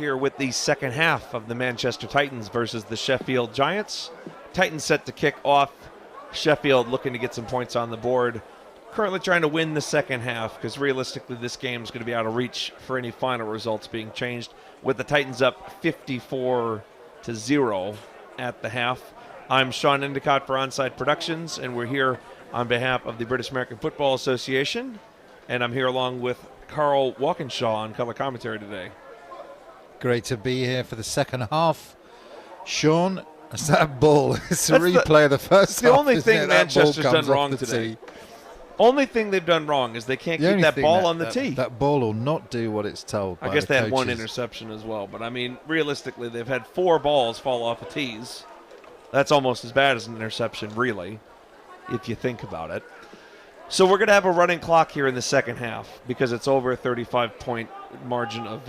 here with the second half of the Manchester Titans versus the Sheffield Giants. Titans set to kick off. Sheffield looking to get some points on the board. Currently trying to win the second half because realistically this game is going to be out of reach for any final results being changed, with the Titans up 54-0 at the half. I'm Sean Endicott for Onside Productions, and we're here on behalf of the British American Football Association, and I'm here along with Carl Walkinshaw on color commentary today. Great to be here for the second half. Sean, it's that ball. It's a replay of the first half. The only thing that Manchester's ball done comes wrong off the today. tee. Only thing they've done wrong is they can't keep that ball on the tee. That ball will not do what it's told. I guess they had one interception as well, but I mean, realistically, they've had 4 balls fall off of tees. That's almost as bad as an interception, really, if you think about it. So we're going to have a running clock here in the second half because it's over a 35-point margin of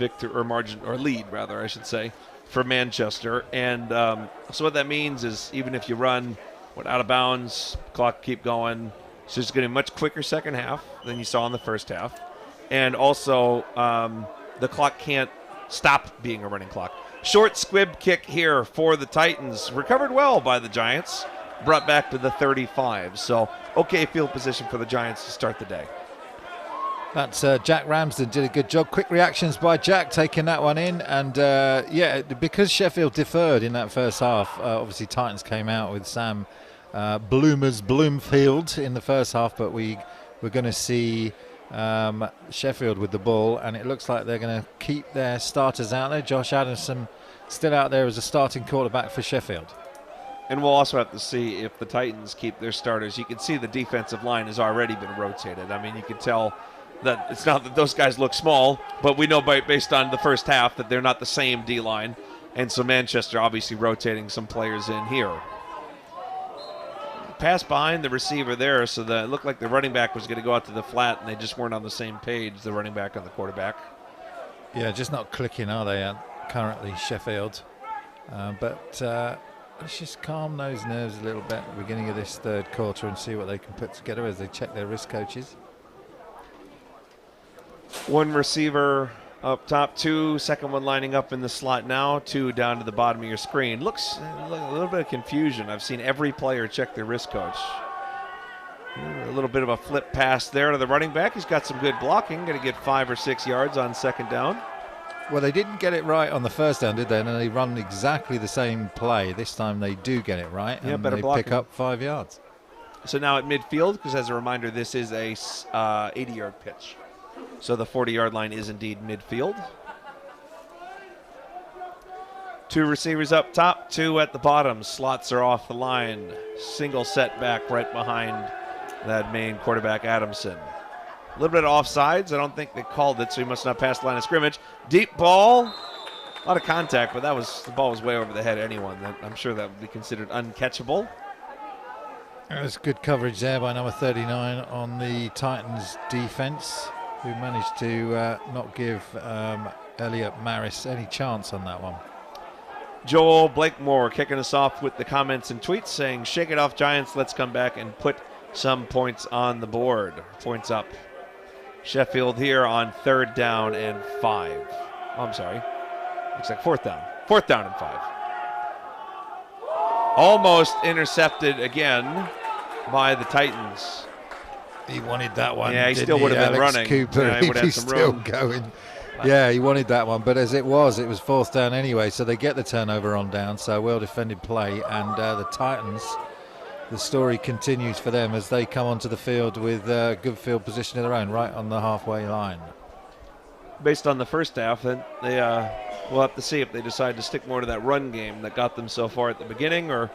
lead, rather, I should say, for Manchester. And so what that means is even if you run out of bounds, clock keep going. So it's going to be a much quicker second half than you saw in the first half. And also, the clock can't stop being a running clock. Short squib kick here for the Titans. Recovered well by the Giants. Brought back to the 35. So, okay field position for the Giants to start the day. That's Jack Ramsden did a good job. Quick reactions by Jack taking that one in. And, because Sheffield deferred in that first half, obviously Titans came out with Sam Bloomfield in the first half, but we're going to see Sheffield with the ball, and it looks like they're going to keep their starters out there. Josh Adamson still out there as a starting quarterback for Sheffield. And we'll also have to see if the Titans keep their starters. You can see the defensive line has already been rotated. I mean, you can tell that it's not that those guys look small, but we know based on the first half that they're not the same D-line. And so Manchester obviously rotating some players in here. Pass behind the receiver there, so that it looked like the running back was going to go out to the flat, and they just weren't on the same page, the running back and the quarterback. Yeah, just not clicking, are they, currently, Sheffield? But let's just calm those nerves a little bit at the beginning of this third quarter and see what they can put together as they check their wrist coaches. One receiver up top, 2, second one lining up in the slot now, 2 down to the bottom of your screen. Looks a little bit of confusion. I've seen every player check their wrist coach. A little bit of a flip pass there to the running back. He's got some good blocking. Going to get 5 or 6 yards on second down. Well, they didn't get it right on the first down, did they? And they run exactly the same play. This time they do get it right, and better they blocking. pick up 5 yards. So now at midfield, because as a reminder, this is a 80-yard pitch. So the 40-yard line is indeed midfield. 2 receivers up top, 2 at the bottom. Slots are off the line. Single setback right behind that main quarterback, Adamson. A little bit of offsides. I don't think they called it, so he must not pass the line of scrimmage. Deep ball. A lot of contact, but the ball was way over the head of anyone. I'm sure that would be considered uncatchable. There's good coverage there by number 39 on the Titans defense, who managed to not give Elliot Maris any chance on that one. Joel Blakemore kicking us off with the comments and tweets saying, "Shake it off, Giants. Let's come back and put some points on the board." Points up. Sheffield here on 3rd down and 5. Oh, I'm sorry. Looks like 4th down. 4th down and 5. Almost intercepted again by the Titans. He wanted that one. Yeah, he still would have been running. Cooper, yeah, he would have he's some still room. going. Yeah, he wanted that one, but as it was 4th down anyway, so they get the turnover on down, so well-defended play, and the Titans, the story continues for them as they come onto the field with good field position of their own, right on the halfway line. Based on the first half, then we'll have to see if they decide to stick more to that run game that got them so far at the beginning, or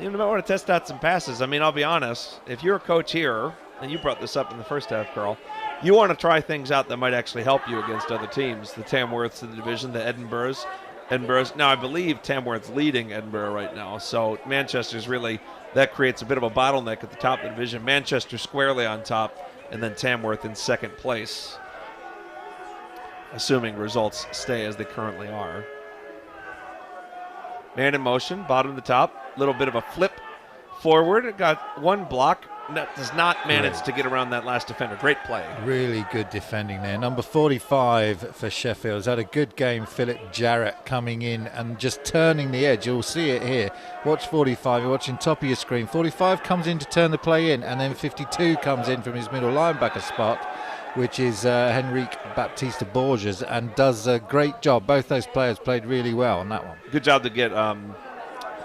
you might want to test out some passes. I mean, I'll be honest, if you're a coach here, and you brought this up in the first half, Carl, you want to try things out that might actually help you against other teams. The Tamworths in the division, the Edinburghs. Now, I believe Tamworth's leading Edinburgh right now, so Manchester's really, that creates a bit of a bottleneck at the top of the division. Manchester squarely on top, and then Tamworth in 2nd place, assuming results stay as they currently are. Man in motion, bottom to top, little bit of a flip forward. Got one block does not manage to get around that last defender. Great play. Really good defending there. Number 45 for Sheffield has had a good game. Philip Jarrett coming in and just turning the edge. You'll see it here. Watch 45. You're watching top of your screen. 45 comes in to turn the play in, and then 52 comes in from his middle linebacker spot, which is Henrique Baptista Borges, and does a great job. Both those players played really well on that one. Good job to get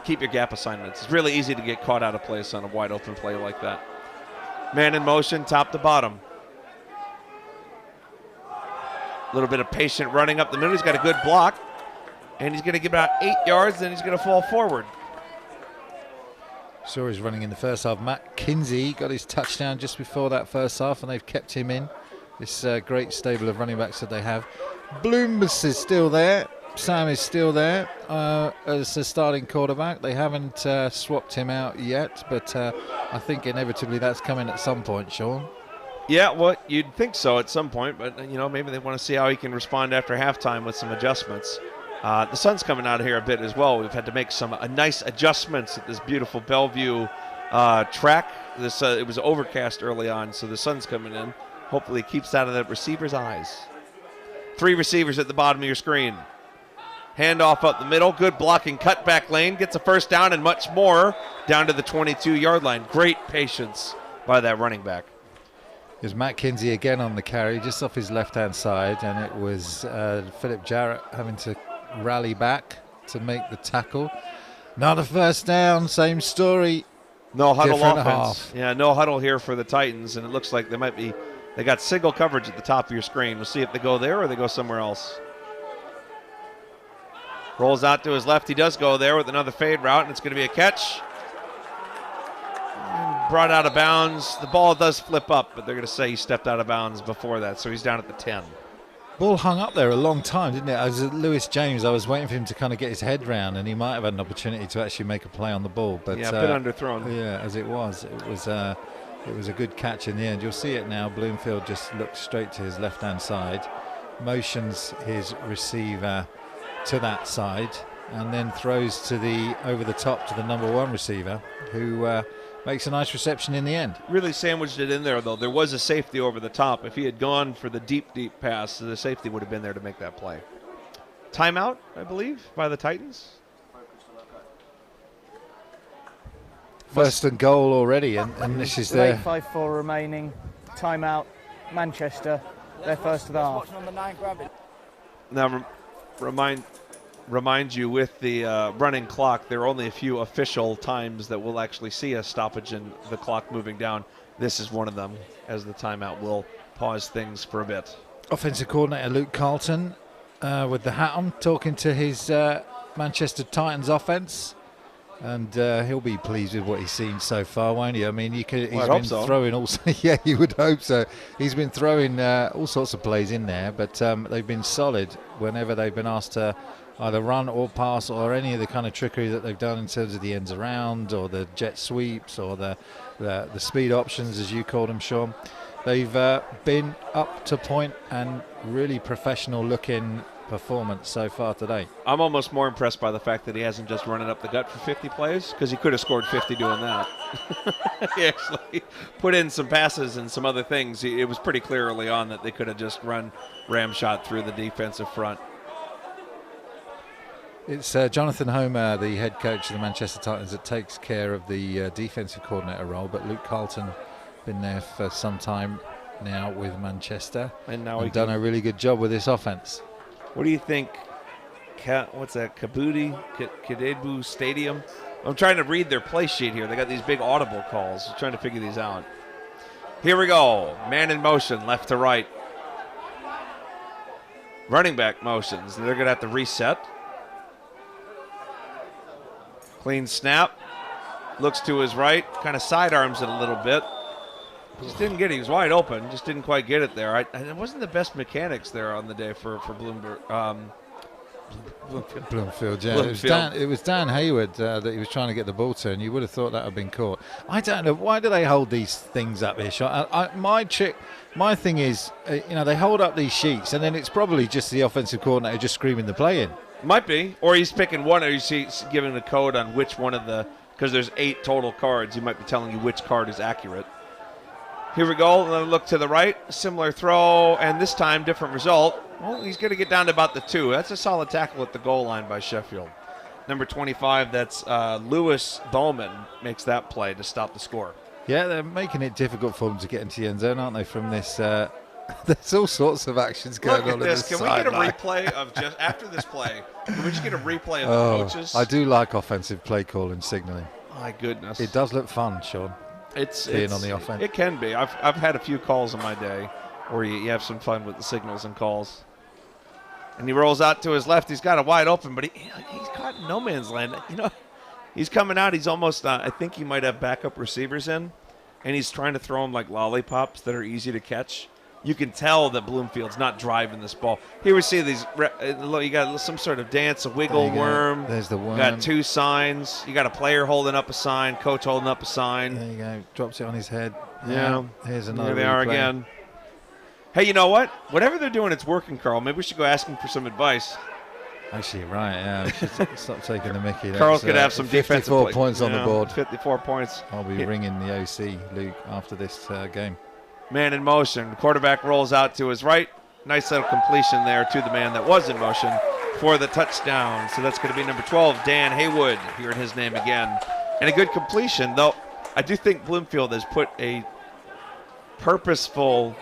keep your gap assignments. It's really easy to get caught out of place on a wide open play like that. Man in motion, top to bottom. A little bit of patient running up the middle. He's got a good block, and he's going to get about 8 yards, then he's going to fall forward. Saw he's running in the first half. Matt Kinsey got his touchdown just before that first half, and they've kept him in. This great stable of running backs that they have. Bloombus is still there. Sam is still there as the starting quarterback. They haven't swapped him out yet, but I think inevitably that's coming at some point, Sean. Yeah, well, you'd think so at some point, but maybe they want to see how he can respond after halftime with some adjustments. The sun's coming out of here a bit as well. We've had to make some nice adjustments at this beautiful Bellevue track. It was overcast early on, so the sun's coming in. Hopefully it keeps out of the receiver's eyes. 3 receivers at the bottom of your screen. Handoff up the middle. Good blocking cutback lane. Gets a first down and much more down to the 22-yard line. Great patience by that running back. There's Matt Kinsey again on the carry, just off his left-hand side, and it was Philip Jarrett having to rally back to make the tackle. Not a first down, same story. No huddle Different offense. half. Yeah, no huddle here for the Titans, and it looks like they got single coverage at the top of your screen. We'll see if they go there or they go somewhere else. Rolls out to his left. He does go there with another fade route, and it's going to be a catch. And brought out of bounds. The ball does flip up, but they're going to say he stepped out of bounds before that, so he's down at the 10. Ball hung up there a long time, didn't it? I was at Lewis James. I was waiting for him to kind of get his head round, and he might have had an opportunity to actually make a play on the ball. But yeah, a bit underthrown. Yeah, as it was a good catch in the end. You'll see it now. Bloomfield just looks straight to his left-hand side, motions his receiver to that side, and then throws to the over the top to the number 1 receiver, who makes a nice reception in the end. Really sandwiched it in there, though. There was a safety over the top. If he had gone for the deep pass, the safety would have been there to make that play. Timeout, I believe, by the Titans. First and goal already, and this is their 8:54 remaining. Timeout. Manchester. They're first of the half. Now, remind you, with the running clock, there are only a few official times that we'll actually see a stoppage in the clock moving down. This is one of them, as the timeout will pause things for a bit. offensive coordinator Luke Carlton with the hat on, talking to his Manchester Titans offense. And he'll be pleased with what he's seen so far, won't he? I mean, he's been throwing also. Yeah, you would hope so. He's been throwing all sorts of plays in there, but they've been solid whenever they've been asked to either run or pass or any of the kind of trickery that they've done in terms of the ends around or the jet sweeps or the speed options, as you called them, Sean. They've been up to point and really professional looking performance so far today. I'm almost more impressed by the fact that he hasn't just run it up the gut for 50 plays, because he could have scored 50 doing that. He actually put in some passes and some other things. It was pretty clear early on that they could have just run ram shot through the defensive front. It's Jonathan Homer, the head coach of the Manchester Titans, that takes care of the defensive coordinator role, but Luke Carlton been there for some time now with Manchester and now done a really good job with this offense. What do you think? What's that? Kadebu Stadium? I'm trying to read their play sheet here. They got these big audible calls. I'm trying to figure these out. Here we go. Man in motion, left to right. Running back motions. They're going to have to reset. Clean snap. Looks to his right. Kind of sidearms it a little bit. Just didn't get it. He was wide open. Just didn't quite get it there. It wasn't the best mechanics there on the day for Bloomfield. Yeah. Bloomfield. It was Dan Hayward that he was trying to get the ball to, and you would have thought that had been caught. I don't know. Why do they hold these things up here, Sean? My thing is, they hold up these sheets, and then it's probably just the offensive coordinator just screaming the play in. Might be. Or he's picking one, or he's giving a code on which one of the, because there's 8 total cards. He might be telling you which card is accurate. Here we go. Look to the right. Similar throw, and this time different result. Well, he's going to get down to about the 2. That's a solid tackle at the goal line by Sheffield. Number 25, that's Lewis Bowman, makes that play to stop the score. Yeah, they're making it difficult for them to get into the end zone, aren't they, from this... there's all sorts of actions going on. This. Can we get a replay of just after this play? Can we just get a replay of the coaches? I do like offensive play call and signaling. My goodness. It does look fun, Sean. It's being on the offense. It can be. I've had a few calls in my day where you have some fun with the signals and calls. And he rolls out to his left. He's got it wide open, but he's caught in no man's land. You know, he's coming out. He's almost, I think he might have backup receivers in, and he's trying to throw them like lollipops that are easy to catch. You can tell that Bloomfield's not driving this ball. Here we see these, you got some sort of dance, a wiggle worm. There's the worm. You got 2 signs. You got a player holding up a sign, coach holding up a sign. There you go. Drops it on his head. Yeah. Here's another Here they are again. Hey, you know what? Whatever they're doing, it's working, Carl. Maybe we should go ask him for some advice. Actually, right, yeah. We should stop taking the mickey. Carl could have some defensive 54 points on the board. 54 points. I'll be ringing the OC, Luke, after this game. Man in motion. Quarterback rolls out to his right. Nice little completion there to the man that was in motion for the touchdown. So that's going to be number 12, Dan Haywood, hearing his name again. And a good completion, though I do think Bloomfield has put a purposeful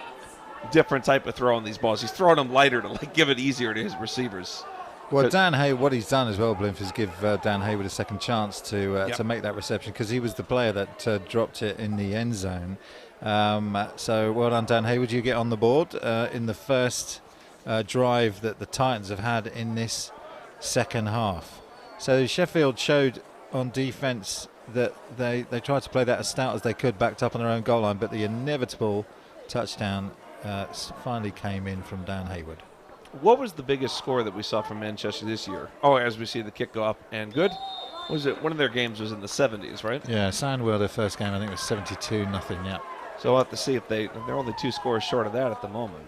different type of throw on these balls. He's throwing them lighter to give it easier to his receivers. Well, Dan Haywood, what he's done as well, Bloomfield, is give Dan Haywood a second chance to make that reception, because he was the player that dropped it in the end zone. So well done, Dan Haywood. You get on the board in the first drive that the Titans have had in this second half. So Sheffield showed on defense that they tried to play that as stout as they could, backed up on their own goal line, but the inevitable touchdown finally came in from Dan Haywood. What was the biggest score that we saw from Manchester this year? Oh, as we see the kickoff and good. Was it one of their games was in the 70s, right? Yeah, Sandwell, their first game, I think, was 72-0. Yeah. So we'll have to see if they're only 2 scores short of that at the moment.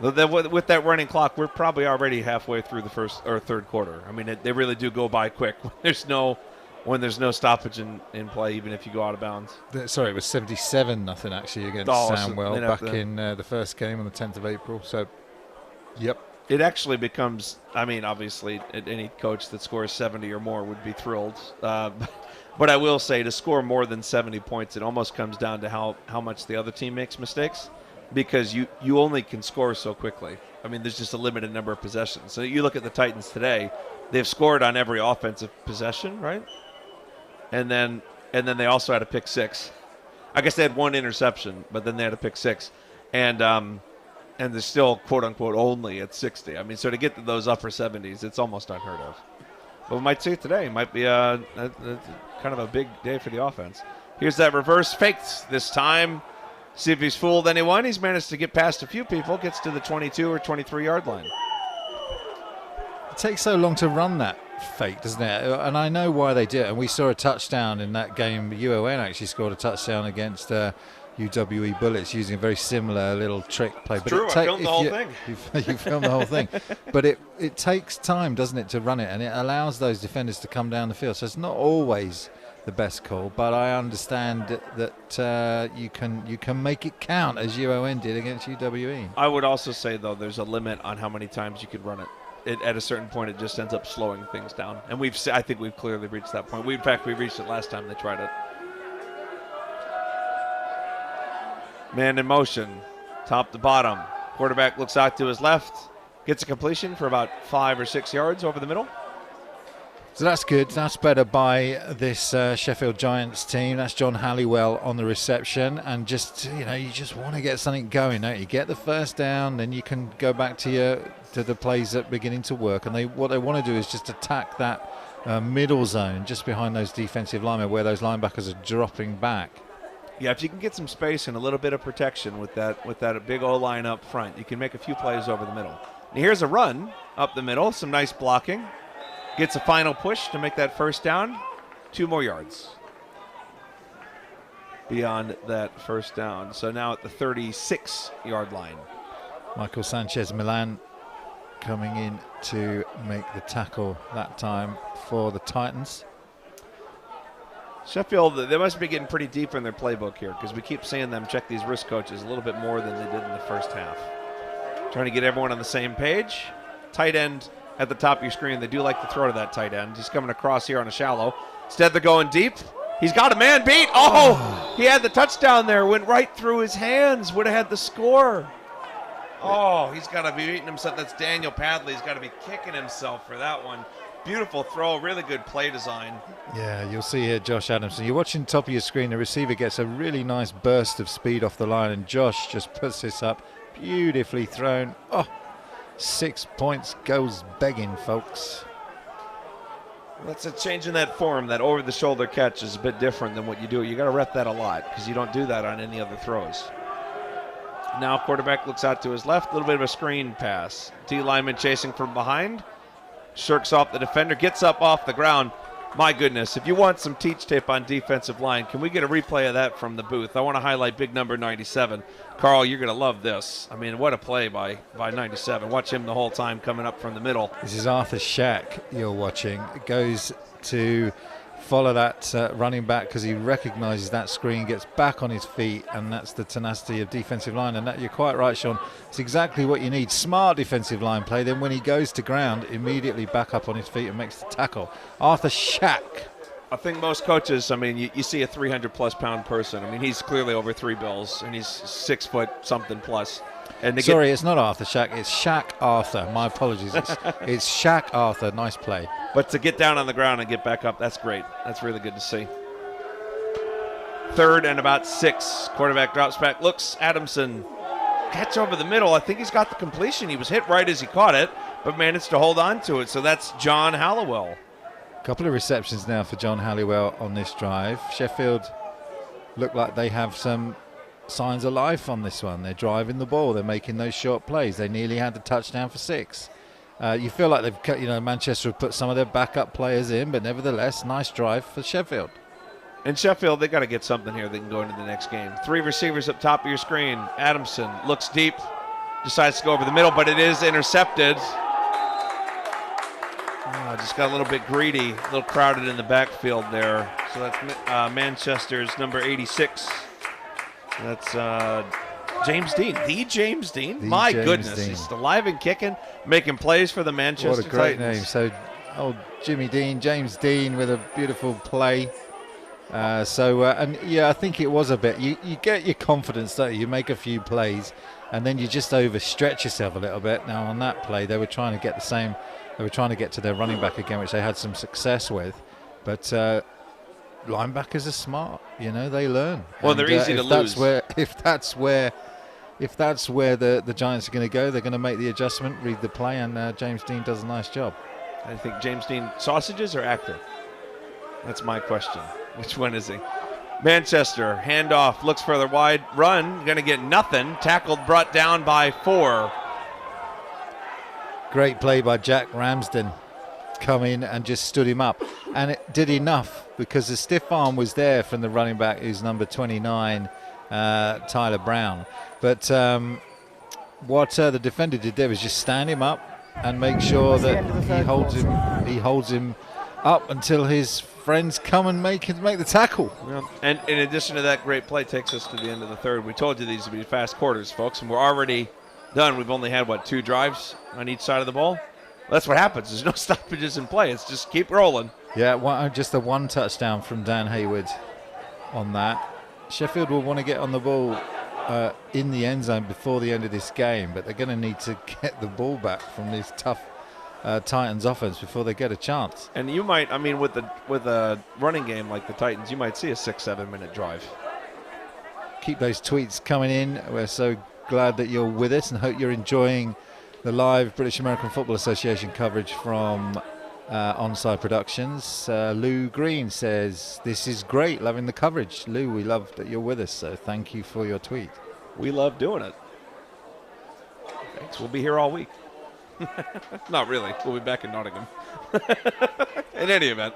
With that running clock, we're probably already halfway through the first or third quarter. I mean, they really do go by quick when there's no stoppage in play, even if you go out of bounds. Sorry, it was 77-0 actually against Sandwell back in the first game on the 10th of April. So, yep. It actually becomes, I mean, obviously, any coach that scores 70 or more would be thrilled. But I will say, to score more than 70 points, it almost comes down to how much the other team makes mistakes, because you only can score so quickly. I mean, there's just a limited number of possessions. So you look at the Titans today, they've scored on every offensive possession, right? And then they also had a pick 6. I guess they had 1 interception, but then they had a pick 6. And they're still, quote-unquote, only at 60. I mean, so to get to those upper 70s, it's almost unheard of. But we might see it today. It might be a kind of a big day for the offense. Here's that reverse faked this time. See if he's fooled anyone. He's managed to get past a few people, gets to the 22 or 23-yard line. It takes so long to run that fake, doesn't it? And I know why they do it. And we saw a touchdown in that game. UON actually scored a touchdown against UWE Bullets using a very similar little trick play. But true, I filmed the whole thing. You filmed the whole thing. But it takes time, doesn't it, to run it, and it allows those defenders to come down the field. So it's not always the best call, but I understand that you can make it count, as UON did against UWE. I would also say, though, there's a limit on how many times you could run it. At a certain point, it just ends up slowing things down. And I think we've clearly reached that point. In fact, we reached it last time they tried it. Man in motion, top to bottom. Quarterback looks out to his left, gets a completion for about 5 or 6 yards over the middle. So that's good. That's better by this Sheffield Giants team. That's John Halliwell on the reception. And you just want to get something going, don't you? Get the first down, then you can go back to the plays that are beginning to work. And what they want to do is just attack that middle zone just behind those defensive linemen where those linebackers are dropping back. Yeah, if you can get some space and a little bit of protection with that big O-line up front, you can make a few plays over the middle. And here's a run up the middle, some nice blocking. Gets a final push to make that first down. 2 more yards beyond that first down. So now at the 36-yard line. Michael Sanchez Milan coming in to make the tackle that time for the Titans. Sheffield, they must be getting pretty deep in their playbook here because we keep seeing them check these risk coaches a little bit more than they did in the first half. Trying to get everyone on the same page. Tight end at the top of your screen. They do like to throw to that tight end. He's coming across here on a shallow. Instead, they're going deep. He's got a man beat. Oh, he had the touchdown there. Went right through his hands. Would have had the score. Oh, he's got to be beating himself. That's Daniel Padley. He's got to be kicking himself for that one. Beautiful throw. Really good play design. Yeah, you'll see here Josh Adamson. You're watching top of your screen. The receiver gets a really nice burst of speed off the line, and Josh just puts this up. Beautifully thrown. Oh, 6 points goes begging, folks. That's a change in that form. That over-the-shoulder catch is a bit different than what you do. You got to rep that a lot because you don't do that on any other throws. Now quarterback looks out to his left. A little bit of a screen pass. D lineman chasing from behind. Shirks off the defender. Gets up off the ground. My goodness, if you want some teach tape on defensive line, can we get a replay of that from the booth? I want to highlight big number 97. Carl, you're going to love this. I mean, what a play by 97. Watch him the whole time coming up from the middle. This is Arthur Shack you're watching. It goes to follow that running back because he recognizes that screen, gets back on his feet, and that's the tenacity of defensive line. And that, you're quite right, Sean. It's exactly what you need. Smart defensive line play. Then when he goes to ground, immediately back up on his feet and makes the tackle. Arthur Shack. I think most coaches, I mean, you see a 300-plus pound person. I mean, he's clearly over 3 bills, and he's 6 foot something plus. And it's not Arthur Shack. It's Shack Arthur. My apologies. It's Shack Arthur. Nice play. But to get down on the ground and get back up, that's great. That's really good to see. 3rd and about 6. Quarterback drops back, looks. Adamson, catch over the middle. I think he's got the completion. He was hit right as he caught it, but managed to hold on to it. So that's John Halliwell. A couple of receptions now for John Halliwell on this drive. Sheffield look like they have some signs of life on this one. They're driving the ball. They're making those short plays. They nearly had the touchdown for 6. You feel like they've cut, Manchester have put some of their backup players in, but nevertheless, nice drive for Sheffield. And Sheffield, they got to get something here. They can go into the next game. 3 receivers up top of your screen. Adamson looks deep, decides to go over the middle, but it is intercepted. Just got a little bit greedy, a little crowded in the backfield there. So that's Manchester's number 86. That's James Dean. The James Dean? My goodness. Dean. He's alive and kicking, making plays for the Manchester Titans. What a great name. So, Jimmy Dean, James Dean with a beautiful play. I think it was a bit. You get your confidence, don't you? You make a few plays, and then you just overstretch yourself a little bit. Now, on that play, they were trying to get the same. They were trying to get to their running back again, which they had some success with. But linebackers are smart. They learn. Well, they're easy to lose. If that's where the Giants are going to go, they're going to make the adjustment, read the play, and James Dean does a nice job. I think James Dean, sausages or actor? That's my question. Which one is he? Manchester, handoff, looks further wide, run, going to get nothing. Tackled, brought down by 4. Great play by Jack Ramsden. Come in and just stood him up. And it did enough because the stiff arm was there from the running back who's number 29, Tyler Brown. But what the defender did there was just stand him up and make sure that he holds him up until his friends come and make the tackle. Yeah. And in addition to that great play, takes us to the end of the 3rd. We told you these would be fast quarters, folks, and we're already done. We've only had, 2 drives on each side of the ball? That's what happens. There's no stoppages in play. It's just keep rolling. Yeah, just the 1 touchdown from Dan Hayward on that. Sheffield will want to get on the ball in the end zone before the end of this game, but they're going to need to get the ball back from this tough Titans offense before they get a chance. And you might, with a running game like the Titans, you might see a 6-7 minute drive. Keep those tweets coming in. We're so glad that you're with us and hope you're enjoying the live British American Football Association coverage from Onside Productions. Lou Green says, "This is great, loving the coverage." Lou, we love that you're with us, so thank you for your tweet. We love doing it. Thanks. We'll be here all week. Not really. We'll be back in Nottingham. In any event,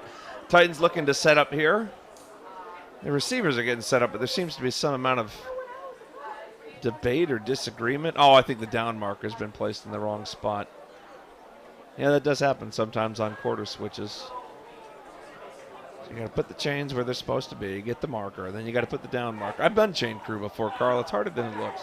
Titans looking to set up here. The receivers are getting set up, but there seems to be some amount of debate or disagreement. Oh, I think the down marker has been placed in the wrong spot. Yeah, that does happen sometimes on quarter switches. So you got to put the chains where they're supposed to be, get the marker, then you got to put the down marker. I've done chain crew before, Carl. It's harder than it looks.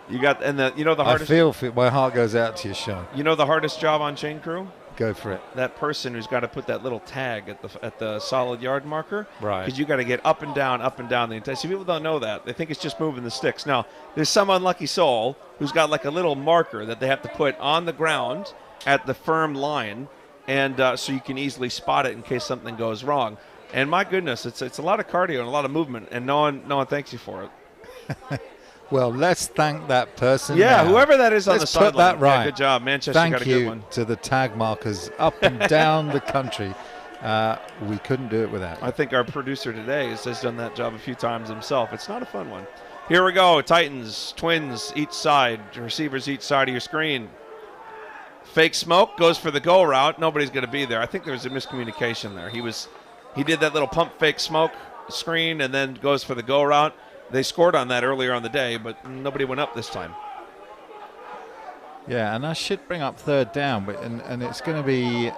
You got, and the hardest. I feel my heart goes out to you, Sean. You know the hardest job on chain crew? Go for it. That person who's got to put that little tag at the solid yard marker. Right. Because you got to get up and down the entire. See, people don't know that. They think it's just moving the sticks. Now, there's some unlucky soul who's got like a little marker that they have to put on the ground at the firm line, and so you can easily spot it in case something goes wrong. And my goodness, it's a lot of cardio and a lot of movement, and no one thanks you for it. Well, let's thank that person. Yeah, now. whoever that is on let's the put sideline. that right. Yeah, good job. Manchester Thank got a good you one. to the tag markers up and down the country. We couldn't do it without you. I think our producer today has done that job a few times himself. It's not a fun one. Here we go. Titans, Twins, each side, receivers each side of your screen. Fake smoke, goes for the go route. Nobody's going to be there. I think there was a miscommunication there. He did that little pump fake smoke screen and then goes for the go route. They scored on that earlier on the day, but nobody went up this time. Yeah, and that should bring up third down, but and it's going to be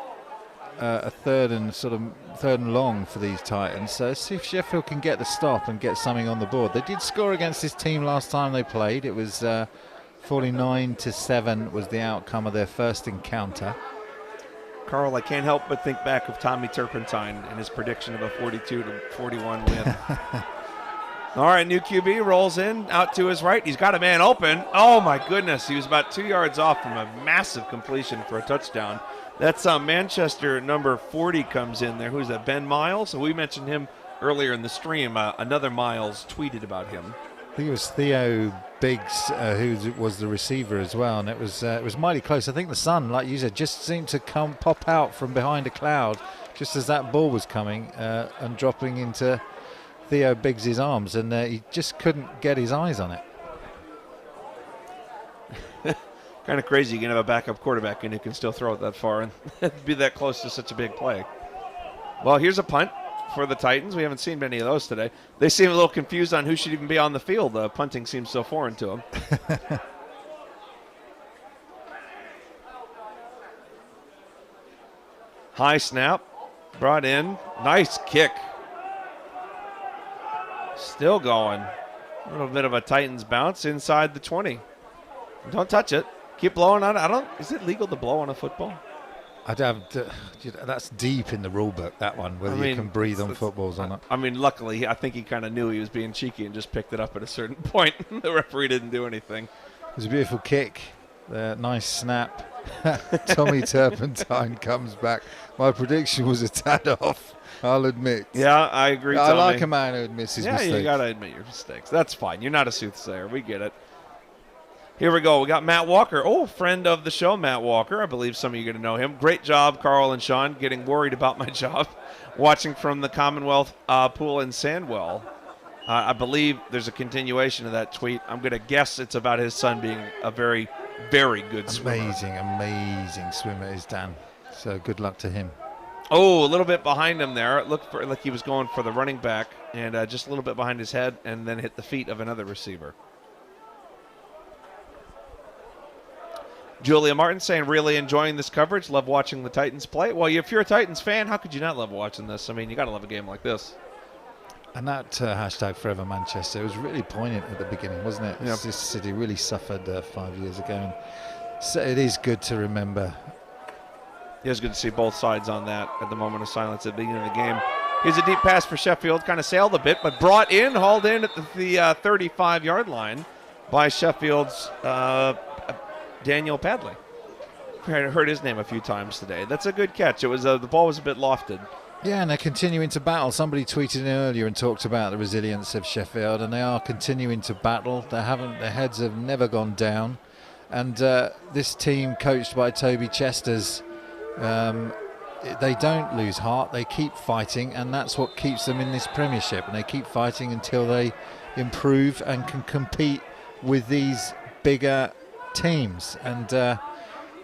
a third and long for these Titans. So let's see if Sheffield can get the stop and get something on the board. They did score against this team last time they played. It was 49-7 was the outcome of their first encounter. Carl, I can't help but think back of Tommy Turpentine and his prediction of a 42-41 win. All right, new QB rolls in, out to his right. He's got a man open. Oh, my goodness. He was about 2 yards off from a massive completion for a touchdown. That's Manchester number 40 comes in there. Who's that, Ben Miles? So we mentioned him earlier in the stream. Another Miles tweeted about him. I think it was Theo Biggs who was the receiver as well, and it was mighty close. I think the sun, like you said, just seemed to pop out from behind a cloud just as that ball was coming and dropping into Theo Biggs' arms, and he just couldn't get his eyes on it. Kind of crazy you can have a backup quarterback and you can still throw it that far and be that close to such a big play. Well, here's a punt for the Titans. We haven't seen many of those today. They seem a little confused on who should even be on the field. Punting seems so foreign to them. High snap, brought in. Nice kick. Still going. A little bit of a Titans bounce inside the 20. Don't touch it. Keep blowing on it. Is it legal to blow on a football? That's deep in the rule book, that one, whether you can breathe on footballs or not. I mean, luckily, I think he kind of knew he was being cheeky and just picked it up at a certain point. The referee didn't do anything. It was a beautiful kick. Nice snap. Tommy Turpentine comes back. My prediction was a tad off, I'll admit. Yeah, I agree, I Tommy. like a man who admits his mistakes. Yeah, you got to admit your mistakes. That's fine. You're not a soothsayer. We get it. Here we go. We got Matt Walker. Oh, friend of the show, Matt Walker. I believe some of you are going to know him. Great job, Carl and Sean, getting worried about my job. Watching from the Commonwealth pool in Sandwell. I believe there's a continuation of that tweet. I'm going to guess it's about his son being a very, very good swimmer. Amazing swimmer is Dan. So good luck to him. Oh, a little bit behind him there. It looked like he was going for the running back and just a little bit behind his head and then hit the feet of another receiver. Julia Martin saying, really enjoying this coverage. Love watching the Titans play. Well, if you're a Titans fan, how could you not love watching this? I mean, you got to love a game like this. And that hashtag Forever Manchester, it was really poignant at the beginning, wasn't it? Yep. This city really suffered 5 years ago. And so it is good to remember. It is good to see both sides on that at the moment of silence at the beginning of the game. Here's a deep pass for Sheffield. Kind of sailed a bit, but brought in, hauled in at the 35-yard line by Sheffield's Daniel Padley. I heard his name a few times today. That's a good catch. It was the ball was a bit lofted. Yeah, and they're continuing to battle. Somebody tweeted in earlier and talked about the resilience of Sheffield, and they are continuing to battle. Their heads have never gone down. And this team, coached by Toby Chesters, they don't lose heart. They keep fighting, and that's what keeps them in this Premiership. And they keep fighting until they improve and can compete with these bigger teams. And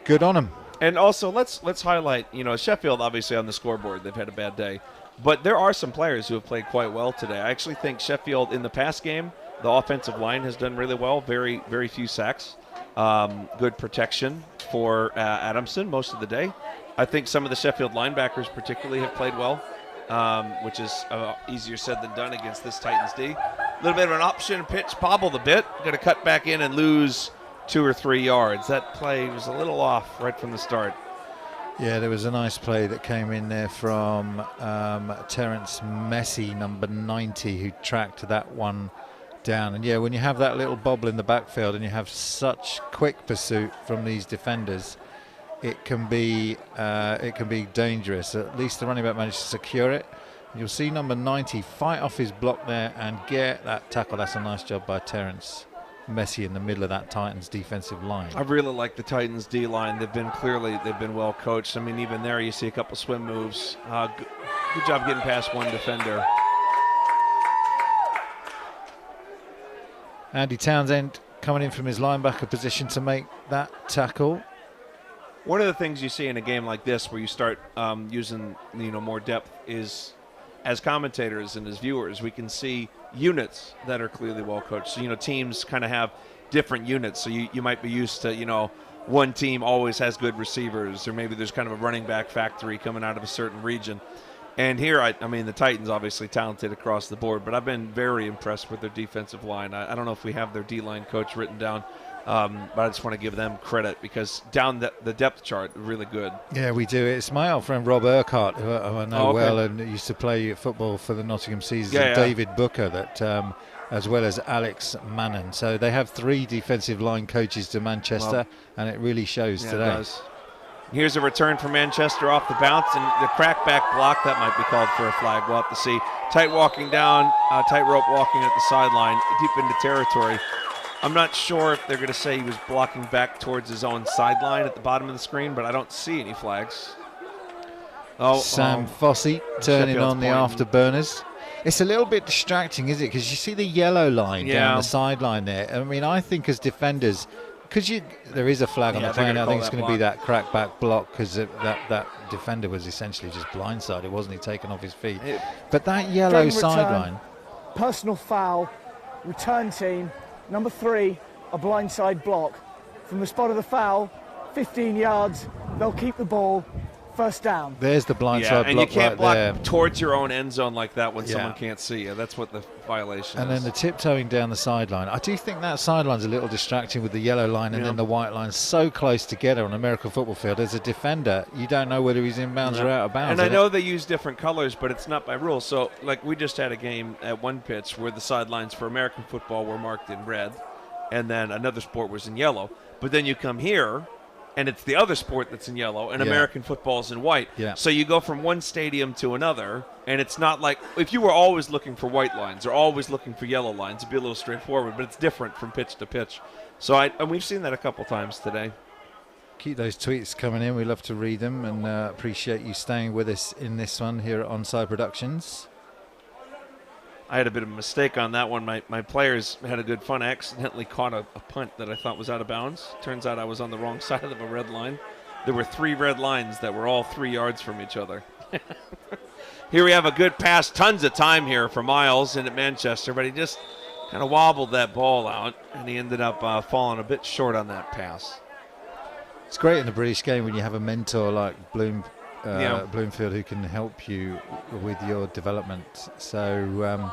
good on them. And also, let's highlight, Sheffield, obviously, on the scoreboard, they've had a bad day. But there are some players who have played quite well today. I actually think Sheffield, in the past game, the offensive line has done really well. Very, very few sacks. Good protection for Adamson most of the day. I think some of the Sheffield linebackers particularly have played well, which is easier said than done against this Titans D. A little bit of an option pitch, bobbled a bit. Going to cut back in and lose 2 or 3 yards. That play was a little off right from the start. Yeah, there was a nice play that came in there from Terence Messi, number 90, who tracked that one down. And yeah, when you have that little bobble in the backfield and you have such quick pursuit from these defenders, it can be dangerous. At least the running back managed to secure it. You'll see number 90 fight off his block there and get that tackle. That's a nice job by Terence Messi in the middle of that Titans defensive line. I really like the Titans D line. They've been well coached. I mean, even there you see a couple swim moves. Good job getting past one defender. Andy Townsend coming in from his linebacker position to make that tackle. One of the things you see in a game like this where you start using more depth is, as commentators and as viewers, we can see units that are clearly well coached. So, teams kind of have different units. So you might be used to, one team always has good receivers, or maybe there's kind of a running back factory coming out of a certain region. And here, I mean, the Titans obviously talented across the board, but I've been very impressed with their defensive line. I don't know if we have their D-line coach written down, but I just want to give them credit because down the depth chart, really good. Yeah, we do. It's my old friend Rob Urquhart, who I know well and used to play football for the Nottingham Seasons, and David Booker, that as well as Alex Mannon. So they have 3 defensive line coaches to Manchester, and it really shows today. It does. Here's a return from Manchester off the bounce, and the crackback block, that might be called for a flag. We'll have to see. Tightrope walking at the sideline, deep into territory. I'm not sure if they're going to say he was blocking back towards his own sideline at the bottom of the screen, but I don't see any flags. Sam Fossey turning on the afterburners. It's a little bit distracting, is it? Because you see the yellow line down the sideline there. I mean, I think as defenders, because there is a flag on the play, and I think it's going to be that crackback block because that defender was essentially just blindsided, wasn't he, taken off his feet? But that yellow sideline. Personal foul, return team, number 3, a blindside block. From the spot of the foul, 15 yards, they'll keep the ball, first down. There's the blindside block. And you can't block there towards your own end zone like that when someone can't see you. That's what the violation is. And then the tiptoeing down the sideline. I do think that sideline's a little distracting with the yellow line and then the white line so close together on an American football field. As a defender, you don't know whether he's in bounds or out of bounds. And I know they use different colors, but it's not by rule. So, like, we just had a game at one pitch where the sidelines for American football were marked in red, and then another sport was in yellow. But then you come here, and it's the other sport that's in yellow, and American football's in white. So you go from one stadium to another, and it's not like if you were always looking for white lines or always looking for yellow lines, it'd be a little straightforward, but it's different from pitch to pitch. So and we've seen that a couple times today. Keep those tweets coming in. We love to read them, and appreciate you staying with us in this one here at Onside Productions. I had a bit of a mistake on that one. My players had a good fun. I accidentally caught a punt that I thought was out of bounds. Turns out I was on the wrong side of a red line. There were 3 red lines that were all 3 yards from each other. Here we have a good pass. Tons of time here for Miles in at Manchester, but he just kind of wobbled that ball out, and he ended up falling a bit short on that pass. It's great in the British game when you have a mentor like Bloomfield who can help you with your development. So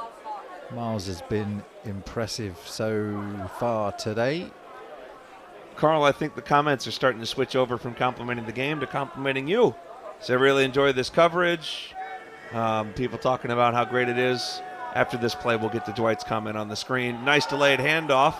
Miles has been impressive so far today. Carl, I think the comments are starting to switch over from complimenting the game to complimenting you. So I really enjoy this coverage. People talking about how great it is. After this play, we'll get to Dwight's comment on the screen. Nice delayed handoff.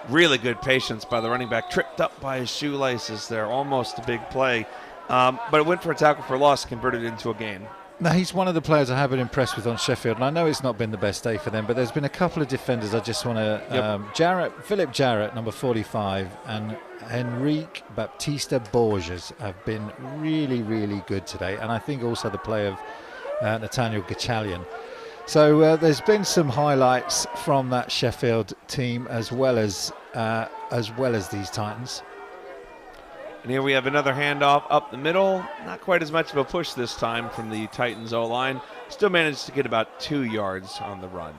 Really good patience by the running back. Tripped up by his shoelaces there. Almost a big play. But it went for a tackle for loss, converted into a gain. Now, he's one of the players I have been impressed with on Sheffield, and I know it's not been the best day for them, but there's been a couple of defenders I just want to... Philip Jarrett, number 45, and Henrique Baptista Borges have been really, really good today, and I think also the play of Nathaniel Gachalian. So there's been some highlights from that Sheffield team as well as these Titans. And here we have another handoff up the middle. Not quite as much of a push this time from the Titans O-line. Still managed to get about 2 yards on the run.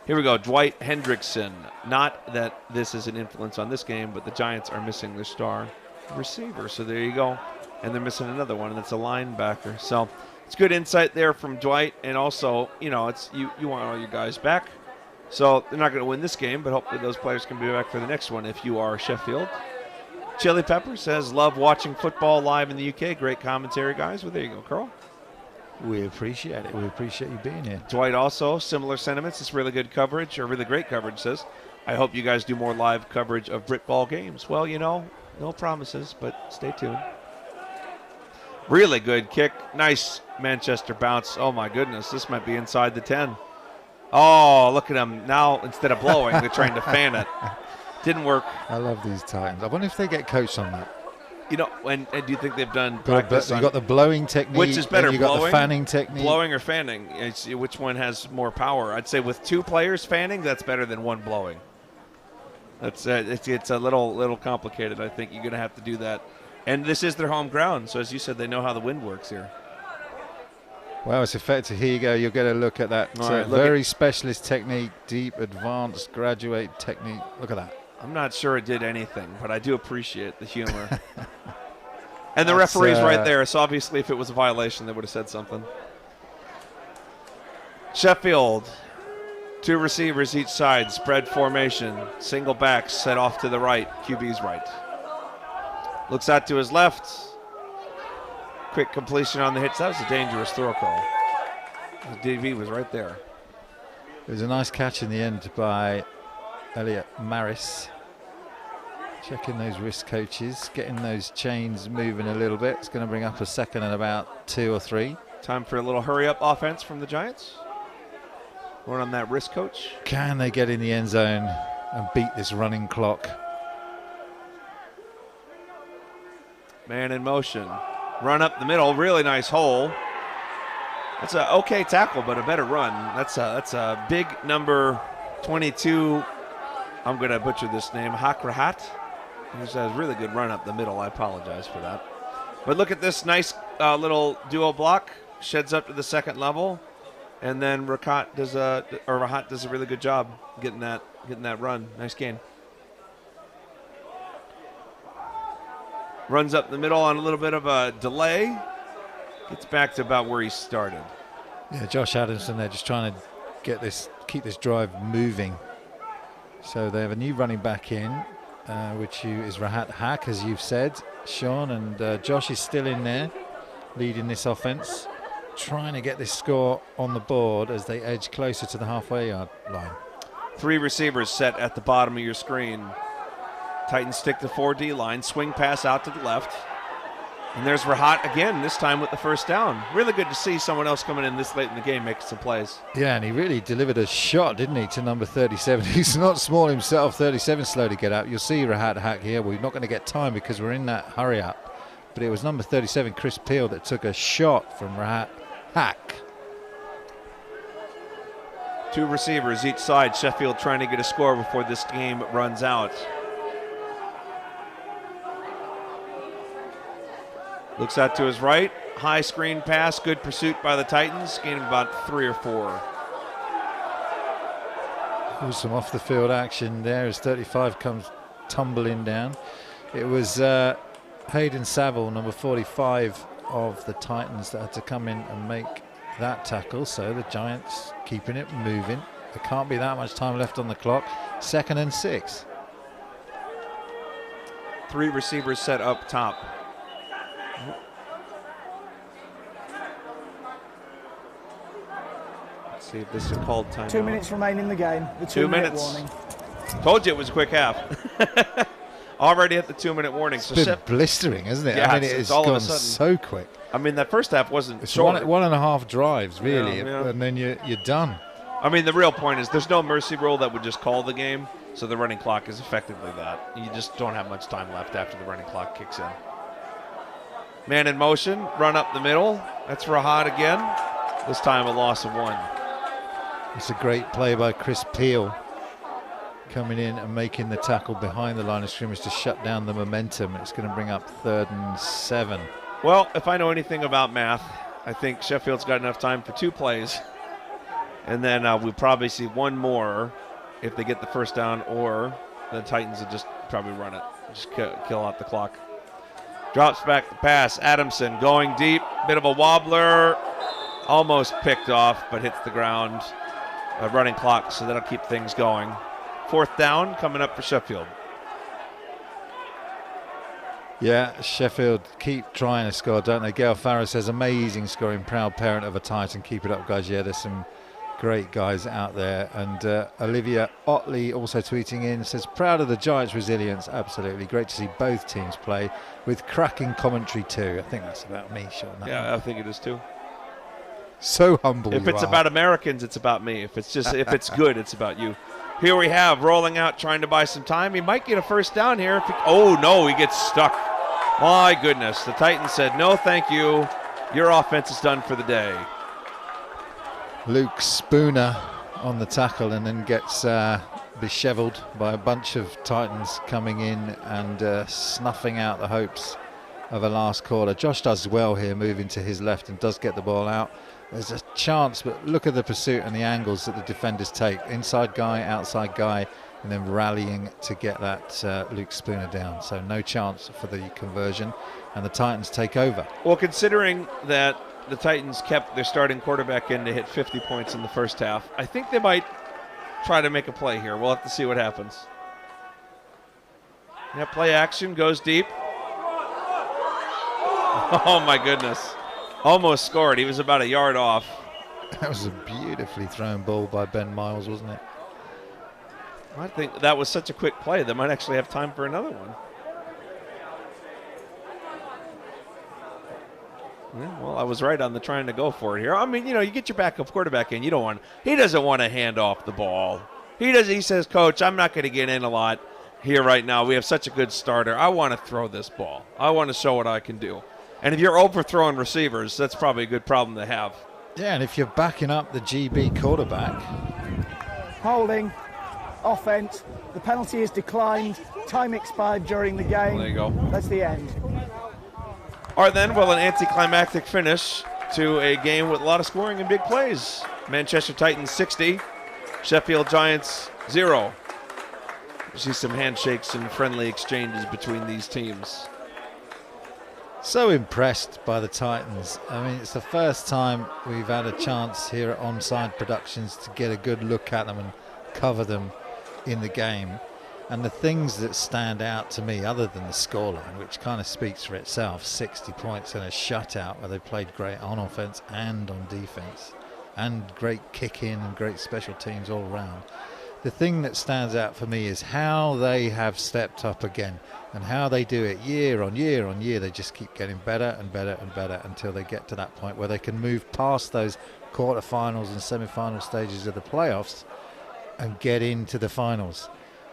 Here we go, Dwight Hendrickson. Not that this is an influence on this game, but the Giants are missing their star receiver. So there you go. And they're missing another one, and it's a linebacker. So it's good insight there from Dwight. And also, you know, it's you want all your guys back. So they're not going to win this game, but hopefully those players can be back for the next one if you are Sheffield. Chili Pepper says, love watching football live in the UK. Great commentary, guys. Well, there you go, Carl. We appreciate it. We appreciate you being here. Dwight also, similar sentiments. It's really good coverage, or really great coverage, says, I hope you guys do more live coverage of Brit Ball games. Well, you know, no promises, but stay tuned. Really good kick. Nice Manchester bounce. Oh, my goodness. This might be inside the 10. Oh, look at them. Now, instead of blowing, they're trying to fan it. Didn't work. I love these Titans. I wonder if they get coached on that. You know, and do you think they've done practice? You got the blowing technique. Which is better, you got the fanning technique. Blowing or fanning? Which one has more power? I'd say with 2 players fanning, that's better than 1 blowing. That's it's a little complicated. I think you're going to have to do that. And this is their home ground, so as you said, they know how the wind works here. Well, it's effective. Here you go. You'll get a look at that very specialist technique, deep, advanced, graduate technique. Look at that. I'm not sure it did anything, but I do appreciate the humor. And the referee's right there, so obviously if it was a violation, they would have said something. Sheffield, 2 receivers each side, spread formation, single backs set off to the right, QB's right. Looks out to his left. Quick completion on the hits. That was a dangerous throw call. The DV was right there. It was a nice catch in the end by Elliot Maris. Checking those wrist coaches, getting those chains moving a little bit. It's going to bring up a second and about 2 or 3. Time for a little hurry-up offense from the Giants. One on that wrist coach. Can they get in the end zone and beat this running clock? Man in motion. Run up the middle. Really nice hole. That's an okay tackle, but a better run. That's a big number 22. I'm going to butcher this name. Hakrahat. He's a really good run up the middle. I apologize for that. But look at this nice little duo block. Sheds up to the second level. And then Rahat does a really good job getting that run. Nice gain. Runs up the middle on a little bit of a delay. Gets back to about where he started. Yeah, Josh Adamson, they're just trying to keep this drive moving. So they have a new running back in, which is Rahat Hack, as you've said, Sean, and Josh is still in there, leading this offense, trying to get this score on the board as they edge closer to the halfway yard line. 3 receivers set at the bottom of your screen. Titans stick to 4D line, swing pass out to the left. And there's Rahat again, this time with the first down. Really good to see someone else coming in this late in the game making some plays. Yeah, and he really delivered a shot, didn't he, to number 37. He's not small himself. 37 slow to get up. You'll see Rahat Hack here. We're not going to get time because we're in that hurry up. But it was number 37, Chris Peel, that took a shot from Rahat Hack. 2 receivers each side. Sheffield trying to get a score before this game runs out. Looks out to his right. High screen pass. Good pursuit by the Titans. Gain of about 3 or 4. There's some off the field action there as 35 comes tumbling down. It was Hayden Saville, number 45 of the Titans, that had to come in and make that tackle. So the Giants keeping it moving. There can't be that much time left on the clock. 2nd and 6. 3 receivers set up top. Let's see if this is called timeout. 2 minutes remain in the game. The 2 minutes. warning. Told you it was a quick half. Already at the 2-minute warning. It's been blistering, hasn't it? Yeah, I mean, it's all gone of a sudden so quick. I mean, that first half wasn't It's short. one and a half drives, really, Yeah. and then you're done. I mean, the real point is there's no mercy rule that would just call the game, so the running clock is effectively that. You just don't have much time left after the running clock kicks in. Man in motion, run up the middle. That's Rahat again. This time a loss of 1. It's a great play by Chris Peel, coming in and making the tackle behind the line of scrimmage to shut down the momentum. It's going to bring up 3rd and 7. Well, if I know anything about math, I think Sheffield's got enough time for 2 plays. And then we'll probably see one more if they get the first down, or the Titans will just probably run it, just kill out the clock. Drops back the pass. Adamson going deep. Bit of a wobbler. Almost picked off, but hits the ground. A running clock, so that'll keep things going. 4th down coming up for Sheffield. Yeah, Sheffield keep trying to score, don't they? Gail Farrow says, amazing scoring, proud parent of a Titan. Keep it up, guys. Yeah, there's some great guys out there. And Olivia Otley also tweeting in, says, proud of the Giants' resilience. Absolutely. Great to see both teams play with cracking commentary too. I think that's about me, Sean. Yeah, I think it is too. So humble. If it's about Americans, it's about me. If it's good, it's about you. Here we have rolling out, trying to buy some time. He might get a first down here. Oh, no, he gets stuck. My goodness. The Titans said, no, thank you. Your offense is done for the day. Luke Spooner on the tackle and then gets disheveled by a bunch of Titans coming in and snuffing out the hopes of a last quarter. Josh does well here, moving to his left, and does get the ball out. There's a chance, but look at the pursuit and the angles that the defenders take. Inside guy, outside guy, and then rallying to get that Luke Spooner down. So no chance for the conversion, and the Titans take over. Well, considering that the Titans kept their starting quarterback in to hit 50 points in the first half, I think they might try to make a play here. We'll have to see what happens. Yeah, play action, goes deep. Oh, my goodness. Almost scored. He was about a yard off. That was a beautifully thrown ball by Ben Miles, wasn't it? I think that was such a quick play. They might actually have time for another one. Yeah, well, I was right on the trying to go for it here. I mean, you get your backup quarterback in. He doesn't want to hand off the ball. He says, Coach, I'm not going to get in a lot here right now. We have such a good starter. I want to throw this ball. I want to show what I can do. And if you're overthrowing receivers, that's probably a good problem to have. Yeah, and if you're backing up the GB quarterback. Holding, offense, the penalty is declined, time expired during the game. There you go. That's the end. All right, then, well, an anticlimactic finish to a game with a lot of scoring and big plays. Manchester Titans 60, Sheffield Giants 0. You see some handshakes and friendly exchanges between these teams. So impressed by the Titans. I mean, it's the first time we've had a chance here at Onside Productions to get a good look at them and cover them in the game. And the things that stand out to me, other than the scoreline, which kind of speaks for itself, 60 points and a shutout where they played great on offense and on defense, and great kick-in and great special teams all around. The thing that stands out for me is how they have stepped up again and how they do it year on year on year. They just keep getting better and better and better until they get to that point where they can move past those quarterfinals and semi-final stages of the playoffs and get into the finals.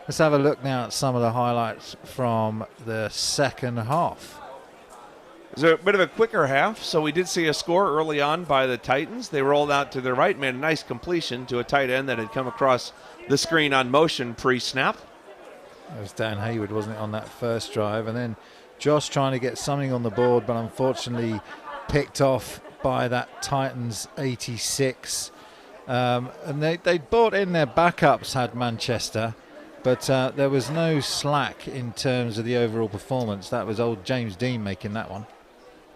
Let's have a look now at some of the highlights from the second half. It was a bit of a quicker half, so we did see a score early on by the Titans. They rolled out to their right, made a nice completion to a tight end that had come across the screen on motion pre-snap. It was Dan Hayward, wasn't it, on that first drive? And then Josh trying to get something on the board, but unfortunately picked off by that Titans 86. And they brought in their backups, had Manchester, but there was no slack in terms of the overall performance. That was old James Dean making that one.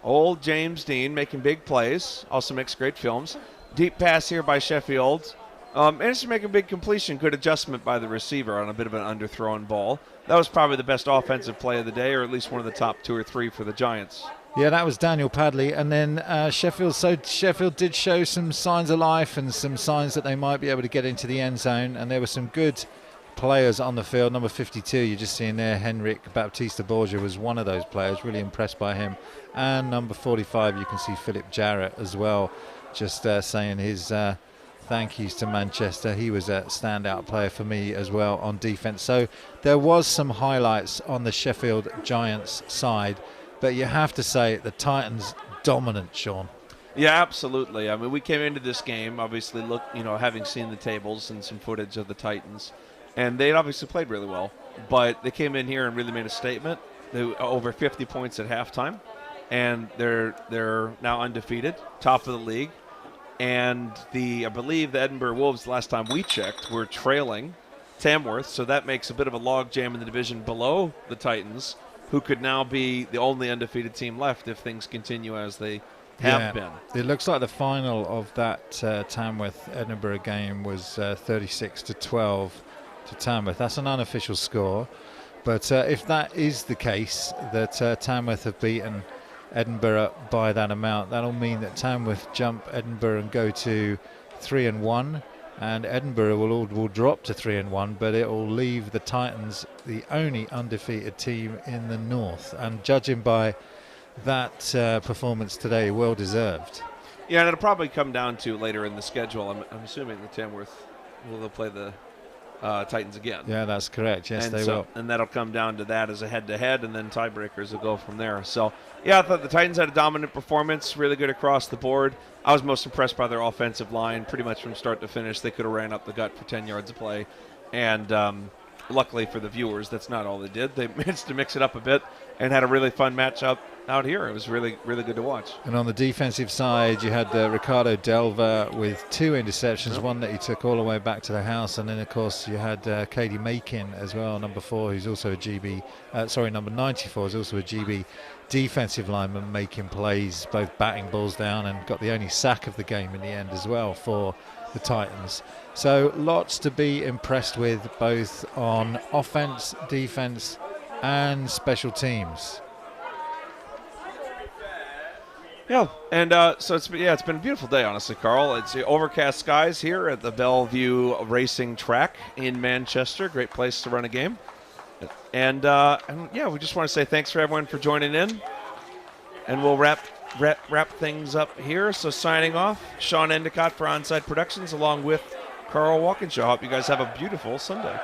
Old James Dean making big plays, also makes great films. Deep pass here by Sheffield. Anderson making a big completion, good adjustment by the receiver on a bit of an underthrown ball. That was probably the best offensive play of the day, or at least one of the top 2 or 3 for the Giants. Yeah, that was Daniel Padley. And then Sheffield did show some signs of life and some signs that they might be able to get into the end zone. And there were some good players on the field. Number 52, you're just seeing there, Henrik Baptista Borgia was one of those players, really impressed by him. And number 45, you can see Philip Jarrett as well, just saying his thank yous to Manchester. He was a standout player for me as well on defense. So there was some highlights on the Sheffield Giants side, but you have to say the Titans dominant, Sean. Yeah, absolutely. I mean, we came into this game, obviously, having seen the tables and some footage of the Titans, and they obviously played really well, but they came in here and really made a statement. They were over 50 points at halftime, and they're now undefeated, top of the league. And I believe the Edinburgh Wolves, last time we checked, were trailing Tamworth, so that makes a bit of a logjam in the division below the Titans, who could now be the only undefeated team left if things continue as they have been. It looks like the final of that Tamworth-Edinburgh game was 36-12 to Tamworth. That's an unofficial score. But if that is the case, that Tamworth have beaten Edinburgh by that amount, that'll mean that Tamworth jump Edinburgh and go to 3-1, and Edinburgh will drop to 3-1, but it will leave the Titans the only undefeated team in the north. And judging by that performance today, well deserved. Yeah, and it'll probably come down to later in the schedule. I'm assuming the Tamworth will play the Titans again. Yeah, that's correct. Yes, they will. And that'll come down to that as a head-to-head, and then tiebreakers will go from there. So, yeah, I thought the Titans had a dominant performance, really good across the board. I was most impressed by their offensive line, pretty much from start to finish. They could have ran up the gut for 10 yards of play. And luckily for the viewers, that's not all they did. They managed to mix it up a bit and had a really fun matchup out here. It was really, really good to watch. And on the defensive side, you had Ricardo Delva with 2 interceptions, one that he took all the way back to the house. And then, of course, you had Cade Macon as well, number 4, who's also a GB, number 94 is also a GB defensive lineman, making plays, both batting balls down, and got the only sack of the game in the end as well for the Titans. So lots to be impressed with, both on offense, defense, and special teams. Yeah, and so it's been a beautiful day, honestly, Carl. It's overcast skies here at the Bellevue Racing Track in Manchester. Great place to run a game. And yeah, we just want to say thanks for everyone for joining in. And we'll wrap things up here. So signing off, Sean Endicott for Onside Productions, along with Carl Walkinshaw. Hope you guys have a beautiful Sunday.